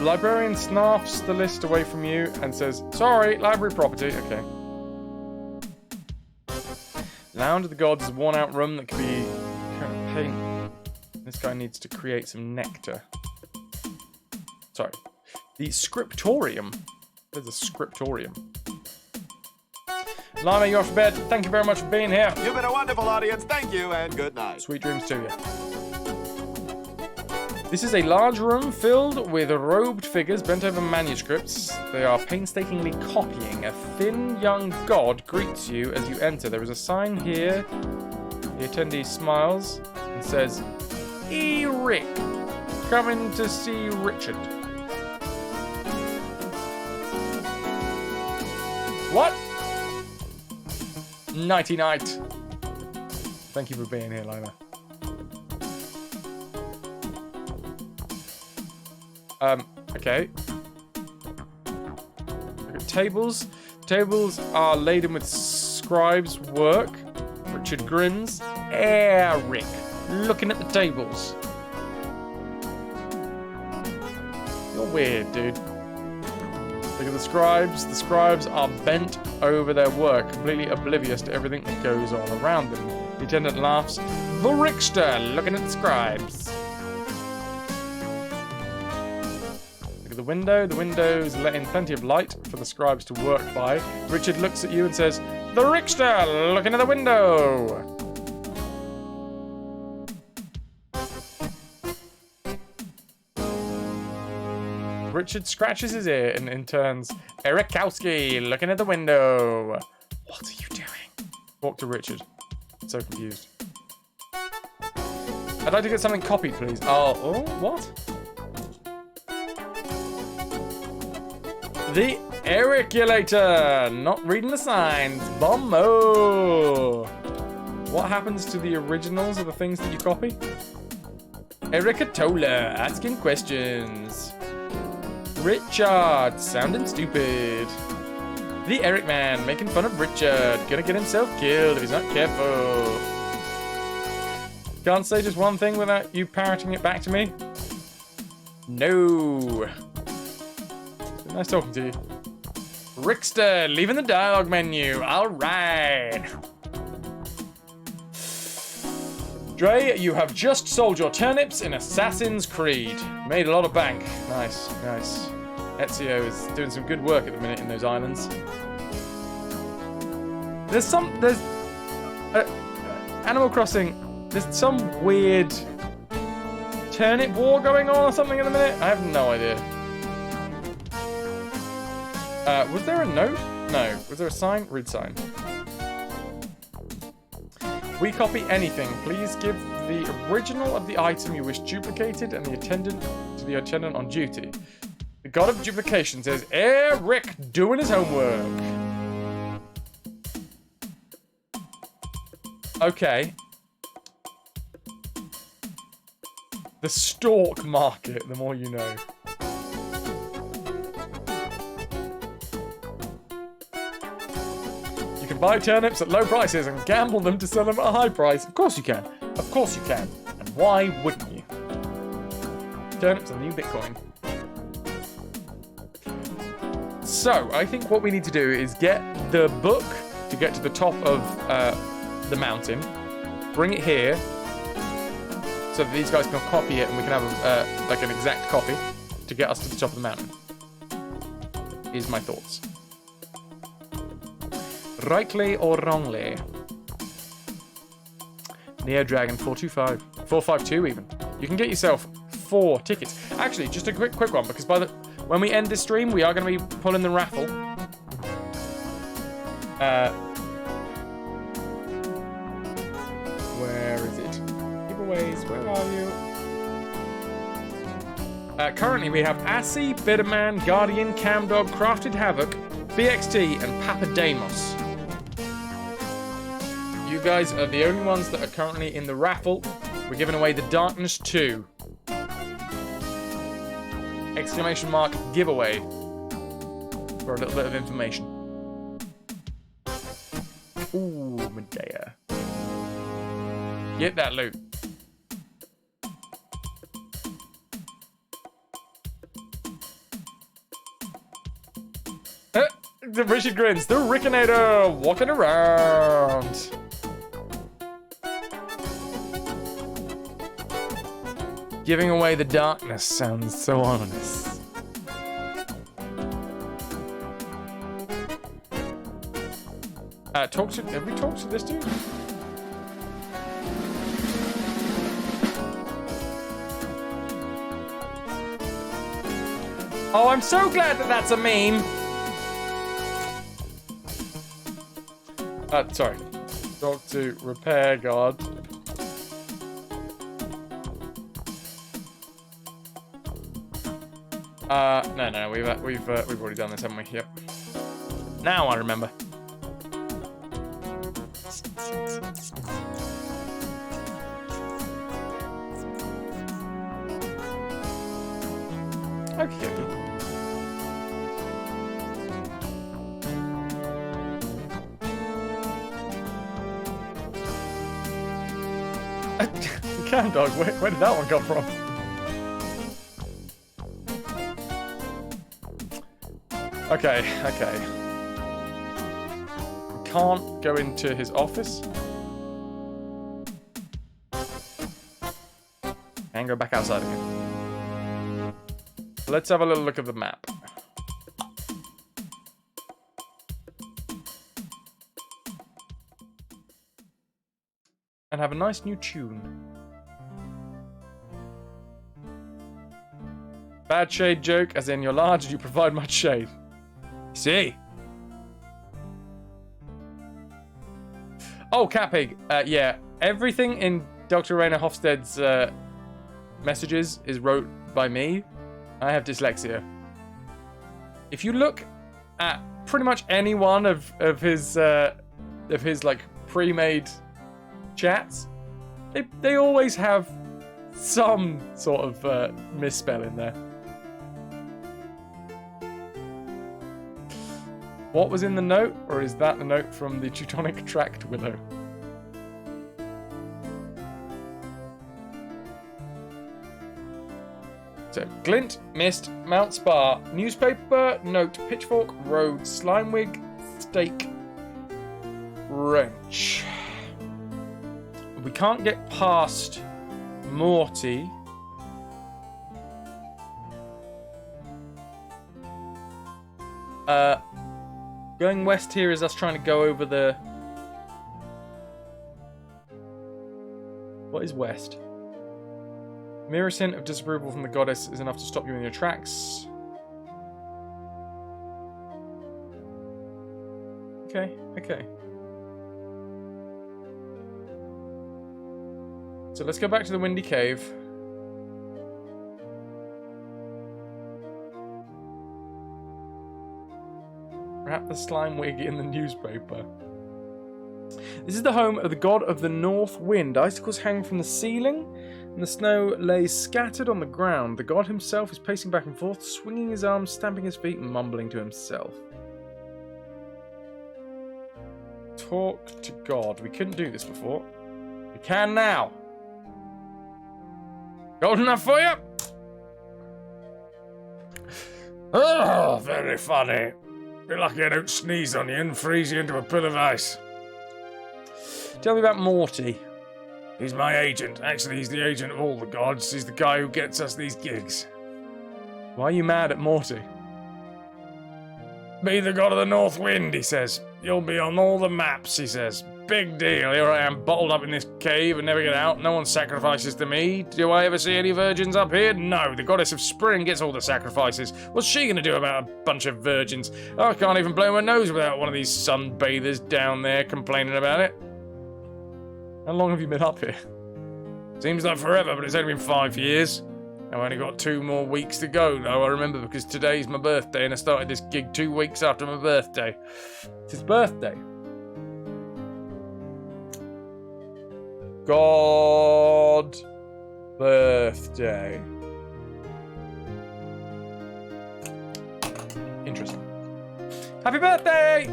Librarian snaps the list away from you and says, sorry, library property. Okay. Lounge of the Gods is a worn-out room that could be paint. This guy needs to create some nectar. Sorry. The scriptorium. There's a scriptorium. Lima, you're off to bed. Thank you very much for being here. You've been a wonderful audience. Thank you and good night. Sweet dreams to you. This is a large room filled with robed figures bent over manuscripts. They are painstakingly copying. A thin young god greets you as you enter. There is a sign here. The attendee smiles and says, Eric, coming to see Richard. What? Nighty night. Thank you for being here, Lina. Okay. Tables. Tables are laden with scribes' work. Richard grins. Eric, looking at the tables. You're weird, dude. Look at the scribes. The scribes are bent over their work, completely oblivious to everything that goes on around them. The attendant laughs. The Richter, looking at the scribes. The window's letting plenty of light for the scribes to work by. Richard looks at you and says, the Richter, looking at the window. Richard scratches his ear and turns, Erikowski, looking at the window. What are you doing? Walk to Richard. So confused. I'd like to get something copied, please. Oh, what? The Ericulator! Not reading the signs. Bombo! What happens to the originals of the things that you copy? Ericatola, asking questions. Richard, sounding stupid. The Eric Man, making fun of Richard. Gonna get himself killed if he's not careful. Can't say just one thing without you parroting it back to me? No. Nice talking to you. Rickster, leaving the dialogue menu. Alright. Dre, you have just sold your turnips in Assassin's Creed. Made a lot of bank. Nice, nice. Ezio is doing some good work at the minute in those islands. There's Animal Crossing, there's some weird turnip war going on or something at the minute? I have no idea. Was there a note? No. Was there a sign? Read sign. We copy anything. Please give the original of the item you wish duplicated and the attendant to the attendant on duty. The god of duplication says, Eric doing his homework. Okay. The stalk market, the more you know. You can buy turnips at low prices and gamble them to sell them at a high price. Of course you can. Of course you can. And why wouldn't you? Turnips are the new Bitcoin. So, I think what we need to do is get the book to get to the top of the mountain, bring it here, so that these guys can copy it and we can have like an exact copy to get us to the top of the mountain. Is my thoughts. Rightly or wrongly? Neo Dragon 425. 452 even. You can get yourself 4 tickets. Actually, just a quick one, because when we end this stream, we are going to be pulling the raffle. Where is it? Giveaways, where are you? Currently, we have Assy, Bitterman, Guardian, Camdog, Crafted Havoc, BXT, and Papademos. You guys are the only ones that are currently in the raffle. We're giving away the Darkness 2. Exclamation mark giveaway. For a little bit of information. Ooh, Medea. Get that loot. The Richard grins. The Rickinator walking around. Giving away the darkness sounds so ominous. Have we talked to this dude? Oh, I'm so glad that that's a meme. Sorry. Talk to Repair God. No, we've already done this, haven't we? Yep. Now I remember. Okay. Cam dog, where did that one come from? Okay. We can't go into his office. And go back outside again. Let's have a little look at the map. And have a nice new tune. Bad shade joke, as in you're large and you provide much shade. See? Oh, Cat Pig. Yeah, everything in Dr. Rainer Hofstede's messages is wrote by me. I have dyslexia. If you look at pretty much any one of his like pre-made chats, they always have some sort of misspell in there. What was in the note, or is that the note from the Teutonic Tract Willow? So, Glint, Mist, Mount Spa, Newspaper, Note, Pitchfork, Road, Slimewig, Stake, Wrench. We can't get past Morty. Going west here is us trying to go over the... What is west? Merest hint of disapproval from the goddess is enough to stop you in your tracks. Okay, okay. So let's go back to the Windy Cave. Wrap the slime wig in the newspaper. This is the home of the god of the north wind. Icicles hang from the ceiling, and the snow lays scattered on the ground. The god himself is pacing back and forth, swinging his arms, stamping his feet, and mumbling to himself. Talk to God. We couldn't do this before. We can now. Gold enough for you? Oh, very funny. You're lucky I don't sneeze on you and freeze you into a pill of ice. Tell me about Morty. He's my agent. Actually, he's the agent of all the gods. He's the guy who gets us these gigs. Why are you mad at Morty? Be the god of the north wind, he says. You'll be on all the maps, he says. Big deal. Here I am, bottled up in this cave and never get out. No one sacrifices to me. Do I ever see any virgins up here? No. The goddess of spring gets all the sacrifices. What's she going to do about a bunch of virgins? I can't even blow my nose without one of these sunbathers down there complaining about it. How long have you been up here? Seems like forever, but it's only been 5 years. I've only got 2 more weeks to go, though, I remember, because today's my birthday, and I started this gig 2 weeks after my birthday. It's his birthday. God birthday. Interesting. Happy birthday!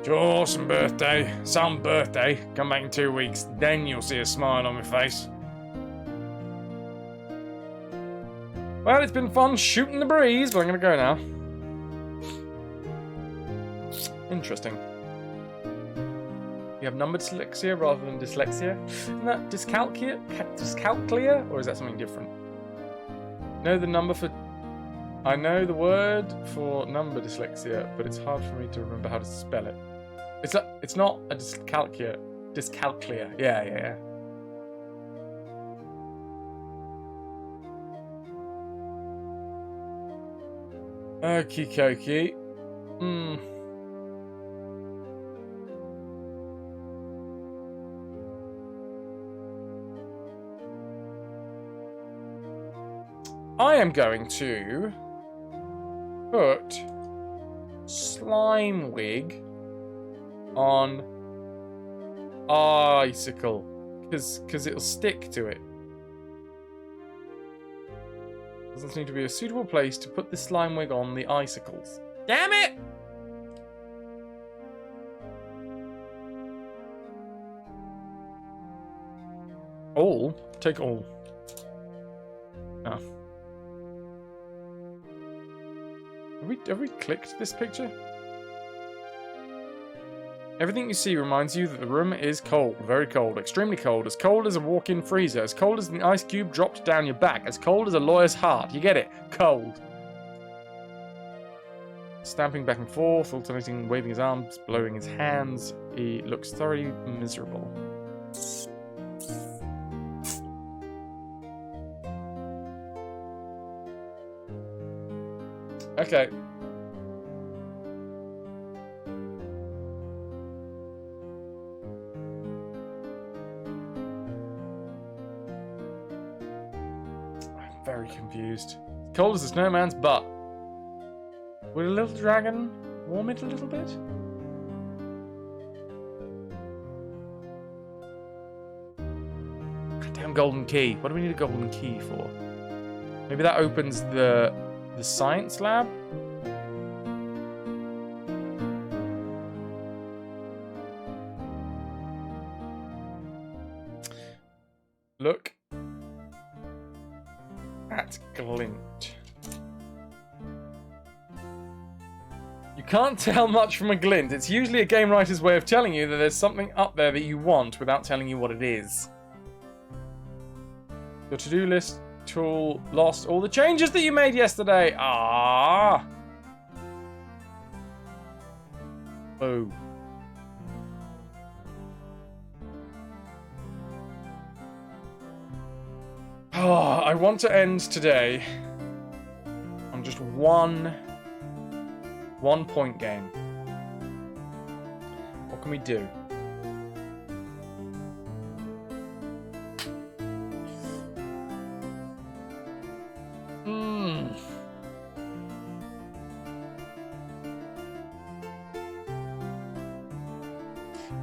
Sure, some birthday. Some birthday. Come back in 2 weeks, then you'll see a smile on my face. Well, it's been fun shooting the breeze, but I'm gonna go now. Interesting. You have number dyslexia rather than dyslexia. Isn't that dyscalculia? Dyscalculia? Or is that something different? Know the number for... I know the word for number dyslexia, but it's hard for me to remember how to spell it. It's not a dyscalculia. Dyscalculia. Yeah. Okie dokie. I am going to put slime wig on icicle because it'll stick to it. Doesn't seem to be a suitable place to put the slime wig on the icicles. Damn it! All? Take all. Oh. Have we clicked this picture? Everything you see reminds you that the room is cold, very cold, extremely cold as a walk-in freezer, as cold as an ice cube dropped down your back, as cold as a lawyer's heart. You get it? Cold. Stamping back and forth, alternating, waving his arms, blowing his hands. He looks thoroughly miserable. Okay. confused. Cold as a snowman's butt. Would a little dragon warm it a little bit? Goddamn golden key. What do we need a golden key for? Maybe that opens the science lab? Look at glint. You can't tell much from a glint. It's usually a game writer's way of telling you that there's something up there that you want without telling you what it is. Your to-do list tool lost all the changes that you made yesterday. Ah. Oh. Oh, I want to end today on just one point game. What can we do?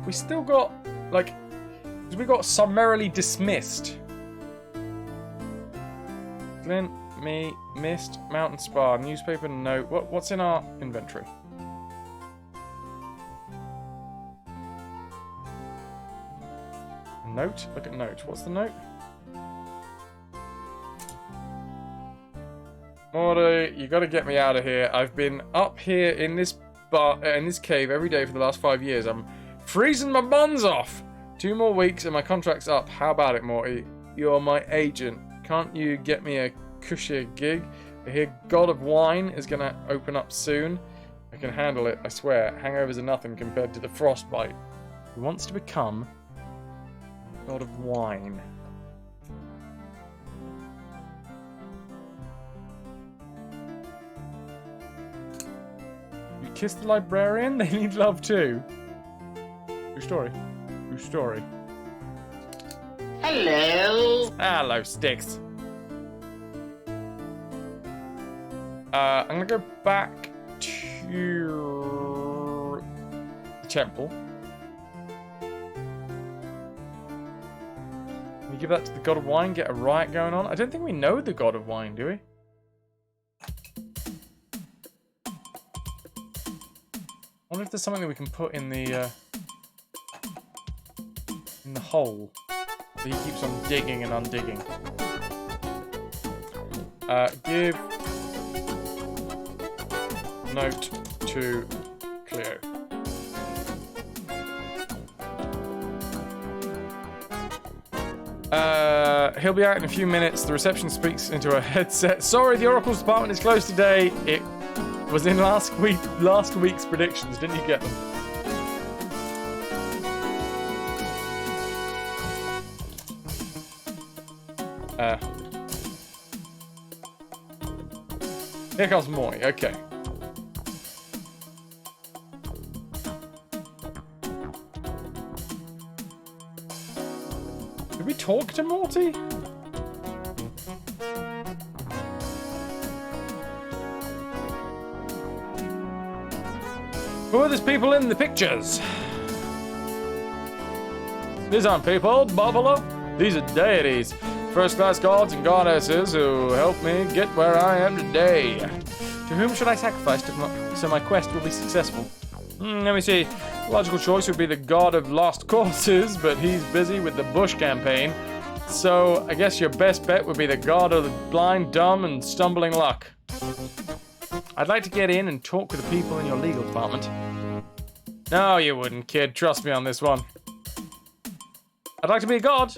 We still got, like, we got summarily dismissed. Glint, me, mist, mountain spa, newspaper, note. What's in our inventory? Note? Look at note. What's the note? Morty, you gotta get me out of here. I've been up here in this cave every day for the last 5 years. I'm freezing my buns off. 2 more weeks and my contract's up. How about it, Morty? You're my agent. Can't you get me a cushy gig? I hear God of Wine is gonna open up soon. I can handle it, I swear. Hangovers are nothing compared to the frostbite. He wants to become God of Wine. You kiss the librarian? They need love too. True story. True story. Hello. Hello, Sticks. I'm gonna go back to the temple. We give that to the God of Wine, get a riot going on. I don't think we know the God of Wine, do we? I wonder if there's something that we can put in the hole that he keeps on digging and undigging. Give note to Cleo. He'll be out in a few minutes. The reception speaks into a headset. Sorry, the Oracle's department is closed today. It was in last week's predictions. Didn't you get them? Here comes Morty. Okay. Did we talk to Morty? Who are these people in the pictures? These aren't people, Buffalo. These are deities. First-class gods and goddesses who helped me get where I am today. To whom should I sacrifice so my quest will be successful? Let me see. The logical choice would be the god of lost causes, but he's busy with the Bush campaign. So I guess your best bet would be the god of the blind, dumb, and stumbling luck. I'd like to get in and talk with the people in your legal department. No, you wouldn't, kid. Trust me on this one. I'd like to be a god.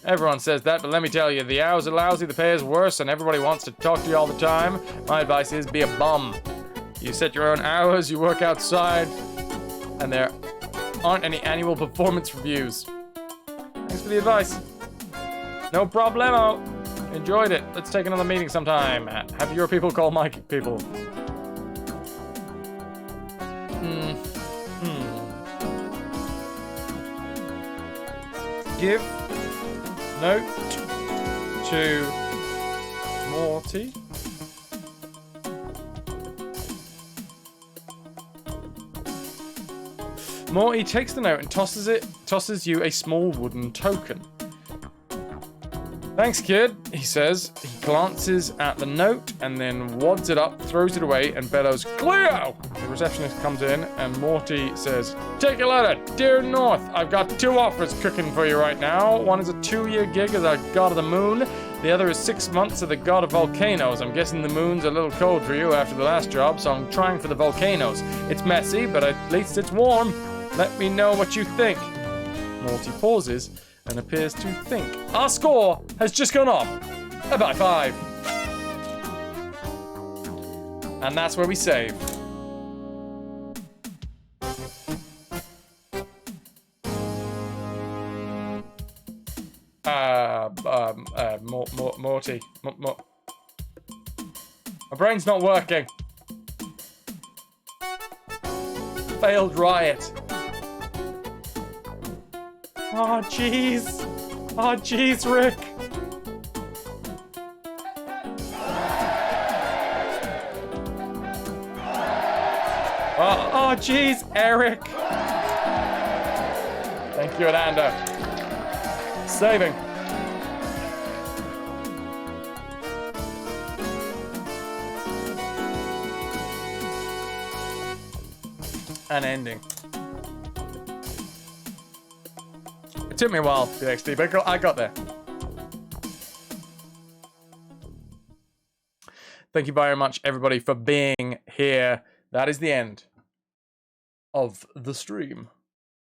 Everyone says that, but let me tell you, the hours are lousy, the pay is worse, and everybody wants to talk to you all the time. My advice is be a bum. You set your own hours, you work outside, and there aren't any annual performance reviews. Thanks for the advice. No problemo. Enjoyed it. Let's take another meeting sometime. Have your people call my people. Give note to Morty. Morty takes the note and tosses you a small wooden token. Thanks, kid, he says. He glances at the note and then wads it up, throws it away, and bellows, Cleo! The receptionist comes in and Morty says, Take a letter, dear North. I've got 2 offers cooking for you right now. One is a 2-year gig as a god of the moon. The other is 6 months as the god of volcanoes. I'm guessing the moon's a little cold for you after the last job, so I'm trying for the volcanoes. It's messy, but at least it's warm. Let me know what you think. Morty pauses and appears to think. Our score has just gone up by 5. And that's where we save. Morty. My brain's not working. Failed riot. Oh, jeez. Oh, jeez, Rick. Oh, jeez, Eric. Thank you, Ananda. Saving. And ending. It took me a while, PXD, but I got there. Thank you very much, everybody, for being here. That is the end of the stream.